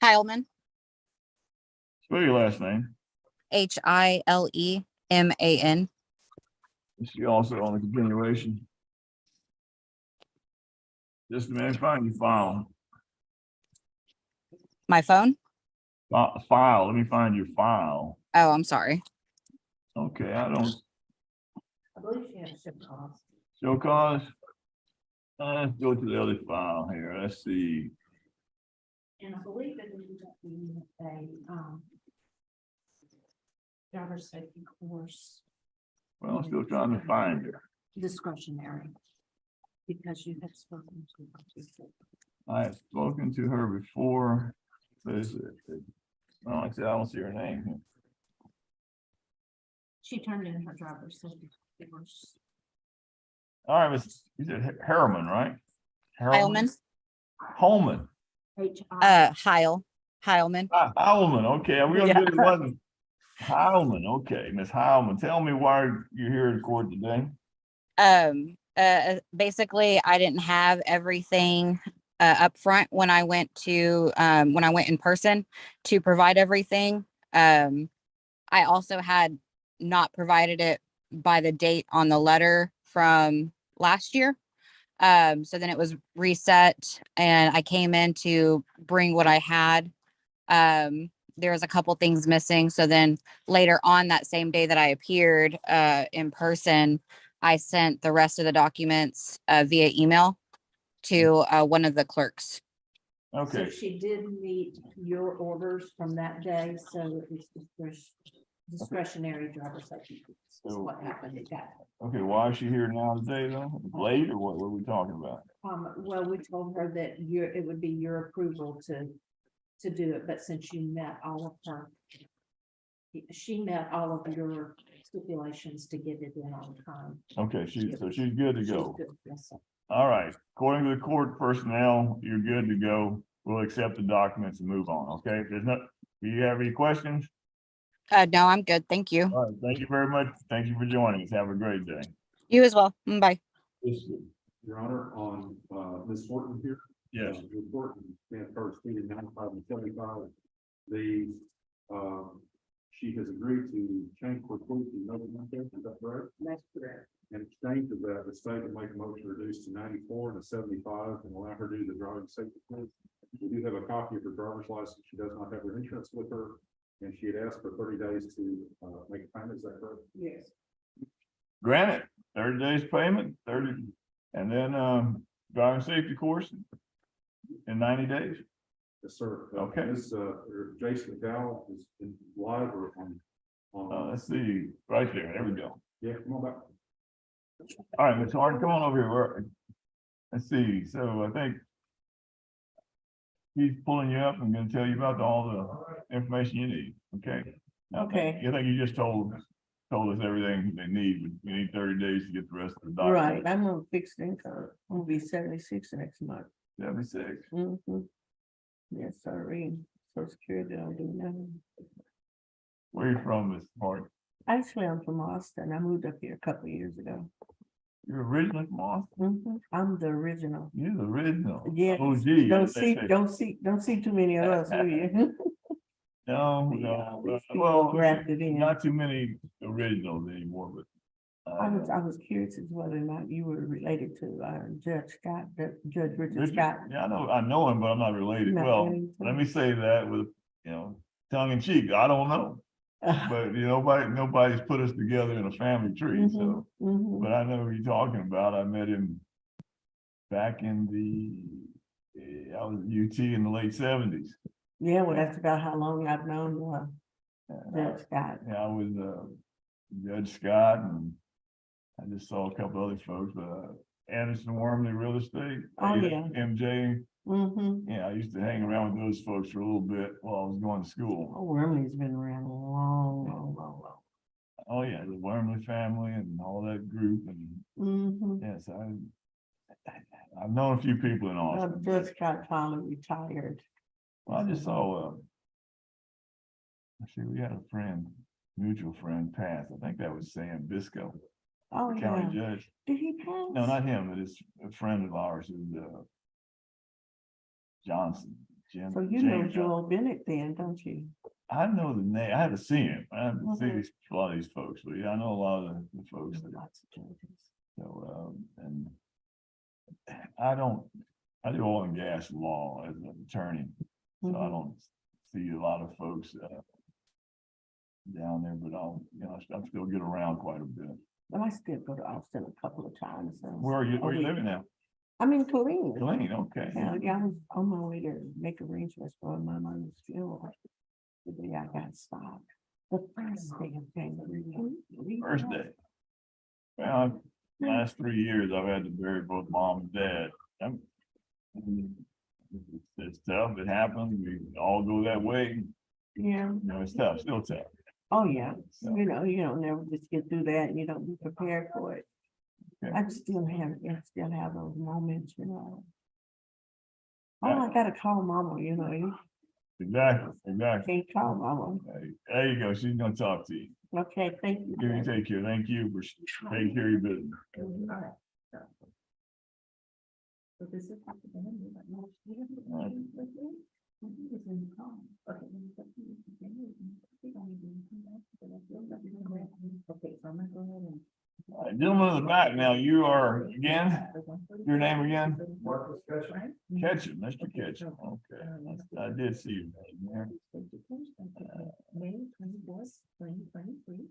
Speaker 21: Heilman,
Speaker 2: spell your last name.
Speaker 21: Hileman.
Speaker 2: Is she also on the continuation? Just a minute, find your file.
Speaker 21: My phone?
Speaker 2: File, let me find your file.
Speaker 21: Oh, I'm sorry.
Speaker 2: Okay,
Speaker 16: I believe she had a show cause.
Speaker 2: show cause. Let's go to the other file here. Let's see.
Speaker 16: And I believe it is a driver's safety course.
Speaker 2: Well, I'm still trying to find her.
Speaker 16: Discretionary. Because you had spoken to her before.
Speaker 2: I have spoken to her before. Well, like I said, I don't see her name here.
Speaker 16: She turned in her driver's safety course.
Speaker 2: All right, you said Harriman, right?
Speaker 21: Heilman.
Speaker 2: Holman.
Speaker 21: Heilman.
Speaker 2: Heilman, okay. We're gonna get it one. Heilman, okay. Miss Heilman, tell me why you're here in court today.
Speaker 21: Basically, I didn't have everything up front when I went in person to provide everything. I also had not provided it by the date on the letter from last year. So then it was reset and I came in to bring what I had. There was a couple things missing. So then later on that same day that I appeared in person, I sent the rest of the documents via email to one of the clerks.
Speaker 2: Okay.
Speaker 16: So she did meet your orders from that day, so discretionary driver's license. Is
Speaker 2: So-
Speaker 16: what happened. It got,
Speaker 2: Okay, why is she here now today though? Late or what were we talking about?
Speaker 16: well, we told her that it would be your approval to do it, but since you met all of her, she met all of your stipulations to get it in on time.
Speaker 2: Okay, so she's good to
Speaker 16: She's
Speaker 2: go.
Speaker 16: good, yes, sir.
Speaker 2: All right, according to the court personnel, you're good to go. We'll accept the documents and move on, okay? If there's not, do you have any questions?
Speaker 21: No, I'm good. Thank you.
Speaker 2: All right, thank you very much. Thank you for joining us. Have a great day.
Speaker 21: You as well. Bye.
Speaker 10: Your Honor, on, Ms. Horton here.
Speaker 2: Yes.
Speaker 10: Report, stand first, meeting 95 and 75. The, she has agreed to change her quote to another one, is that correct?
Speaker 16: That's correct.
Speaker 10: In exchange of that, the state will make a motion to reduce to 94 and a 75 and allow her to do the driving safety course. We do have a copy of her driver's license. She does not have her insurance with her. And she had asked for 30 days to, make a payment, is that correct?
Speaker 16: Yes.
Speaker 2: Granted, 30 days payment, 30, and then, driving safety course in 90 days.
Speaker 10: Yes, sir.
Speaker 2: Okay.
Speaker 10: Ms. Jason McDowell is live or on.
Speaker 2: Let's see, right there we go.
Speaker 10: Yeah, come on back.
Speaker 2: All right, Ms. Hart, come on over here. Let's see, so I think he's pulling you up and gonna tell you about all the information you need, okay?
Speaker 1: Okay.
Speaker 2: I think you just told us everything they need, but you need 30 days to get the rest of the documents.
Speaker 1: Right, I'm on fixed income, I'm gonna be 76 next month.
Speaker 2: 76.
Speaker 1: Mm-hmm. Yes, sorry, Social Security don't do nothing.
Speaker 2: Where you from, Ms. Hart?
Speaker 1: Actually, I'm from Austin, I moved up here a couple of years ago.
Speaker 2: You're originally from Austin?
Speaker 1: I'm the original.
Speaker 2: You're the original.
Speaker 1: Yes,
Speaker 2: Oh, gee.
Speaker 1: don't see too many of us, will you?
Speaker 2: No,
Speaker 1: Yeah,
Speaker 2: no,
Speaker 1: we
Speaker 2: well,
Speaker 1: grafted in.
Speaker 2: not too many originals anymore, but.
Speaker 1: I was curious as whether or not you were related to Judge Scott, Judge Richard Scott.
Speaker 2: Yeah, I know him, but I'm not related.
Speaker 1: Not
Speaker 2: Well,
Speaker 1: related to
Speaker 2: let
Speaker 1: him.
Speaker 2: me say that with, tongue in cheek. I don't know. But nobody's put us together in a family tree, so, but I know who you're talking about. I met him back in I was at UT in the late 70s.
Speaker 1: Yeah, well, that's about how long I've known Judge Scott.
Speaker 2: Yeah, I was Judge Scott, and I just saw a couple other folks, Anderson Wormley Real Estate.
Speaker 1: Oh, yeah.
Speaker 2: MJ.
Speaker 1: Mm-hmm.
Speaker 2: Yeah, I used to hang around with those folks for a little bit while I was going to school.
Speaker 1: Oh, Wormley's been around a long.
Speaker 2: Oh, yeah, the Wormley family and all that group, and
Speaker 1: Mm-hmm.
Speaker 2: yes, I've known a few people in Austin.
Speaker 1: Judge Scott finally retired.
Speaker 2: Well, I just saw, we had a friend, mutual friend pass. I think that was Sam Bisco,
Speaker 1: Oh,
Speaker 2: the
Speaker 1: yeah.
Speaker 2: county judge.
Speaker 1: Did he pass?
Speaker 2: No, not him, but it's a friend of ours who's Johnson. Jim.
Speaker 1: So you know
Speaker 2: James
Speaker 1: Joel Bennett then, don't you?
Speaker 2: I know the name. I haven't seen him. I haven't
Speaker 1: Mhm.
Speaker 2: seen a lot of these folks, but yeah, I know a lot of the folks. That,
Speaker 1: Lots of judges.
Speaker 2: so, and I do oil and gas law as an attorney, so I
Speaker 1: Mhm.
Speaker 2: don't see a lot of folks down there, but I still get around quite a bit.
Speaker 1: But I still go to Austin a couple of times. So.
Speaker 2: Where are you living now?
Speaker 1: I'm in Killeen.
Speaker 2: Killeen, okay.
Speaker 1: Yeah, I was on my way to make arrangements for my mother's funeral. The day I got stopped. The first day of January.
Speaker 2: First day. Well, last 3 years, I've had to bury both mom and dad. It's tough. It happens. We all go that way.
Speaker 1: Yeah.
Speaker 2: It's tough, still tough.
Speaker 1: Oh, yeah. You don't never just get through that and you don't be prepared for it.
Speaker 2: Okay.
Speaker 1: I still have those moments, Oh, I gotta call mama,
Speaker 2: Exactly.
Speaker 1: Can't call mama.
Speaker 2: There you go. She's gonna talk to you.
Speaker 1: Okay, thank you.
Speaker 2: You take care. Thank you for taking care of your business. All right, gentlemen in the back, now you are again, your name again?
Speaker 11: Marcus
Speaker 2: Ketchum, Mr. Ketchum. Okay, I did see your name there.
Speaker 16: May 24th, 2023.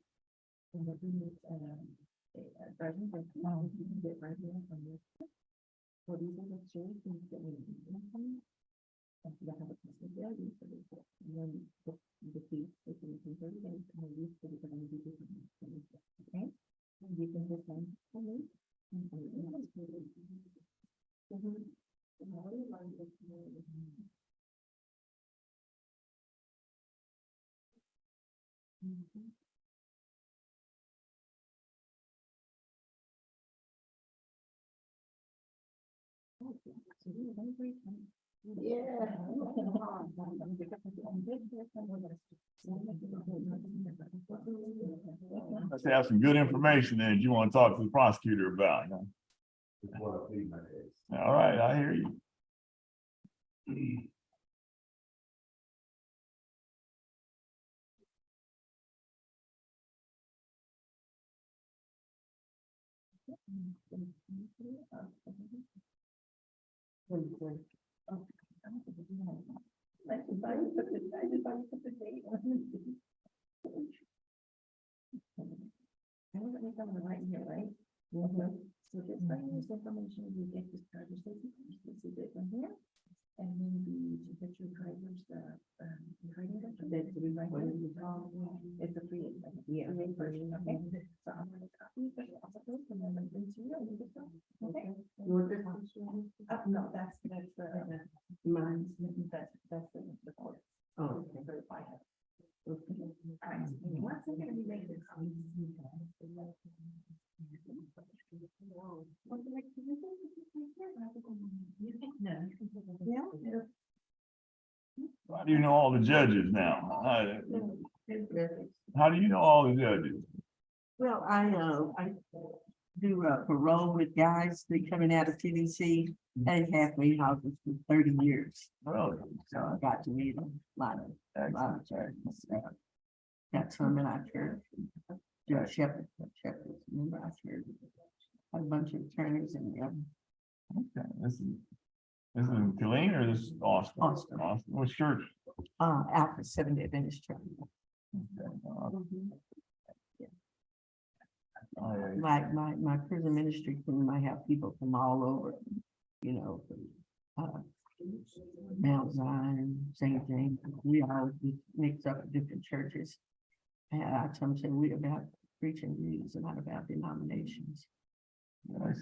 Speaker 16: And that we need, driving license, you can get right here from this. So these are the two things that we need.
Speaker 1: Okay? You can just send for me.
Speaker 2: Let's have some good information that you want to talk to the prosecutor about. Huh? All right, I hear you.
Speaker 1: Right here, right? So just bring this information, you get this driver's license, this is it from here. And then you get your driver's, that's the right way you call, it's a free, yeah, version, okay? So I'm gonna copy the article and then I'm going to you, and you just go, okay? No, that's mine, that's the court. Oh, okay, verify it. Okay. All right, what's it gonna be later? Yeah.
Speaker 2: How do you know all the judges now? How do you know all the judges?
Speaker 1: Well, I do parole with guys that coming out of TDC. They have me houses for 30 years.
Speaker 2: Really?
Speaker 1: So I got to meet a lot of churches. Got some in our church. Judge Shepherd, remember our church. A bunch of attorneys in there.
Speaker 2: Okay, this is in Killeen or this is Austin?
Speaker 1: Austin.
Speaker 2: Which church?
Speaker 1: Alpha Seventh Day Adventist Church. My prison ministry team, I have people from all over, you know, Mount Zion, St. James, we all mix up different churches. And I tell them, say, we're about preaching views and not about denominations.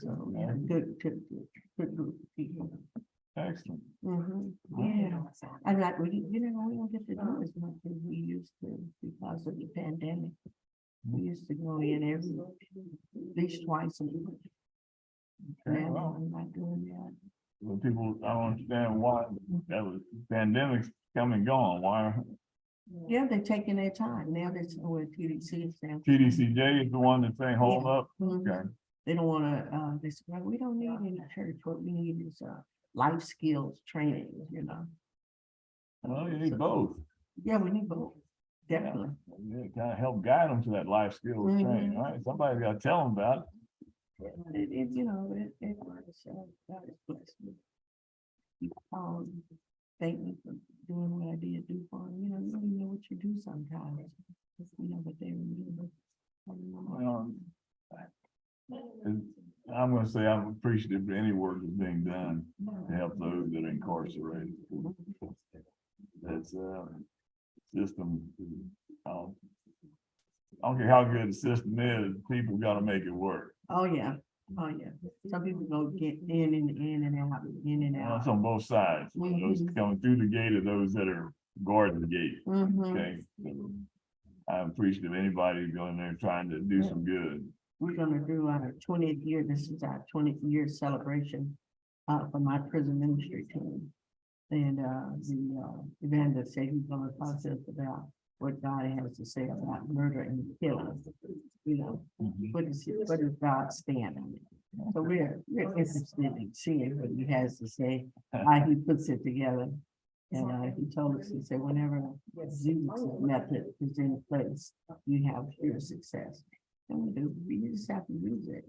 Speaker 1: So, yeah, good group of people.
Speaker 2: Excellent.
Speaker 1: Yeah, I'm like, we don't get to do as much as we used to because of the pandemic. We used to go in at least twice a week. Now I'm not doing that.
Speaker 2: Well, people, I don't understand why that was pandemics come and gone. Why?
Speaker 1: Yeah, they're taking their time. Now that's where TDC is now.
Speaker 2: TDCJ is the one that's saying, hold up. Okay.
Speaker 1: They don't wanna, they say, well, we don't need any church. What we need is life skills training, you know.
Speaker 2: Well, you need both.
Speaker 1: Yeah, we need both. Definitely.
Speaker 2: Yeah, kind of help guide them to that life skills training, right? Somebody's got to tell them about it.
Speaker 1: You know, it was, God is blessed me. Thank me for doing what I did do for them. You know, you don't even know what you do sometimes. You know, but they remember.
Speaker 2: Well, I'm gonna say I'm appreciative of any work that's being done to help those that are incarcerated. That's system. I don't care how good the system is, people gotta make it work.
Speaker 1: Oh, yeah. Oh, yeah. Some people go get in and out, in and out.
Speaker 2: That's on both sides. Those coming through the gate or those that are guarding the gate. Okay. I'm appreciative of anybody going there trying to do some good.
Speaker 1: We're gonna do our 20th year. This is our 20th year celebration for my prison ministry team. And the evangelist said he's gonna talk to us about what God has to say about murder and killing. You know, what does God stand on it? So we're interested in seeing what he has to say, how he puts it together. And he told us, he said, whenever Jesus' method is in place, you have pure success. And we just have to use it.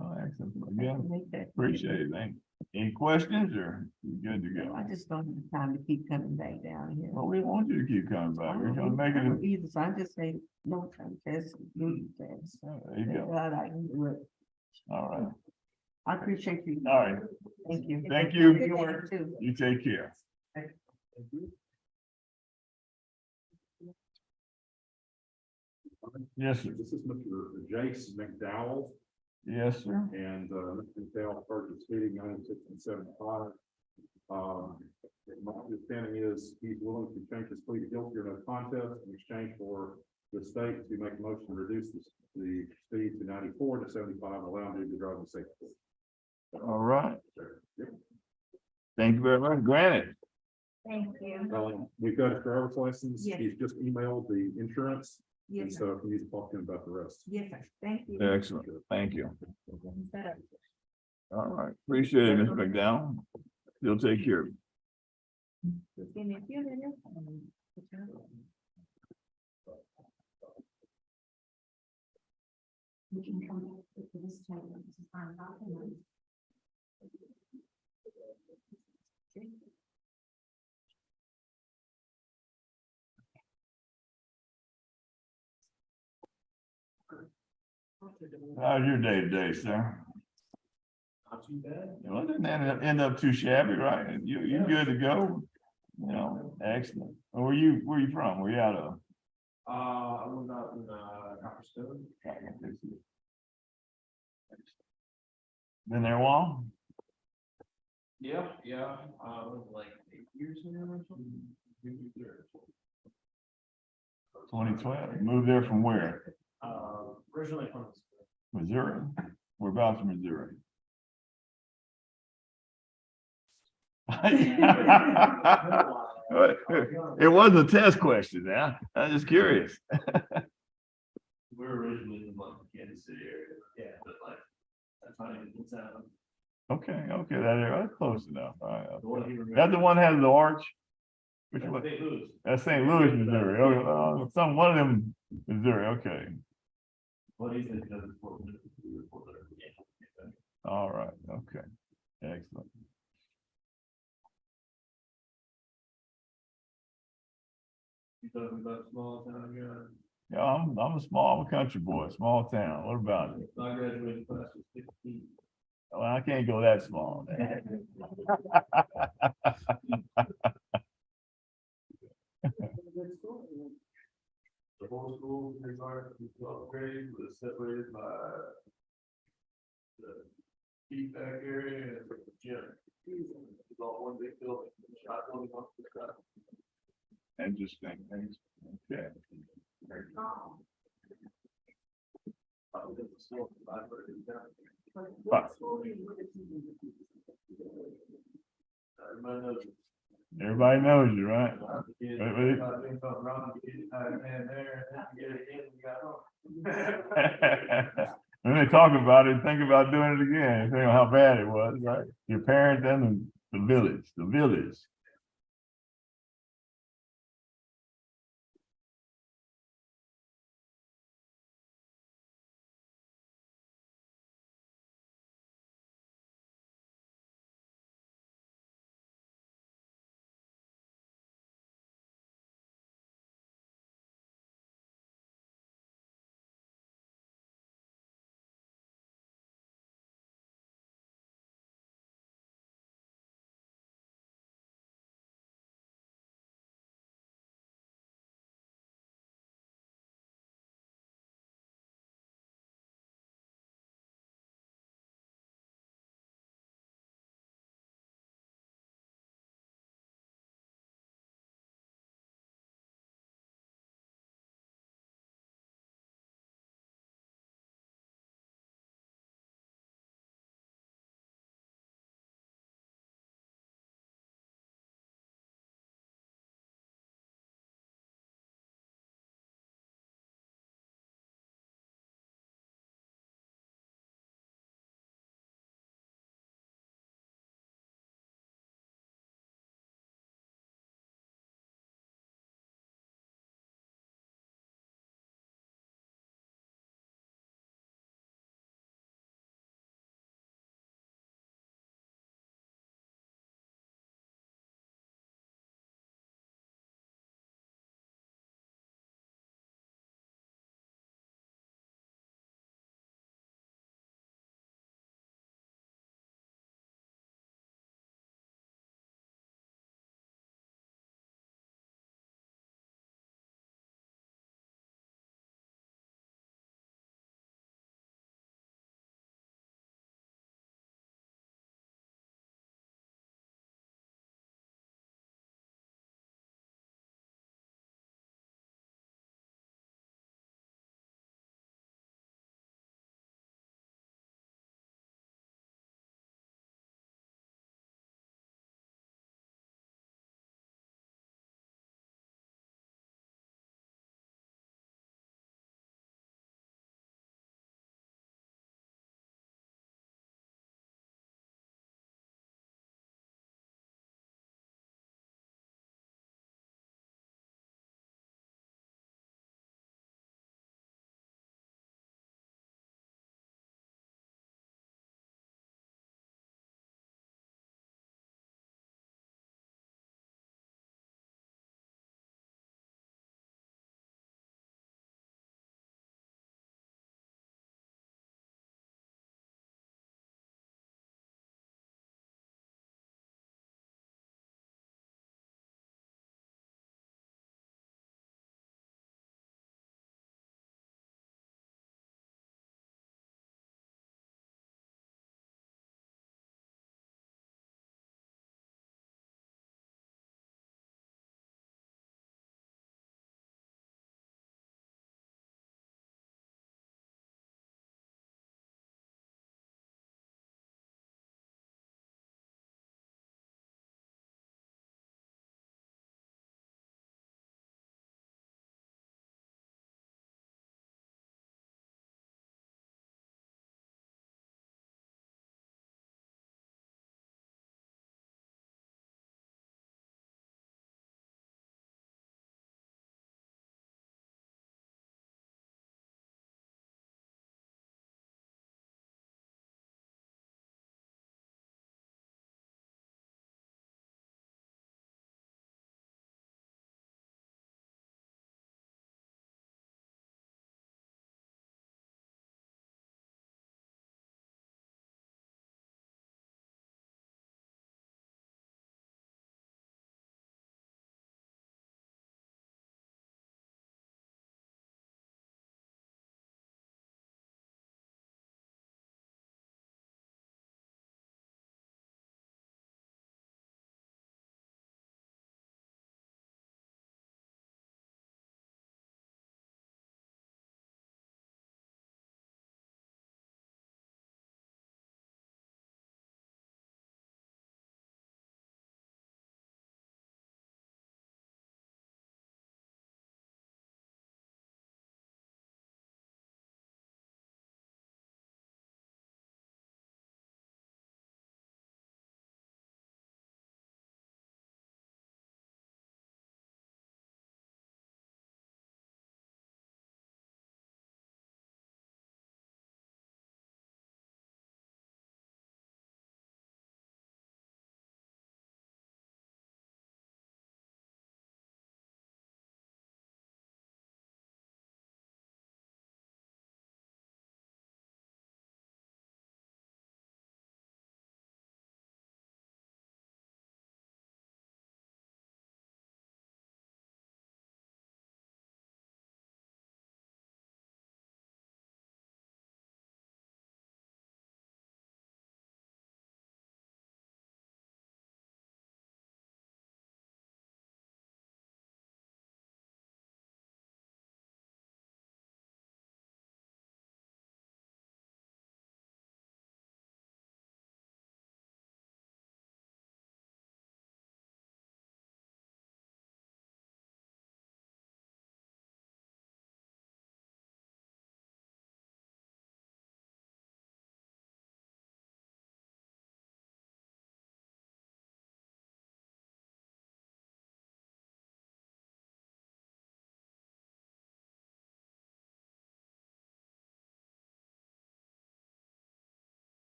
Speaker 2: Oh, excellent. Again, appreciate it. Thank you. Any questions or you good to go?
Speaker 1: I just don't have time to keep coming back down here.
Speaker 2: Well, we want you to keep coming back. We're gonna make it.
Speaker 1: Either, so I just say, no contest, do test.
Speaker 2: There you go.
Speaker 1: God, I can do it.
Speaker 2: All right.
Speaker 1: I appreciate you.
Speaker 2: All right.
Speaker 1: Thank you.
Speaker 2: Thank you.
Speaker 1: Your work too.
Speaker 2: You take care. Yes, sir.
Speaker 10: This is Mr. Jace McDowell,
Speaker 2: Yes, sir.
Speaker 10: and, Mr. McDowell purchased speeding 96 and 75. My understanding is he's willing to change his plea to guilty or no contest in exchange for the state to make a motion to reduce the speed to 94 to 75, allowing him to drive the safety.
Speaker 2: All right.
Speaker 10: Yep.
Speaker 2: Thank you very much. Granted.
Speaker 3: Thank you.
Speaker 10: We've got a driver's license.
Speaker 3: Yes.
Speaker 10: He's just emailed the insurance. And
Speaker 3: Yes,
Speaker 10: so
Speaker 3: sir.
Speaker 10: if you need to talk to him about the rest.
Speaker 3: Yes, sir. Thank you.
Speaker 2: Excellent. Thank you.
Speaker 3: Set up.
Speaker 2: All right. Appreciate it, Mr. McDowell. You'll take care of it.
Speaker 3: Just give me a few minutes. We can come back to this table. This is fine.
Speaker 2: How's your day today, sir?
Speaker 10: Not too bad.
Speaker 2: Well, it didn't end up too shabby, right? You good to go? You know, excellent. Where you from? Where you out of?
Speaker 10: I was out in, Copperstone.
Speaker 2: Been there a while?
Speaker 10: Yeah, like 8 years now or something.
Speaker 2: 2012. Moved there from where?
Speaker 10: Originally from.
Speaker 2: Missouri? Whereabouts in Missouri? It wasn't a test question, now. I'm just curious.
Speaker 10: We're originally in like Kansas City area. Yeah, but like, that's not even in town.
Speaker 2: Okay, that area, that's close enough. All right.
Speaker 10: The one he remembers.
Speaker 2: That's the one that has the arch? Which
Speaker 10: That's
Speaker 2: one?
Speaker 10: St. Louis.
Speaker 2: That's St. Louis, Missouri. Oh, one of them, Missouri, okay.
Speaker 10: What he said, he doesn't report.
Speaker 2: All right, okay. Excellent.
Speaker 10: You talking about small town guy?
Speaker 2: Yeah, I'm a country boy, small town. What about it?
Speaker 10: My graduating class was 15.
Speaker 2: Well, I can't go that small.
Speaker 10: The whole school, in regard to 12th grade, was separated by the feedback area and the gym. It's all one big building. Shot going off the side.
Speaker 2: Interesting, thanks. Okay. But everybody knows you, right? When they talk about it, think about doing it again, think of how bad it was, right? Your parents and the village.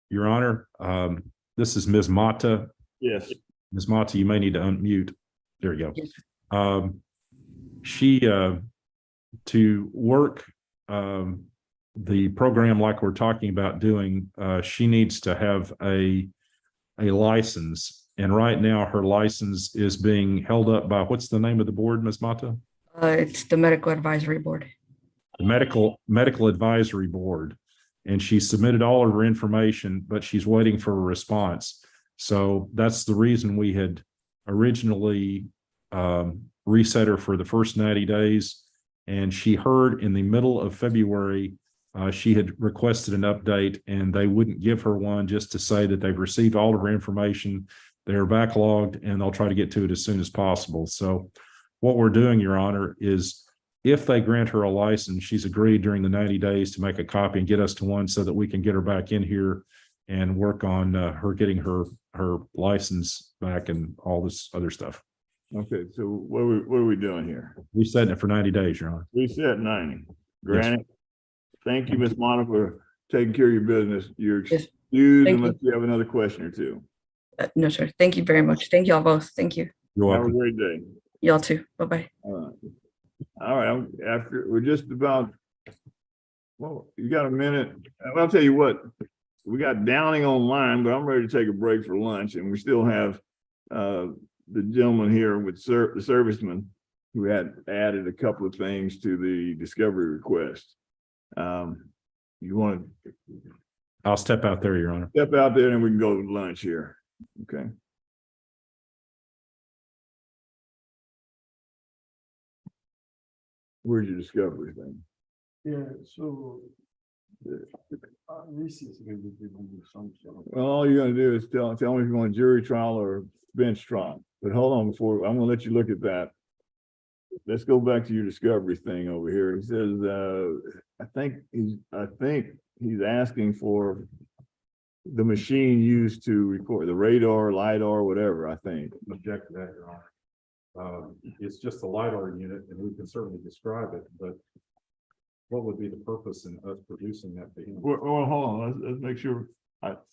Speaker 10: Your Honor, this is Ms. Mata.
Speaker 2: Yes.
Speaker 10: Ms. Mata, you may need to unmute. There you go. She, to work the program like we're talking about doing, she needs to have a license. And right now her license is being held up by, what's the name of the board, Ms. Mata?
Speaker 19: It's the Medical Advisory Board.
Speaker 10: The Medical Advisory Board. And she submitted all of her information, but she's waiting for a response. So that's the reason we had originally reset her for the first 90 days. And she heard in the middle of February, she had requested an update and they wouldn't give her one, just to say that they've received all of her information. They're backlogged and they'll try to get to it as soon as possible. So what we're doing, Your Honor, is if they grant her a license, she's agreed during the 90 days to make a copy and get us to one so that we can get her back in here and work on her getting her license back and all this other stuff.
Speaker 2: Okay, so what are we doing here?
Speaker 10: We set it for 90 days, Your Honor.
Speaker 2: We set 90. Granted. Thank you, Ms. Monica, for taking care of your business. You're excused unless you have another question or two.
Speaker 19: No, sir. Thank you very much. Thank you all both. Thank you.
Speaker 10: You're
Speaker 2: Have
Speaker 10: welcome.
Speaker 2: a great day.
Speaker 19: Y'all too. Bye-bye.
Speaker 2: All right, after we're just about, well, you got a minute. I'll tell you what, we got Downing online, but I'm ready to take a break for lunch, and we still have the gentleman here with the serviceman who had added a couple of things to the discovery request. You want to?
Speaker 10: I'll step out there, Your Honor.
Speaker 2: Step out there and we can go to lunch here. Okay. Where's your discovery thing?
Speaker 11: Yeah, so this is going to be something.
Speaker 2: Well, all you're gonna do is tell me if you want jury trial or bench trial. But hold on, before I'm gonna let you look at that. Let's go back to your discovery thing over here. He says, I think he's asking for the machine used to record the radar, LiDAR, whatever, I think.
Speaker 10: Object to that, Your Honor. It's just a LiDAR unit and we can certainly describe it, but what would be the purpose in us producing that to him?
Speaker 2: Well, hold on, let's make sure. What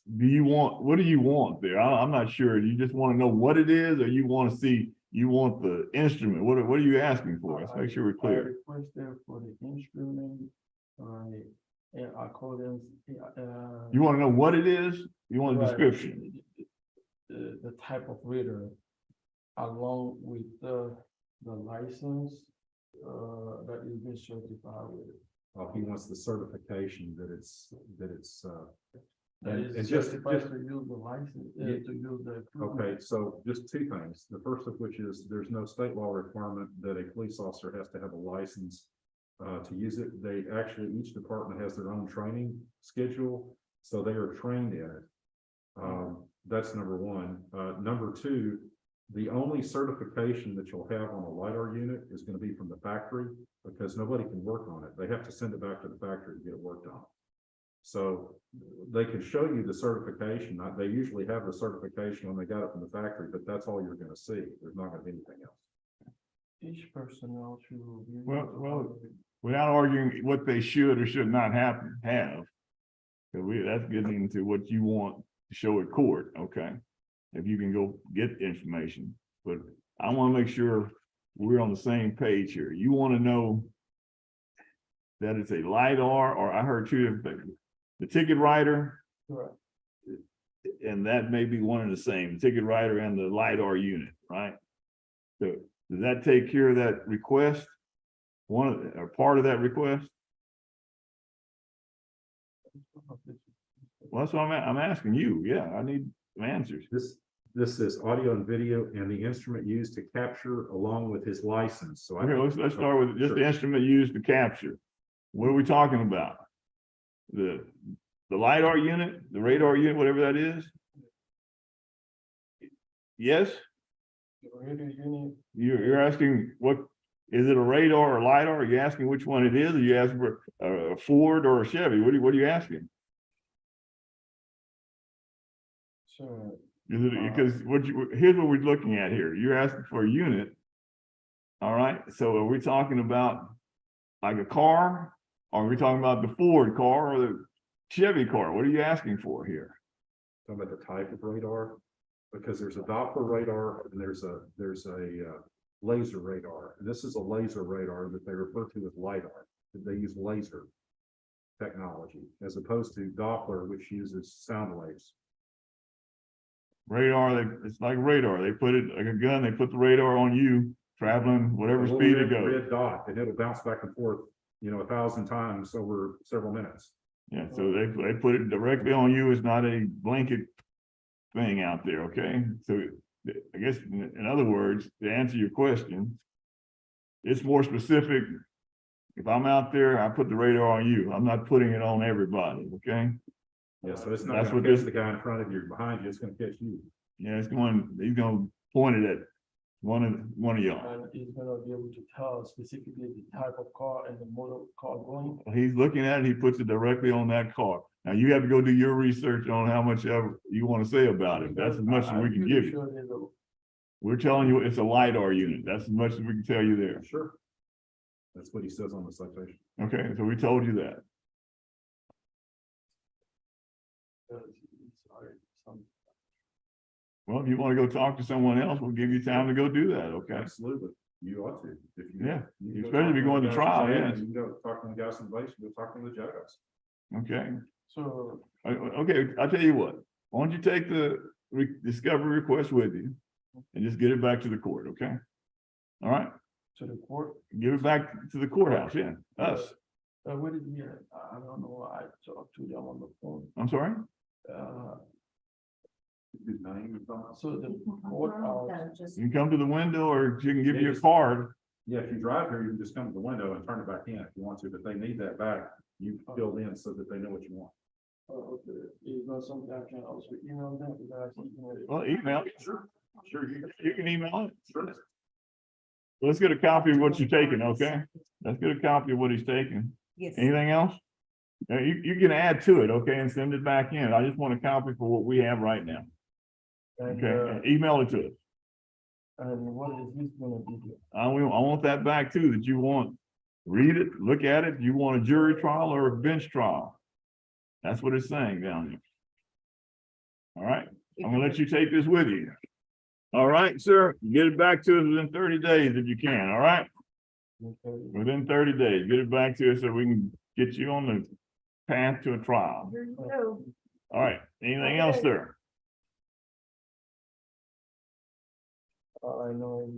Speaker 2: do you want there? I'm not sure. You just want to know what it is, or you want to see, you want the instrument? What are you asking for? Let's make sure we're clear.
Speaker 11: I requested for the instrument, in accordance.
Speaker 2: You want to know what it is? You want a
Speaker 11: Right.
Speaker 2: description?
Speaker 11: The type of reader, along with the license, that is been certified with.
Speaker 10: He wants the certification that it's.
Speaker 11: That
Speaker 10: And
Speaker 11: is
Speaker 10: just
Speaker 11: certified to use the license, to use the. equipment.
Speaker 10: Okay, so just two things. The first of which is there's no state law requirement that a police officer has to have a license to use it. They actually, each department has their own training schedule, so they are trained in it. That's number one. Number two, the only certification that you'll have on a LiDAR unit is going to be from the factory, because nobody can work on it. They have to send it back to the factory to get it worked on. So they can show you the certification. They usually have the certification when they got it from the factory, but that's all you're going to see. There's not going to be anything else.
Speaker 11: Each personnel should.
Speaker 2: Well, without arguing what they should or should not have. Because that's getting into what you want to show at court, okay? If you can go get the information, but I want to make sure we're on the same page here. You want to know that it's a LiDAR, or I heard two different things. The ticket writer,
Speaker 11: Correct.
Speaker 2: and that may be one and the same, the ticket writer and the LiDAR unit, right? So does that take care of that request? Or part of that request? Well, that's what I'm asking you. Yeah, I need some answers.
Speaker 10: This is audio and video and the instrument used to capture along with his license. So
Speaker 2: Okay, let's start with just the instrument used to capture. What are we talking about? The LiDAR unit, the radar unit, whatever that is? Yes? You're asking what, is it a radar or LiDAR? Are you asking which one it is? Are you asking for a Ford or a Chevy? What are you asking?
Speaker 11: Sure.
Speaker 2: Is it, because here's what we're looking at here. You're asking for a unit. All right, so are we talking about like a car? Or are we talking about the Ford car or the Chevy car? What are you asking for here?
Speaker 10: talking about the type of radar, because there's a Doppler radar and there's a laser radar. And this is a laser radar that they refer to as LiDAR. They use laser technology as opposed to Doppler, which uses sound waves.
Speaker 2: Radar, it's like radar. They put it like a gun, they put the radar on you, traveling whatever
Speaker 10: A little
Speaker 2: speed it
Speaker 10: red-
Speaker 2: goes.
Speaker 10: Red dot, and it'll bounce back and forth, 1,000 times over several minutes.
Speaker 2: Yeah, so they put it directly on you. It's not a blanket thing out there, okay? So I guess in other words, to answer your question, it's more specific. If I'm out there, I put the radar on you. I'm not putting it on everybody, okay?
Speaker 10: Yeah, so it's not
Speaker 2: That's
Speaker 10: gonna
Speaker 2: what
Speaker 10: catch
Speaker 2: this-
Speaker 10: the guy in front of you or behind you, it's gonna catch you.
Speaker 2: Yeah, he's gonna point it at one of y'all.
Speaker 11: And he's gonna be able to tell specifically the type of car and the model of car going.
Speaker 2: He's looking at it, he puts it directly on that car. Now you have to go do your research on how much ever you want to say about it. That's as much as we can give you. We're telling you it's a LiDAR unit. That's as much as we can tell you there.
Speaker 10: Sure. That's what he says on the citation.
Speaker 2: Okay, so we told you that. Well, if you want to go talk to someone else, we'll give you time to go do that, okay?
Speaker 10: Absolutely. You ought to. If you-
Speaker 2: Yeah,
Speaker 10: you go
Speaker 2: especially if you're
Speaker 10: talk
Speaker 2: going to
Speaker 10: the
Speaker 2: trial,
Speaker 10: guys in
Speaker 2: yes.
Speaker 10: jail, You can go talk to the guys in base, go talk to the judges.
Speaker 2: Okay,
Speaker 11: So,
Speaker 2: okay, I'll tell you what, why don't you take the discovery request with you and just get it back to the court, okay? All right,
Speaker 11: to the court,
Speaker 2: give it back to the courthouse, yeah, us.
Speaker 11: what did he, I don't know, I talked to them on the phone.
Speaker 2: I'm sorry?
Speaker 10: His name is on.
Speaker 11: So the court,
Speaker 2: You can come to the window or you can give you a card.
Speaker 10: Yeah, if you drive here, you can just come to the window and turn it back in if you want to, but they need that back. You filled in so that they know what you want.
Speaker 11: okay, is not something I can also email them, because I think,
Speaker 2: Well, email,
Speaker 10: Sure.
Speaker 2: sure, you can email it. Sure. Let's get a copy of what you're taking, okay? Let's get a copy of what he's taking.
Speaker 3: Yes.
Speaker 2: Anything else? You can add to it, okay, and send it back in. I just want a copy for what we have right now.
Speaker 11: And,
Speaker 2: Okay, and email it to us.
Speaker 11: and what is this gonna be?
Speaker 2: I want that back too, that you want, read it, look at it. You want a jury trial or a bench trial? That's what it's saying down here. All right, I'm gonna let you take this with you. All right, sir, get it back to us within 30 days if you can, all right? Within 30 days, get it back to us so we can get you on the path to a trial.
Speaker 3: Here you go.
Speaker 2: All right, anything else, sir?
Speaker 11: I know,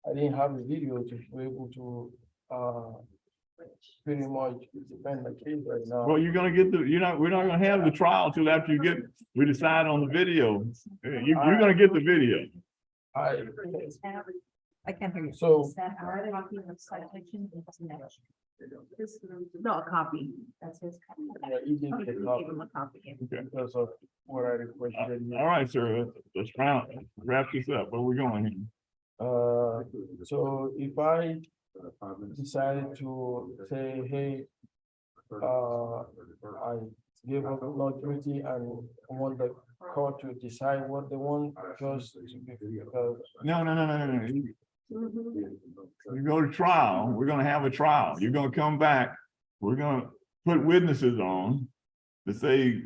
Speaker 11: I didn't have a video to be able to, pretty much defend the case right now.
Speaker 2: Well, you're gonna get we're not gonna have the trial till after we decide on the video. You're gonna get the video.
Speaker 3: I can't hear you.
Speaker 11: So,
Speaker 3: No, a copy. That's his copy.
Speaker 11: yeah, you did get a
Speaker 3: Give
Speaker 11: copy
Speaker 3: him a copy.
Speaker 11: because of what I requested.
Speaker 2: All right, sir, let's wrap this up. Where we going here?
Speaker 11: So if I decided to say, hey, I give up not guilty and want the court to decide what they want, just because.
Speaker 2: No. You go to trial, we're gonna have a trial. You're gonna come back. We're gonna put witnesses on to say,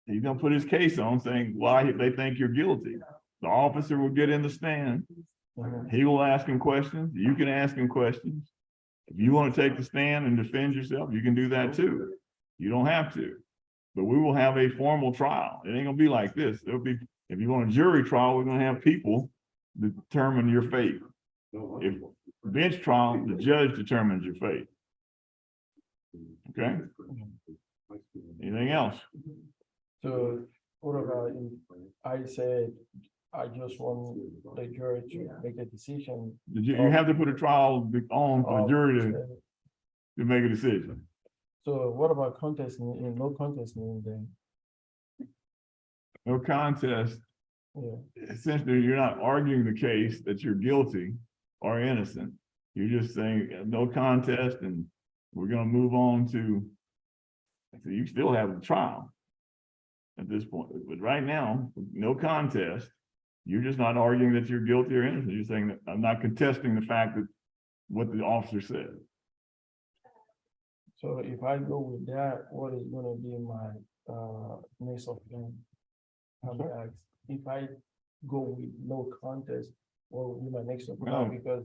Speaker 2: he's gonna put his case on saying why they think you're guilty. The officer will get in the stand. He will ask him questions. You can ask him questions. If you want to take the stand and defend yourself, you can do that too. You don't have to. But we will have a formal trial. It ain't gonna be like this. There'll be, if you want a jury trial, we're gonna have people determine your fate. If bench trial, the judge determines your fate. Okay? Anything else?
Speaker 11: So what about if I said, I just want the jury to make a decision?
Speaker 2: You have to put a trial on for the jury to make a decision.
Speaker 11: So what about contesting, no contesting then?
Speaker 2: No contest.
Speaker 11: Yeah.
Speaker 2: Essentially, you're not arguing the case that you're guilty or innocent. You're just saying no contest and we're gonna move on to, so you still have a trial at this point. But right now, no contest. You're just not arguing that you're guilty or innocent. You're saying that I'm not contesting the fact that what the officer said.
Speaker 11: So if I go with that, what is gonna be my next of him. If I go with no contest, what will be my next of
Speaker 2: Well,
Speaker 11: because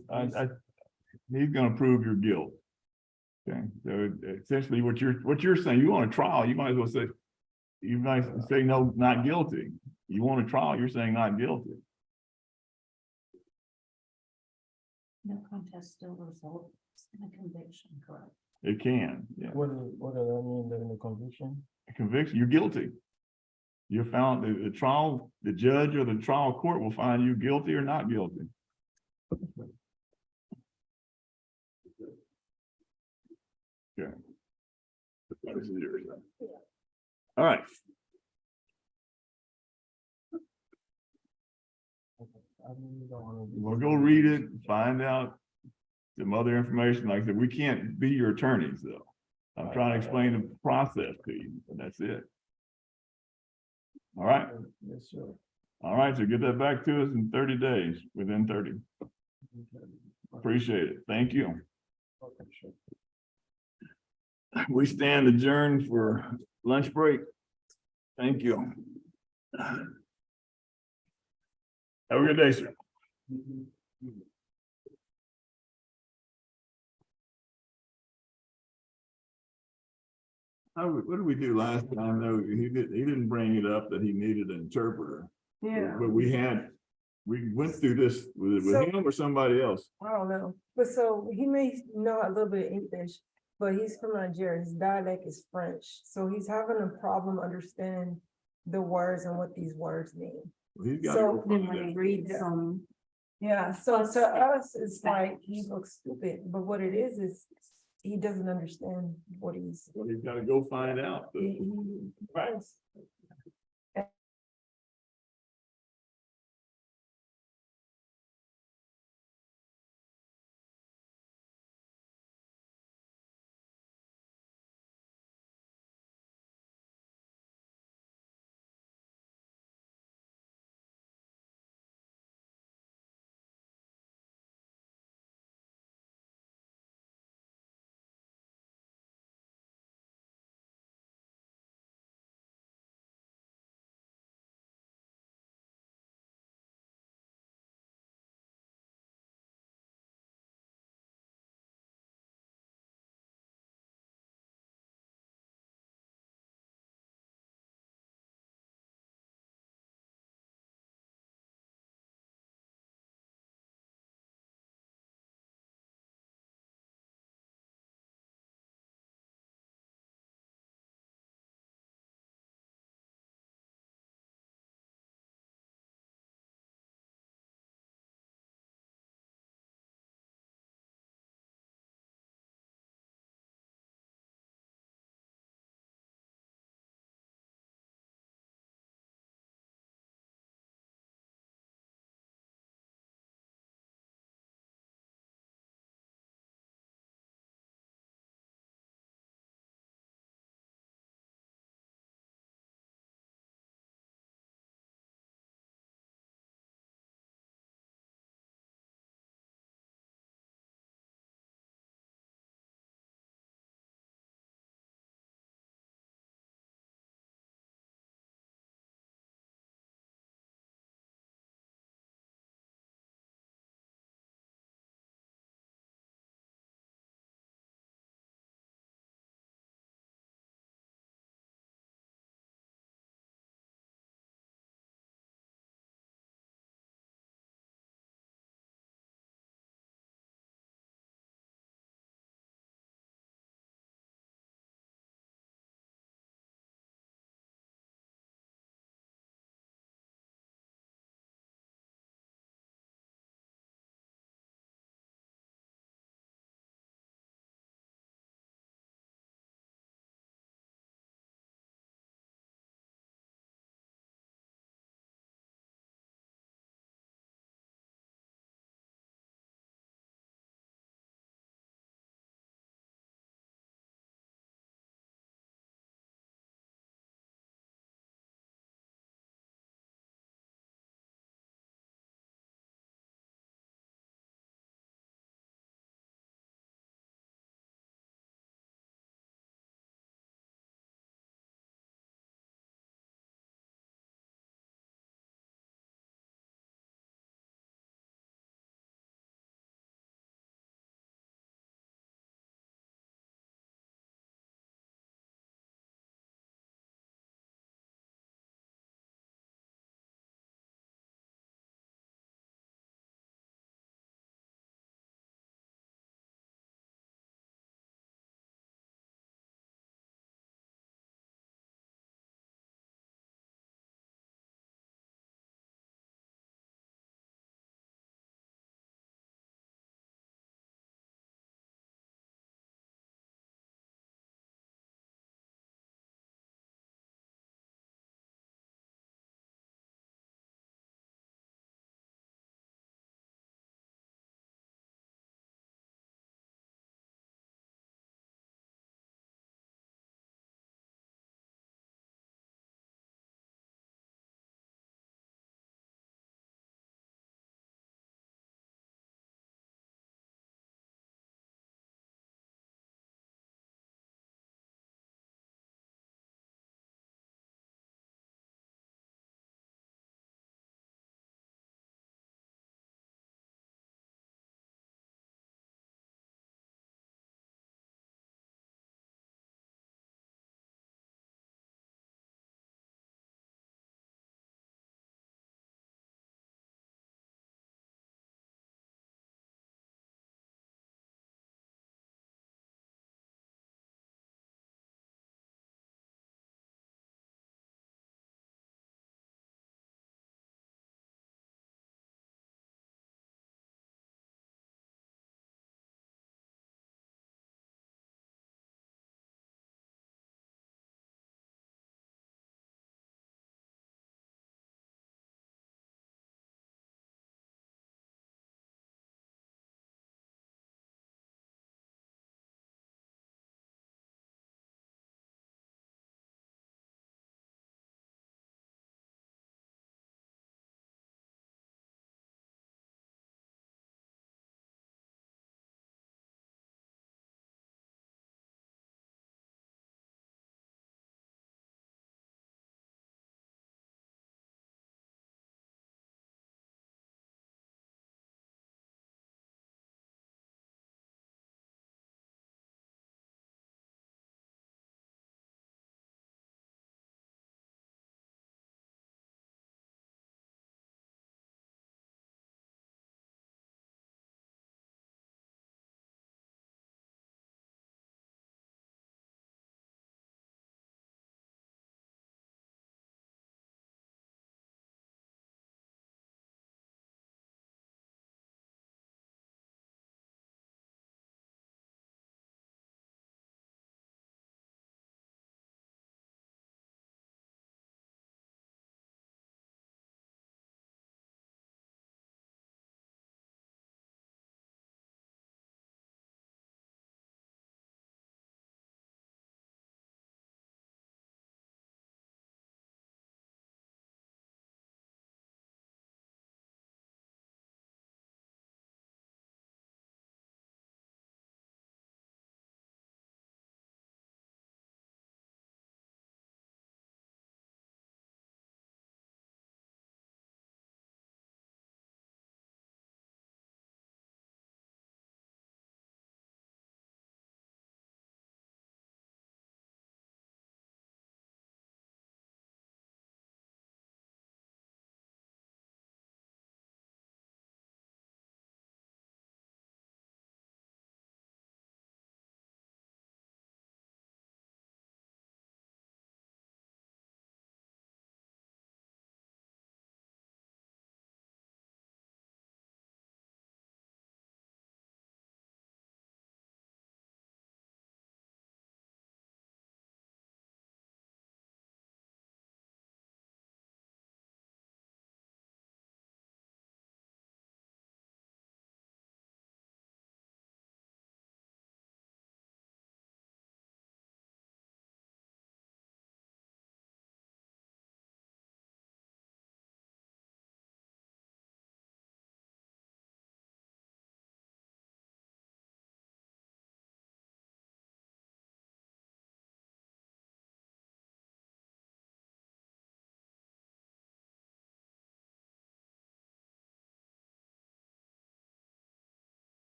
Speaker 2: he's gonna prove your guilt. Okay, so essentially what you're saying, you want a trial, you might as well say, you might say no, not guilty. You want a trial, you're saying not guilty.
Speaker 16: No contest still results in a conviction, correct?
Speaker 2: It can, yeah.
Speaker 11: what does that mean in the conviction?
Speaker 2: A conviction, you're guilty. You're found, the trial, the judge or the trial court will find you guilty or not guilty. Okay. This is yours then. All right. We'll go read it, find out some other information. Like I said, we can't be your attorneys though. I'm trying to explain the process to you, and that's it. All right.
Speaker 11: Yes, sir.
Speaker 2: All right, so get that back to us in 30 days, within 30. Appreciate it. Thank you.
Speaker 11: Okay, sure.
Speaker 2: We stand adjourned for lunch break. Thank you. Have a good day, sir. What did we do last time? No, he didn't bring it up that he needed an interpreter.
Speaker 14: Yeah.
Speaker 2: But we went through this with him or somebody else.
Speaker 14: I don't know, but so he may know a little bit of English, but he's from Nigeria, his dialect is French, so he's having a problem understanding the words and what these words mean.
Speaker 2: He's got
Speaker 14: So
Speaker 2: to go find out.
Speaker 14: read some. Yeah, so to us, it's like he looks stupid, but what it is he doesn't understand what he's.
Speaker 2: Well, he's got to go find out.
Speaker 14: Right.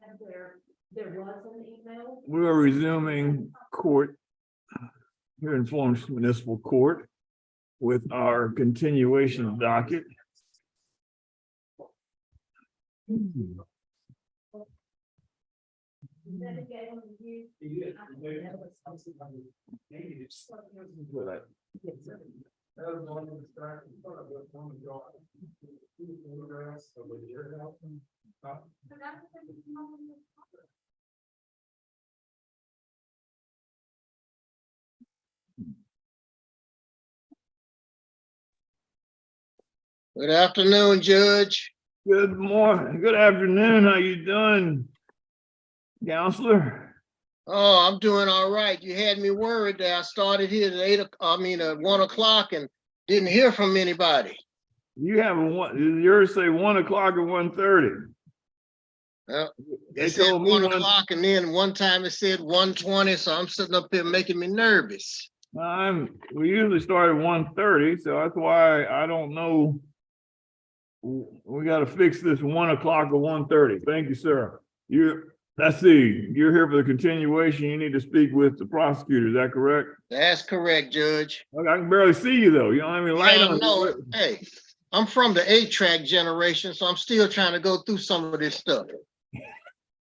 Speaker 16: And there was an email.
Speaker 2: We are resuming court here in Florence Municipal Court with our continuation docket.
Speaker 4: Good afternoon, Judge.
Speaker 2: Good morning, good afternoon. How you doing, Counselor?
Speaker 4: Oh, I'm doing all right. You had me worried that I started here at 1 o'clock and didn't hear from anybody.
Speaker 2: You have yours say 1 o'clock or 1:30.
Speaker 4: Well,
Speaker 2: They
Speaker 4: it said
Speaker 2: told me
Speaker 4: 1 o'clock and then one time it said 1:20, so I'm sitting up here making me nervous.
Speaker 2: We usually start at 1:30, so that's why I don't know. We gotta fix this 1 o'clock or 1:30. Thank you, sir. Let's see, you're here for the continuation. You need to speak with the prosecutor. Is that correct?
Speaker 4: That's correct, Judge.
Speaker 2: Okay, I can barely see you though. You don't have any light
Speaker 4: Yeah,
Speaker 2: on
Speaker 4: no,
Speaker 2: you.
Speaker 4: hey, I'm from the 8-track generation, so I'm still trying to go through some of this stuff.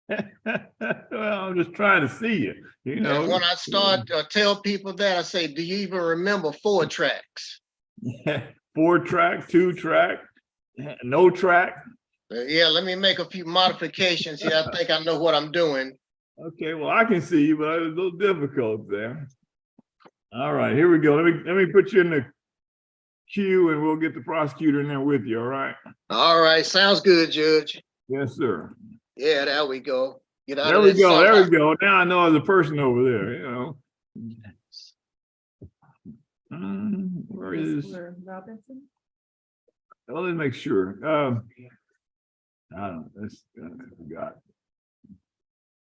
Speaker 2: Well, I'm just trying to see you, you know.
Speaker 4: And when I start tell people that, I say, do you even remember 4 tracks?
Speaker 2: 4-track, 2-track, no track.
Speaker 4: Yeah, let me make a few modifications here. I think I know what I'm doing.
Speaker 2: Okay, well, I can see you, but it's a little difficult there. All right, here we go. Let me put you in the queue and we'll get the prosecutor in there with you, all right?
Speaker 4: All right, sounds good, Judge.
Speaker 2: Yes, sir.
Speaker 4: Yeah, there we go. Get out
Speaker 2: There
Speaker 4: of
Speaker 2: we
Speaker 4: that
Speaker 2: go, there we
Speaker 4: soft-
Speaker 2: go. Now I know there's a person over there, you know. Where is,
Speaker 3: Robinson?
Speaker 2: well, let's make sure. I don't, I forgot.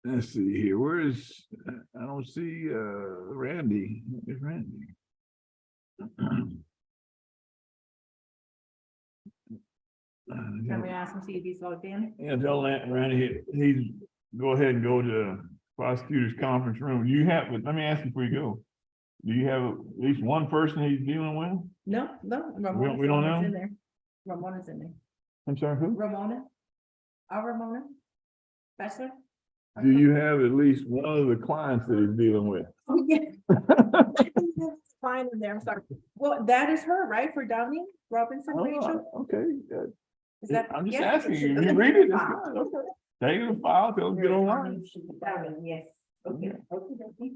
Speaker 2: Let's see here, where is, I don't see, Randy. Where's Randy?
Speaker 3: Can we ask him, see if he's logged in?
Speaker 2: Yeah, tell Randy, he's, go ahead and go to prosecutor's conference room. You have, let me ask you before you go. Do you have at least one person he's dealing with?
Speaker 3: No.
Speaker 2: We don't know?
Speaker 3: Ramona's in there. Ramona's in there.
Speaker 2: I'm sorry, who?
Speaker 3: Ramona? Our Ramona? Bachelor?
Speaker 2: Do you have at least one of the clients that he's dealing with?
Speaker 3: Oh, yeah. Fine in there, I'm sorry. Well, that is her, right, for Dominic Robinson, Rachel?
Speaker 2: Okay, good.
Speaker 3: Is that?
Speaker 2: I'm just
Speaker 3: yes,
Speaker 2: asking
Speaker 3: it
Speaker 2: you.
Speaker 3: should-
Speaker 2: You read it, it's good, okay. Take the file, tell them to get online.
Speaker 3: Yes, okay. Okay.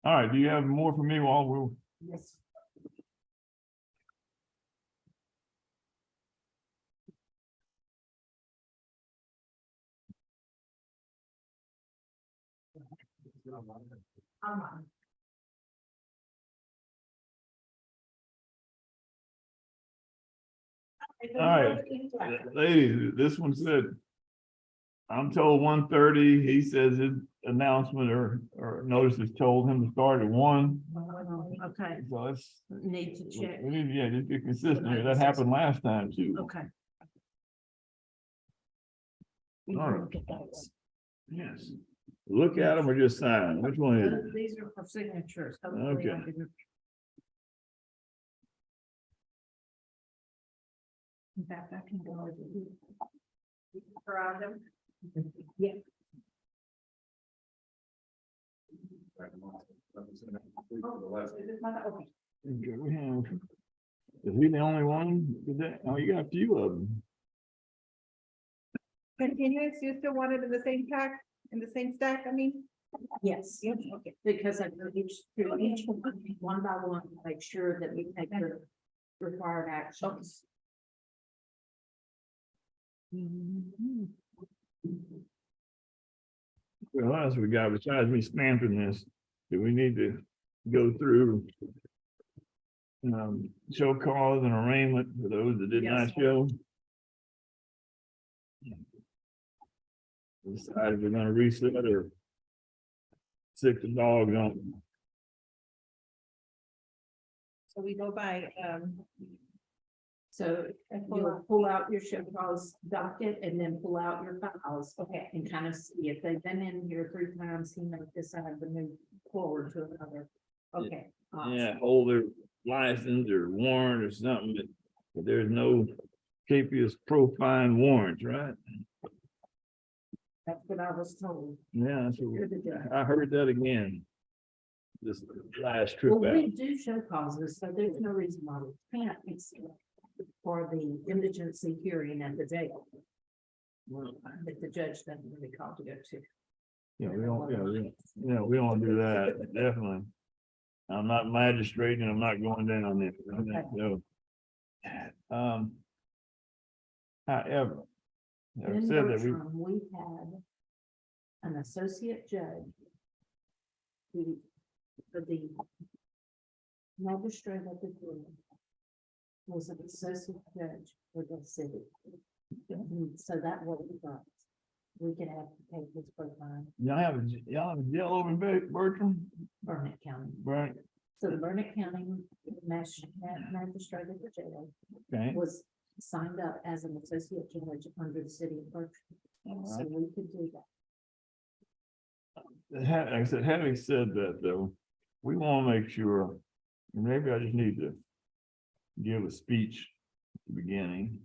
Speaker 2: All right, do you have more for me while we're?
Speaker 3: Yes.
Speaker 2: All right, ladies, this one said, I'm told 1:30. He says his announcement or notice has told him to start at 1.
Speaker 16: Okay,
Speaker 2: So let's,
Speaker 16: need to check.
Speaker 2: we need, yeah, just be consistent here. That happened last time too.
Speaker 16: Okay.
Speaker 2: All right. Yes. Look at them or just sign. Which one is it?
Speaker 16: These are for signatures. Hopefully I
Speaker 2: Okay.
Speaker 16: didn't- In fact, I can go over around them. Yeah.
Speaker 2: Okay, we have. Is he the only one today? Oh, you got a few of them.
Speaker 3: Continuance, you still want it in the same pack, in the same stack, I mean?
Speaker 16: Yes, okay, because I do each one by one, to make sure that we take the required actions.
Speaker 2: What else we got besides me stamping this? Do we need to go through? Show cause and arraignment for those that did not
Speaker 16: Yes.
Speaker 2: show. Decide if we're gonna reset or sick the dogs on.
Speaker 3: So we go by,
Speaker 16: So you'll pull out your show cause docket and then pull out your files. Okay. And kind of see if they've been in here 3 times, he may decide to move forward to another. Okay.
Speaker 2: Yeah, hold their license or warrant or something, but there's no capious profile warrants, right?
Speaker 16: That's what I was told.
Speaker 2: Yeah, that's what
Speaker 16: You're the judge.
Speaker 2: I heard that again. This last trip
Speaker 16: Well,
Speaker 2: out.
Speaker 16: we do show causes, so there's no reason why we can't extend for the indigency hearing at the jail. That the judge doesn't really call to go to.
Speaker 2: Yeah, we don't do that, definitely. I'm not magistrate and I'm not going down there. So, however, I've
Speaker 16: In
Speaker 2: said that
Speaker 16: Bertram, we had an associate judge who, for the magistrate of the court, was an associate judge for the city. And so that was we could have to pay his profile,
Speaker 2: y'all have a jail over in Bertram?
Speaker 16: Burnett County.
Speaker 2: Right,
Speaker 16: So the Burnett County magistrate of the jail
Speaker 2: okay.
Speaker 16: was signed up as an associate judge under the city of Bertram. So we could do that.
Speaker 2: Like I said, having said that though, we want to make sure, maybe I just need to give a speech at the beginning.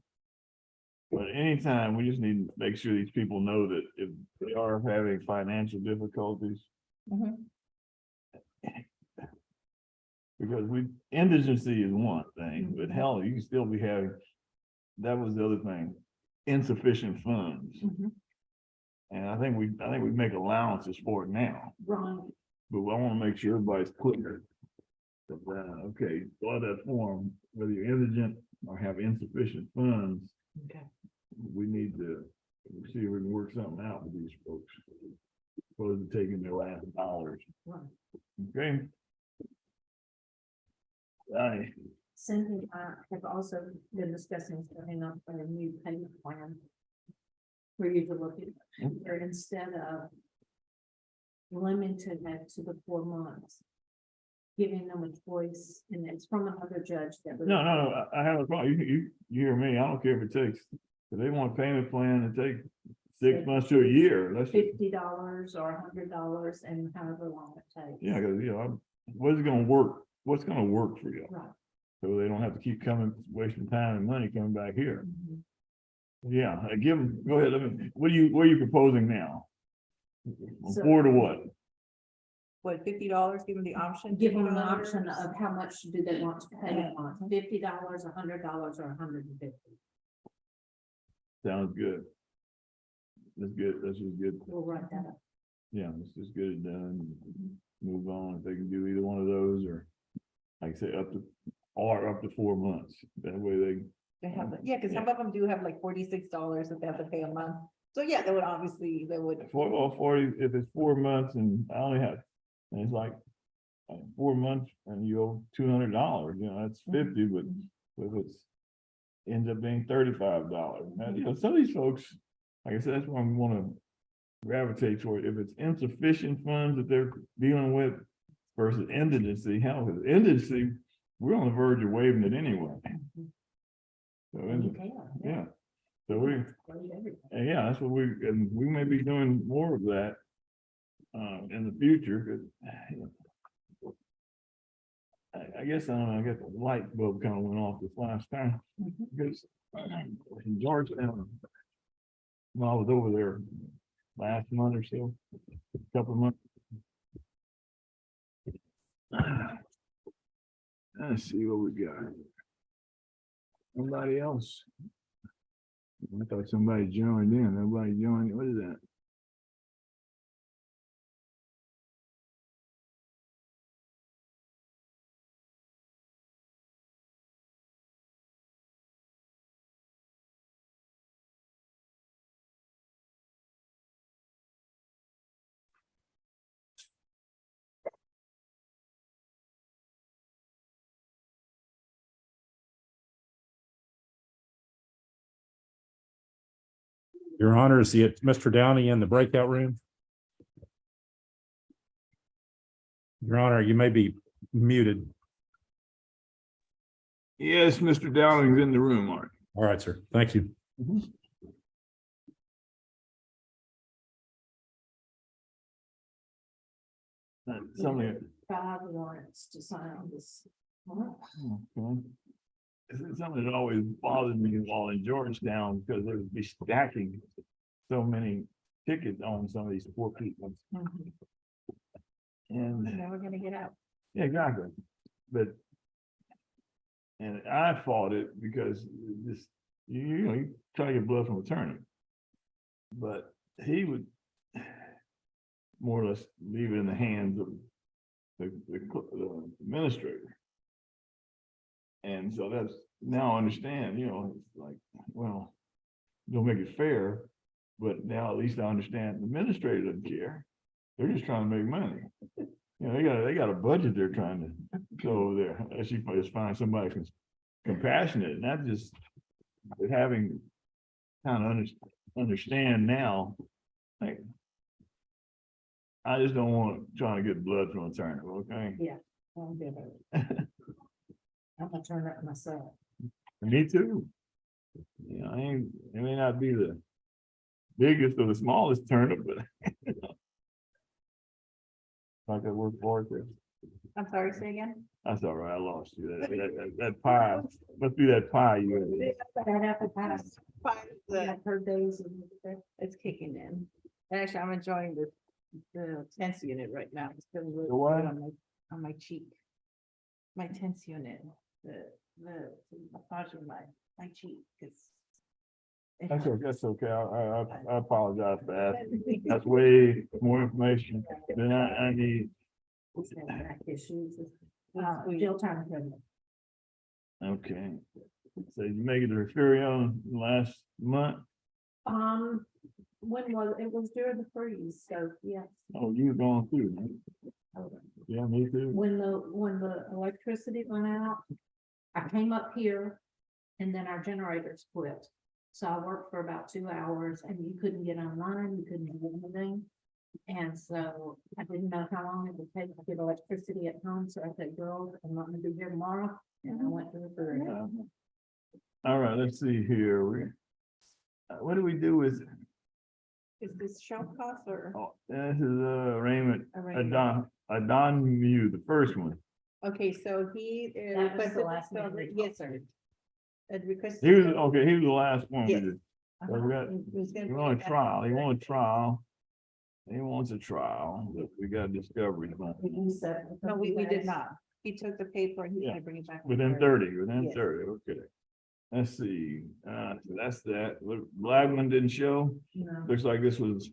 Speaker 2: But anytime, we just need to make sure these people know that if they are having financial difficulties, because indigency is one thing, but hell, you can still be having, that was the other thing, insufficient funds. And I think we make allowances for it now,
Speaker 16: Right.
Speaker 2: but I want to make sure everybody's clear. Okay, fill out that form, whether you're indigent or have insufficient funds.
Speaker 16: Okay.
Speaker 2: We need to see if we can work something out with these folks. Opposed to taking their last dollars.
Speaker 16: Right.
Speaker 2: Okay.
Speaker 16: Cindy and I have also been discussing setting up a new payment plan for you to look at, or instead of limiting it to the 4 months, giving them a choice, and it's from another judge that.
Speaker 2: No, I have a problem. You hear me. I don't care if it takes, if they want a payment plan to take 6 months to a year, let's.
Speaker 16: $50 or $100 and however long it takes.
Speaker 2: Yeah, because what's it gonna work? What's gonna work for you?
Speaker 16: Right.
Speaker 2: So they don't have to keep coming, wasting time and money coming back here. Yeah, give them, go ahead. What are you proposing now?
Speaker 16: So-
Speaker 2: 4 to what?
Speaker 3: What, $50, give them the option?
Speaker 16: Give them an
Speaker 3: $50?
Speaker 16: option of how much do they want to pay a month, $50, $100, or $150.
Speaker 2: Sounds good. That's good. That's just good.
Speaker 16: We'll write that up.
Speaker 2: Yeah, let's just get it done. Move on. If they can do either one of those, or like I say, up to 4 months. That way
Speaker 3: They have, yeah, because some of them do have like $46 that they have to pay a month. So yeah, they would.
Speaker 2: 40, if it's 4 months and I only have, and it's like 4 months and you owe $200, that's 50, but if it's ends up being $35. Now, some of these folks, like I said, that's why I want to gravitate toward, if it's insufficient funds that they're dealing with versus indigency, hell, with indigency, we're on the verge of waiving it anyway. So, yeah. So yeah, that's what and we may be doing more of that in the future. I guess I don't know, I got the light bulb kind of went off this last time because in Georgetown, when I was over there last month or so, a couple of months. Let's see what we got. Nobody else. I thought somebody joined in. Nobody joined. What is that?
Speaker 10: Your Honor, is Mr. Downey in the breakout room? Your Honor, you may be muted.
Speaker 2: Yes, Mr. Dowling's in the room, Art.
Speaker 10: All right, sir. Thank you.
Speaker 2: Something.
Speaker 16: 5 warrants to sign on this.
Speaker 2: Okay. It's something that always bothered me while in Georgetown, because they would be stacking so many tickets on some of these poor people. And
Speaker 3: Now we're gonna get out.
Speaker 2: yeah, exactly. But and I fought it because this, you know, you try your bluff from attorney. But he would more or less leave it in the hands of the administrator. And so that's, now I understand, you know, it's like, well, don't make it fair, but now at least I understand the administrator doesn't care. They're just trying to make money. You know, they got a budget they're trying to go over there. Actually, just find somebody who's compassionate, and not just having kind of understand now. Like, I just don't want trying to get blood from a turnip, okay?
Speaker 16: Yeah. I'll do it. I'm gonna turn it myself.
Speaker 2: Me too. You know, it may not be the biggest or the smallest turnip, but like I work for it there.
Speaker 3: I'm sorry, say again?
Speaker 2: That's all right, I lost you. That pie, must be that pie you had.
Speaker 16: That apple pie.
Speaker 3: Yeah,
Speaker 16: Her days.
Speaker 3: it's kicking in. Actually, I'm enjoying the tense unit right now. It's feeling really
Speaker 2: The what?
Speaker 3: good on my cheek. My tense unit, the massaging my cheek, it's.
Speaker 2: That's okay. I apologize for asking. That's way more information than I need.
Speaker 16: Back issues. Jail time.
Speaker 2: Okay. So you make it a referral last month?
Speaker 16: When was, it was during the freeze, so, yeah.
Speaker 2: Oh, you gone through, man. Yeah, me too.
Speaker 16: When the electricity went out, I came up here and then our generators quit. So I worked for about 2 hours and you couldn't get online, you couldn't do anything. And so I didn't know how long it would take to get electricity at home, so I said, girls, I'm not gonna be here tomorrow, and I went to the freeze.
Speaker 2: All right, let's see here. What do we do with,
Speaker 3: Is this show cost or?
Speaker 2: oh, this is Raymond,
Speaker 3: Arraignment.
Speaker 2: Adonmu, the first one.
Speaker 3: Okay, so he.
Speaker 16: That was the last meeting.
Speaker 3: Yes, sir. Requested.
Speaker 2: He was, okay, he was the last one we
Speaker 3: Yes.
Speaker 2: did. So we got,
Speaker 3: He was gonna
Speaker 2: we
Speaker 3: bring
Speaker 2: want
Speaker 3: it
Speaker 2: a
Speaker 3: back.
Speaker 2: trial, he wants a trial. He wants a trial, but we got discovery.
Speaker 3: No, we did not. He took the paper and he's
Speaker 2: Yeah.
Speaker 3: gonna bring it back.
Speaker 2: Within
Speaker 3: Thursday.
Speaker 2: 30, within
Speaker 3: Yes.
Speaker 2: 30, okay. Let's see, so that's that. Blackman didn't show.
Speaker 16: No.
Speaker 2: Looks like this was,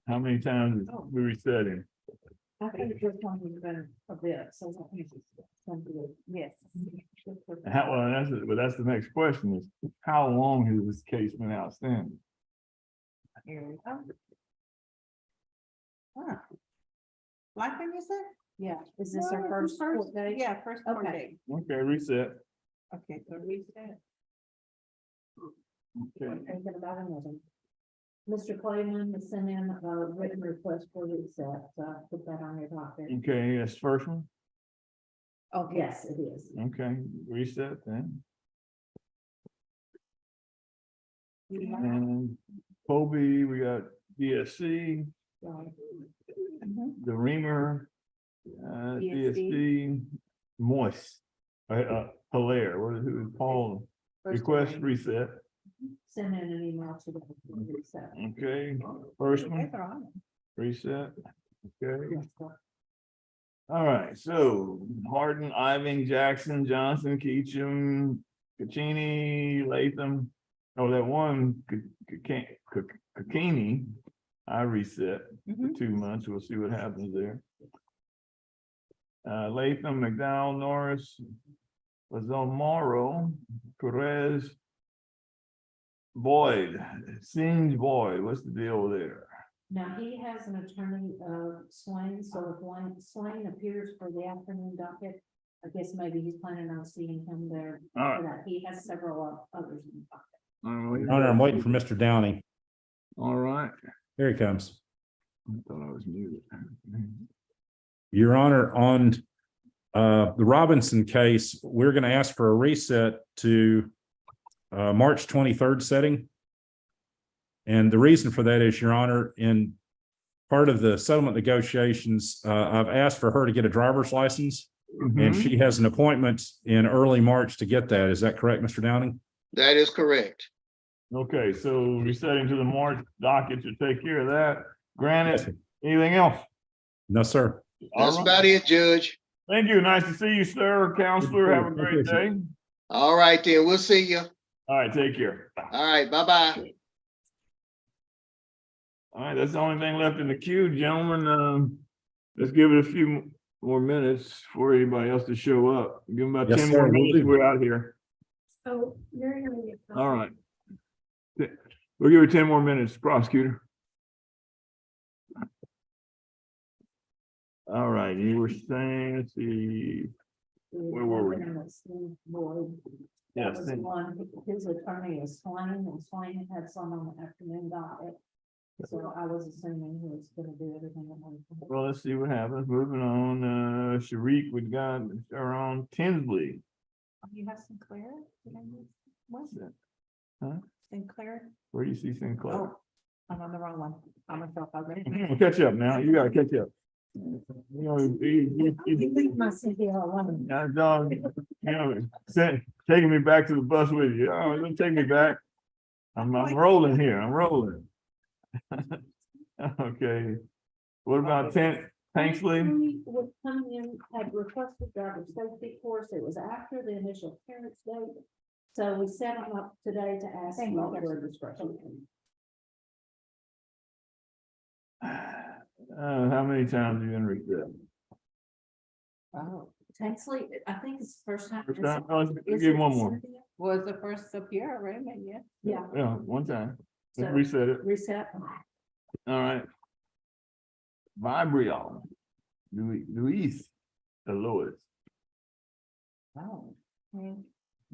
Speaker 2: how many times we reset him?
Speaker 16: I think this one was been a bit, so. I think it's gonna be a-
Speaker 3: Yes.
Speaker 2: How, well, that's the next question is, how long has this case been outstanding?
Speaker 3: Here we go. Huh. Like when you said?
Speaker 16: Yeah, is this our
Speaker 3: No,
Speaker 16: first court date?
Speaker 3: Yeah, first court
Speaker 16: Okay.
Speaker 3: date.
Speaker 2: Okay, reset.
Speaker 3: Okay, so reset.
Speaker 2: Okay,
Speaker 16: Thinking about another. Mr. Clayman has sent in a written request for reset, so I put that on your docket.
Speaker 2: okay, that's the first one.
Speaker 16: Oh, yes, it is.
Speaker 2: Okay, reset then.
Speaker 3: Yeah.
Speaker 2: And Kobe, we got DSC, the Reamer, DSC, Moist, Hilaire, who is Paul,
Speaker 16: First
Speaker 2: request
Speaker 16: time.
Speaker 2: reset.
Speaker 16: Send in an email to the reset.
Speaker 2: Okay, first one,
Speaker 3: Guys are on it.
Speaker 2: reset, okay. All right, so Harden, Iving, Jackson, Johnson, Keachum, Caccini, Latham. Oh, that one, Caccini, I reset for 2 months. We'll see what happens there. Latham, McDowell, Norris, Morrow, Perez, Boyd, Singe Boyd. What's the deal there?
Speaker 16: Now, he has an attorney, Swain, so if Swain appears for the afternoon docket, I guess maybe he's planning on seeing him there.
Speaker 2: All right.
Speaker 16: For that. He has several others in the docket.
Speaker 10: Your Honor, I'm waiting for Mr. Downey.
Speaker 2: All right.
Speaker 10: Here he comes.
Speaker 2: I thought I was muted.
Speaker 10: Your Honor, on
Speaker 11: The Robinson case, we're going to ask for a reset to March 23rd setting. And the reason for that is, Your Honor, in part of the settlement negotiations, I've asked for her to get a driver's license, and she has an appointment in early March to get that. Is that correct, Mr. Downing?
Speaker 4: That is correct.
Speaker 2: Okay, so resetting to the March docket to take care of that. Granted, anything else?
Speaker 11: No, sir.
Speaker 4: That's about it, Judge.
Speaker 2: Thank you. Nice to see you, sir. Counselor, have a great day.
Speaker 4: All right, then. We'll see you.
Speaker 2: All right, take care.
Speaker 4: All right, bye-bye.
Speaker 2: All right, that's the only thing left in the queue, gentlemen. Let's give it a few more minutes for anybody else to show up. Give them about
Speaker 11: Yes,
Speaker 2: 10
Speaker 11: sir,
Speaker 2: more
Speaker 11: will
Speaker 2: minutes.
Speaker 11: do.
Speaker 2: We're out here.
Speaker 13: So you're gonna get.
Speaker 2: All right. We'll give it 10 more minutes, prosecutor. All right, you were saying, let's see. Where were we? Yes.
Speaker 16: That was one, his attorney is Swain, and Swain had some on the afternoon docket. So I was assuming he was gonna do everything at one time.
Speaker 2: Well, let's see what happens. Moving on, Sharik, we got around Tinsley.
Speaker 3: You have Sinclair? Did I miss- What's
Speaker 2: that? Huh?
Speaker 3: Sinclair?
Speaker 2: Where do you see Sinclair?
Speaker 3: Oh, I'm on the wrong one. I'm myself already.
Speaker 2: Catch up now. You gotta catch up. You know,
Speaker 16: You leave my CD alone.
Speaker 2: dog, taking me back to the bus with you. Oh, don't take me back. I'm rolling here. I'm rolling. Okay. What about Tanksley?
Speaker 16: Was coming in, had requested driver's safety course. It was after the initial parents' date. So we set them up today to ask them for a discretion.
Speaker 2: How many times have you been read that?
Speaker 16: Oh, Tanksley, I think it's the first time.
Speaker 2: First time? Oh,
Speaker 16: Is
Speaker 2: give
Speaker 16: it
Speaker 2: him one more.
Speaker 16: Cynthia?
Speaker 3: Was the first appear, right? Yeah.
Speaker 16: Yeah.
Speaker 2: Yeah, one time. Let's
Speaker 16: So-
Speaker 2: reset it.
Speaker 16: Reset.
Speaker 2: All right. Vibriol. Luis, the lowest.
Speaker 3: Oh.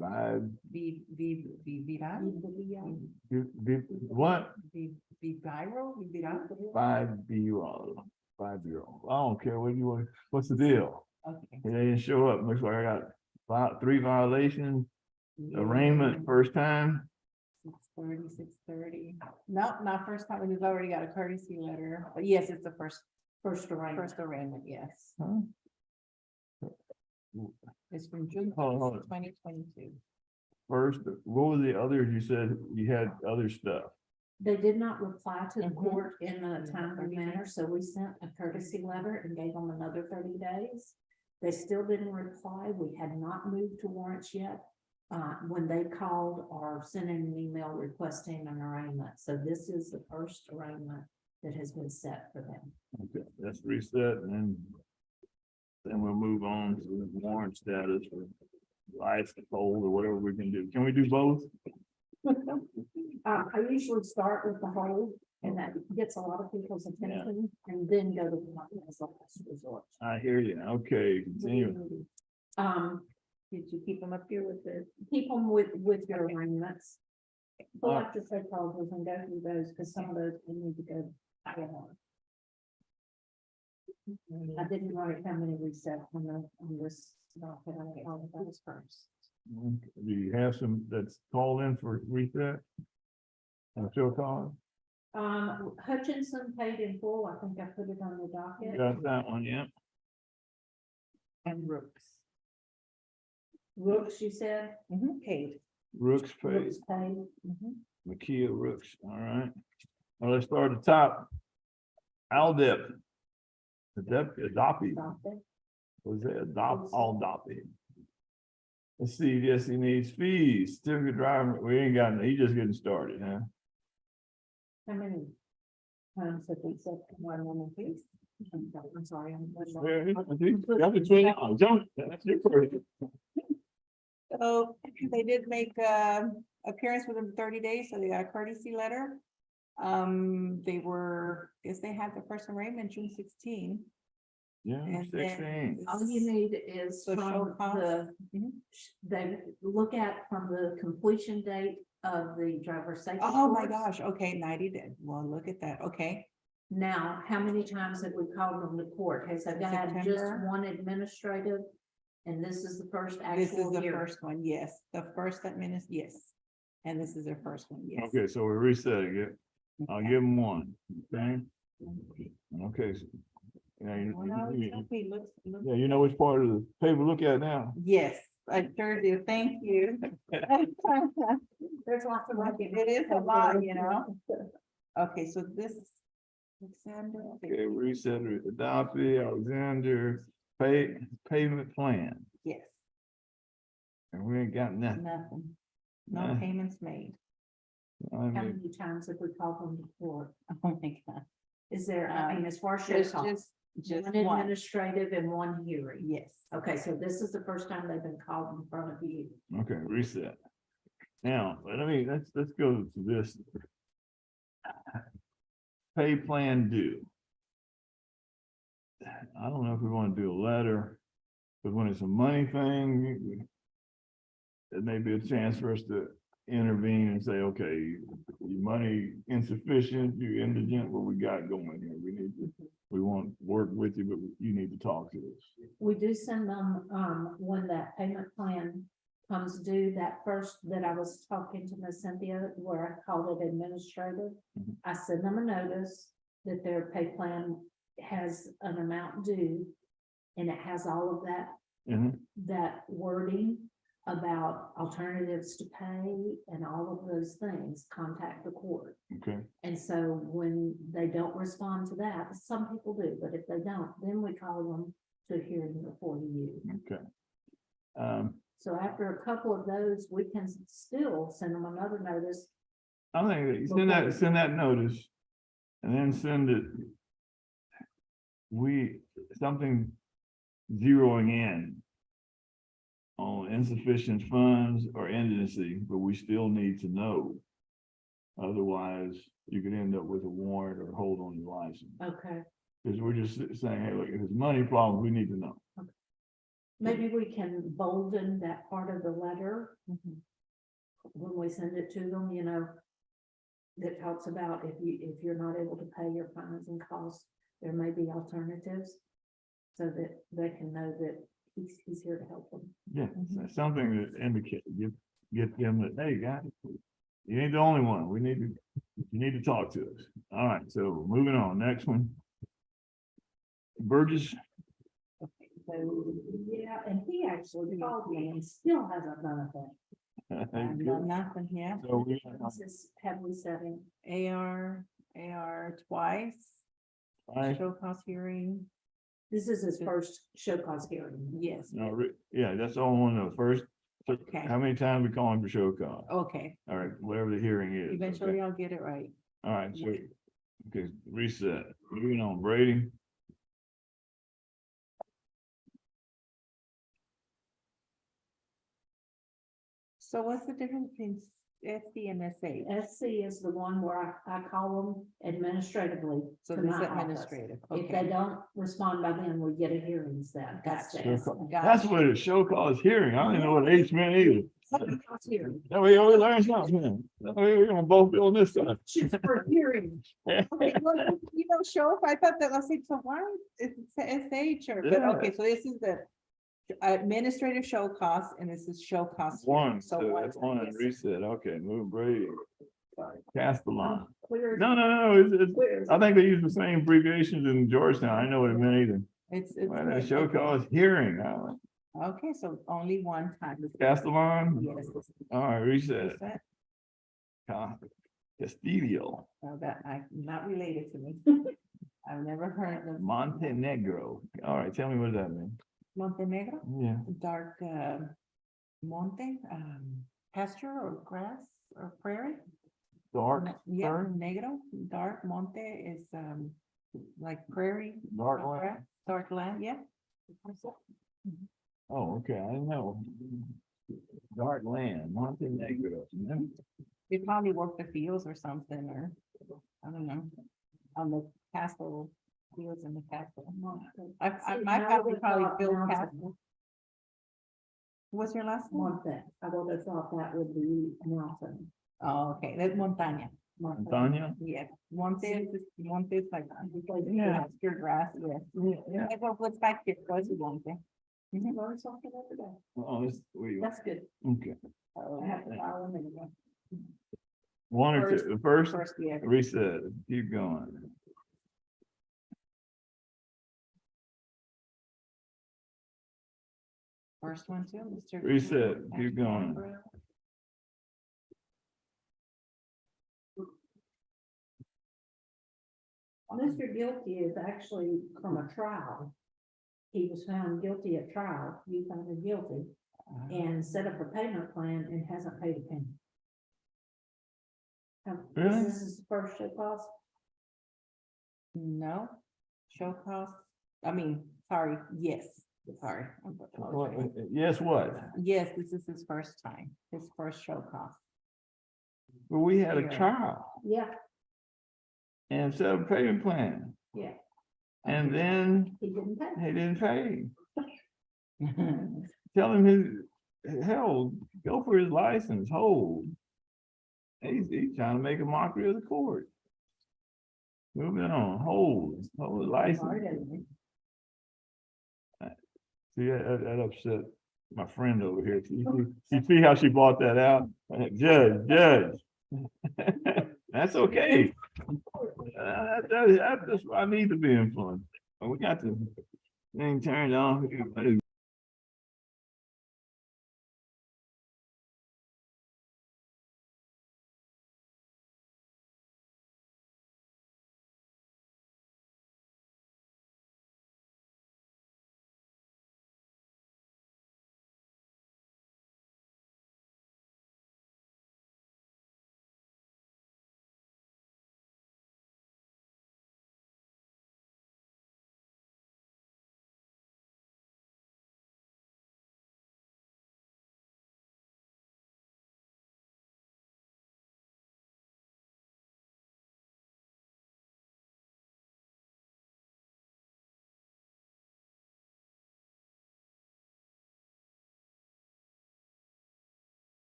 Speaker 2: Vibe.
Speaker 3: Viral?
Speaker 2: What?
Speaker 3: Viral?
Speaker 2: Vibriol. I don't care what you want. What's the deal?
Speaker 3: Okay.
Speaker 2: They didn't show up. Looks like I got 3 violations. Arraignment first time.
Speaker 3: 6:30. No, not first time. We've already got a courtesy letter, but yes, it's the first
Speaker 16: First
Speaker 3: arraignment, yes.
Speaker 2: Huh?
Speaker 3: It's from June
Speaker 2: Hold on.
Speaker 3: 2022.
Speaker 2: First, what were the others? You said you had other stuff.
Speaker 16: They did not reply to the court in a timely manner, so we sent a courtesy letter and gave them another 30 days. They still didn't reply. We had not moved to warrants yet. When they called or sent in an email requesting an arraignment. So this is the first arraignment that has been set for them.
Speaker 2: Okay, let's reset and then we'll move on to the warrant status for life, hold, or whatever we can do. Can we do both?
Speaker 16: I usually start with the hold, and that gets a lot of people's attention, and then go to the as a last resort.
Speaker 2: I hear you. Okay, continue.
Speaker 16: Did you keep them up here with keep them with your arraignments? We'll have to take calls and go through those, because some of those we need to go. I didn't write how many we set on this docket. I all of those first.
Speaker 2: Do you have some that's called in for reset? And still calling?
Speaker 16: Hutchinson paid in full. I think I put it on the docket.
Speaker 2: Got that one, yeah.
Speaker 3: And Brooks.
Speaker 16: Rooks, you said?
Speaker 3: Paid.
Speaker 2: Rooks paid.
Speaker 16: Rooks paid.
Speaker 2: Makia Rooks, all right. Well, let's start at the top. Aldip. Adopi. Was it Aldopi? Let's see, yes, he needs fees. Certificate driver, we ain't got, he just getting started, huh?
Speaker 16: How many times have we said one woman, please? I'm sorry.
Speaker 2: That's between y'all. That's your person.
Speaker 3: So they did make appearance within 30 days, so they got a courtesy letter. They were, guess they had the first arraignment June 16.
Speaker 2: Yeah,
Speaker 3: And
Speaker 2: 16.
Speaker 16: All you need is
Speaker 3: So
Speaker 16: from
Speaker 3: show cause.
Speaker 16: they look at from the completion date of the driver's safety.
Speaker 3: Oh my
Speaker 16: course.
Speaker 3: gosh, okay, 90 days. Well, look at that, okay.
Speaker 16: Now, how many times have we called them to court? Has the guy had just
Speaker 3: September.
Speaker 16: one administrative And this is the first
Speaker 3: This is
Speaker 16: actual
Speaker 3: the
Speaker 16: hearing.
Speaker 3: first one, yes, the first yes. And this is their first one, yes.
Speaker 2: Okay, so we're resetting it. I'll
Speaker 3: Okay.
Speaker 2: give them one, okay? Okay. Yeah,
Speaker 3: Well, no, it's okay. Look.
Speaker 2: yeah, you know which part of the paper to look at now?
Speaker 3: Yes, I sure do, thank you. There's lots of working, it is a lot, you know? Okay, so this. Alexander.
Speaker 2: Okay, reset, adopted, Alexander, payment plan,
Speaker 3: Yes,
Speaker 2: and we ain't got nothing.
Speaker 3: nothing, no
Speaker 2: Nah.
Speaker 3: payments made.
Speaker 2: I
Speaker 16: How
Speaker 2: mean,
Speaker 16: many times have we called them before?
Speaker 3: Oh my God.
Speaker 16: Is there, I mean, as far as
Speaker 3: There's
Speaker 16: show cause,
Speaker 3: just
Speaker 16: one
Speaker 3: one,
Speaker 16: administrative and one hearing.
Speaker 3: yes.
Speaker 16: Okay, so this is the first time they've been called in front of you.
Speaker 2: Okay, reset. Now, let's go to this. Pay plan due. I don't know if we want to do a letter, but when it's a money thing, it may be a chance for us to intervene and say, okay, your money insufficient, you're indigent, what we got going here, we want to work with you, but you need to talk to us.
Speaker 16: We do send them, when that payment plan comes due, that first that I was talking to Miss Cynthia, where I called it administrative.
Speaker 2: Mhm.
Speaker 16: I send them a notice that their pay plan has an amount due. And it has all of that,
Speaker 2: Mhm.
Speaker 16: that wording about alternatives to pay and all of those things, contact the court.
Speaker 2: Okay,
Speaker 16: And so when they don't respond to that, some people do, but if they don't, then we call them to a hearing before you.
Speaker 2: okay.
Speaker 16: So after a couple of those, we can still send them another notice.
Speaker 2: I think that you send that notice and then send it. Something zeroing in on insufficient funds or indigency, but we still need to know. Otherwise, you could end up with a warrant or hold on your license.
Speaker 16: Okay,
Speaker 2: Because we're just saying, hey, look, if it's money problems, we need to know.
Speaker 16: maybe we can bolden that part of the letter. When we send it to them, you know. That talks about if you're not able to pay your fines and costs, there may be alternatives. So that they can know that he's here to help them.
Speaker 2: Yeah, something that indicate, get them that, hey, guys, you ain't the only one. You need to talk to us. All right, so moving on, next one. Burgess,
Speaker 16: So, yeah, and he actually called me and still hasn't done a thing.
Speaker 3: I've done nothing yet.
Speaker 2: so we,
Speaker 16: Have we said him?
Speaker 3: AR twice,
Speaker 2: Right.
Speaker 3: show cause hearing,
Speaker 16: This is his first show cause hearing.
Speaker 3: yes,
Speaker 2: no, yeah, that's all one of the first. So
Speaker 3: Okay.
Speaker 2: how many times we call him for show cause?
Speaker 3: okay,
Speaker 2: All right, whatever the hearing is.
Speaker 3: eventually
Speaker 2: okay.
Speaker 3: I'll get it right.
Speaker 2: All right, so, okay, reset, moving on, Brady.
Speaker 3: So what's the difference between SC and SA?
Speaker 16: SC is the one where I call them administratively.
Speaker 3: So
Speaker 16: to
Speaker 3: this
Speaker 16: my office.
Speaker 3: administrative,
Speaker 16: If
Speaker 3: okay.
Speaker 16: they don't respond by then, we get a hearing set. That's the
Speaker 2: Show
Speaker 16: SC.
Speaker 2: cause. That's what a show cause hearing. I don't even know what H meant either.
Speaker 16: Show cause hearing.
Speaker 2: That way we learn something. That way we're gonna both be on this side.
Speaker 16: Shoot for hearing.
Speaker 3: Okay, well, you know, show, I thought that, I was like, so why is it SH or, but
Speaker 2: Yeah.
Speaker 3: okay, so this is the administrative show costs and this is show costs.
Speaker 2: One,
Speaker 3: So
Speaker 2: so that's one
Speaker 3: yes.
Speaker 2: reset, okay, move Brady. Castellan.
Speaker 16: Clear.
Speaker 2: No, it's,
Speaker 16: Clear.
Speaker 2: I think they use the same abbreviations in Georgetown, I know what it meant either.
Speaker 3: It's.
Speaker 2: Well, that show cause hearing,
Speaker 3: Okay, so only one time.
Speaker 2: Castellan,
Speaker 3: Yes.
Speaker 2: all right, reset.
Speaker 3: Reset.
Speaker 2: Castillo,
Speaker 3: That I'm not related to me. I've never heard of
Speaker 2: Montenegro, all right, tell me what that means.
Speaker 3: Montenegro,
Speaker 2: Yeah,
Speaker 3: dark, monte, pasture or grass or prairie.
Speaker 2: dark,
Speaker 3: Yeah,
Speaker 2: prairie?
Speaker 3: negro, dark monte is, like prairie.
Speaker 2: Dark
Speaker 3: or
Speaker 2: land?
Speaker 3: grass, dark land, yeah.
Speaker 2: Oh, okay, I didn't know. Dark land, Montenegro.
Speaker 3: They probably work the fields or something, or, I don't know, on the castle, fields in the castle. My family probably built castle. What's your last name?
Speaker 16: Monte. I would have thought that would be mountain.
Speaker 3: Oh, okay, that's montaña.
Speaker 2: Montaña?
Speaker 3: Yeah, monte is like,
Speaker 2: Yeah.
Speaker 3: pasture grass, yes.
Speaker 2: Yeah.
Speaker 3: Like what's back here, was monte.
Speaker 1: You learn something every day.
Speaker 2: Oh, this, where you?
Speaker 1: That's good.
Speaker 2: Okay.
Speaker 1: I have to file them anyway.
Speaker 2: One or two, first,
Speaker 1: Yeah.
Speaker 2: reset, keep going.
Speaker 3: First one too, Mr.
Speaker 2: Reset, keep going.
Speaker 16: Mr. Guilty is actually from a trial. He was found guilty at trial, you found him guilty, and set up a payment plan and hasn't paid a penny.
Speaker 2: Really?
Speaker 16: This is the first show cost.
Speaker 3: No, show cost, sorry, yes, sorry. I'm apologizing.
Speaker 2: Yes, what?
Speaker 3: Yes, this is his first time, his first show cost.
Speaker 2: Well, we had a
Speaker 3: Yeah.
Speaker 2: trial
Speaker 16: Yeah,
Speaker 2: and set up a payment plan,
Speaker 16: yeah,
Speaker 2: and then
Speaker 16: he didn't pay.
Speaker 2: he didn't pay. Tell him hell, go for his license, hold. He's trying to make a mockery of the court. Moving on, hold his license. See, that upset my friend over here. You see how she brought that out? Judge. That's okay. That's why I need to be influenced. We got the thing turned on.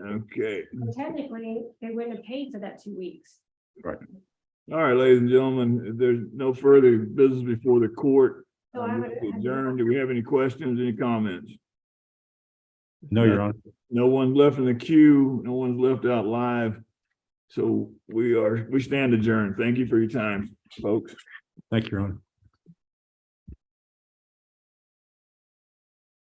Speaker 2: Okay,
Speaker 12: Technically, they wouldn't have paid for that 2 weeks.
Speaker 11: Right.
Speaker 2: all right, ladies and gentlemen, if there's no further business before the court.
Speaker 12: So I would-
Speaker 2: Adjourn. Do we have any questions, any comments?
Speaker 11: No, Your Honor.
Speaker 2: No one's left in the queue, no one's left out live. So we stand adjourned. Thank you for your time, folks.
Speaker 11: Thank you, Your Honor.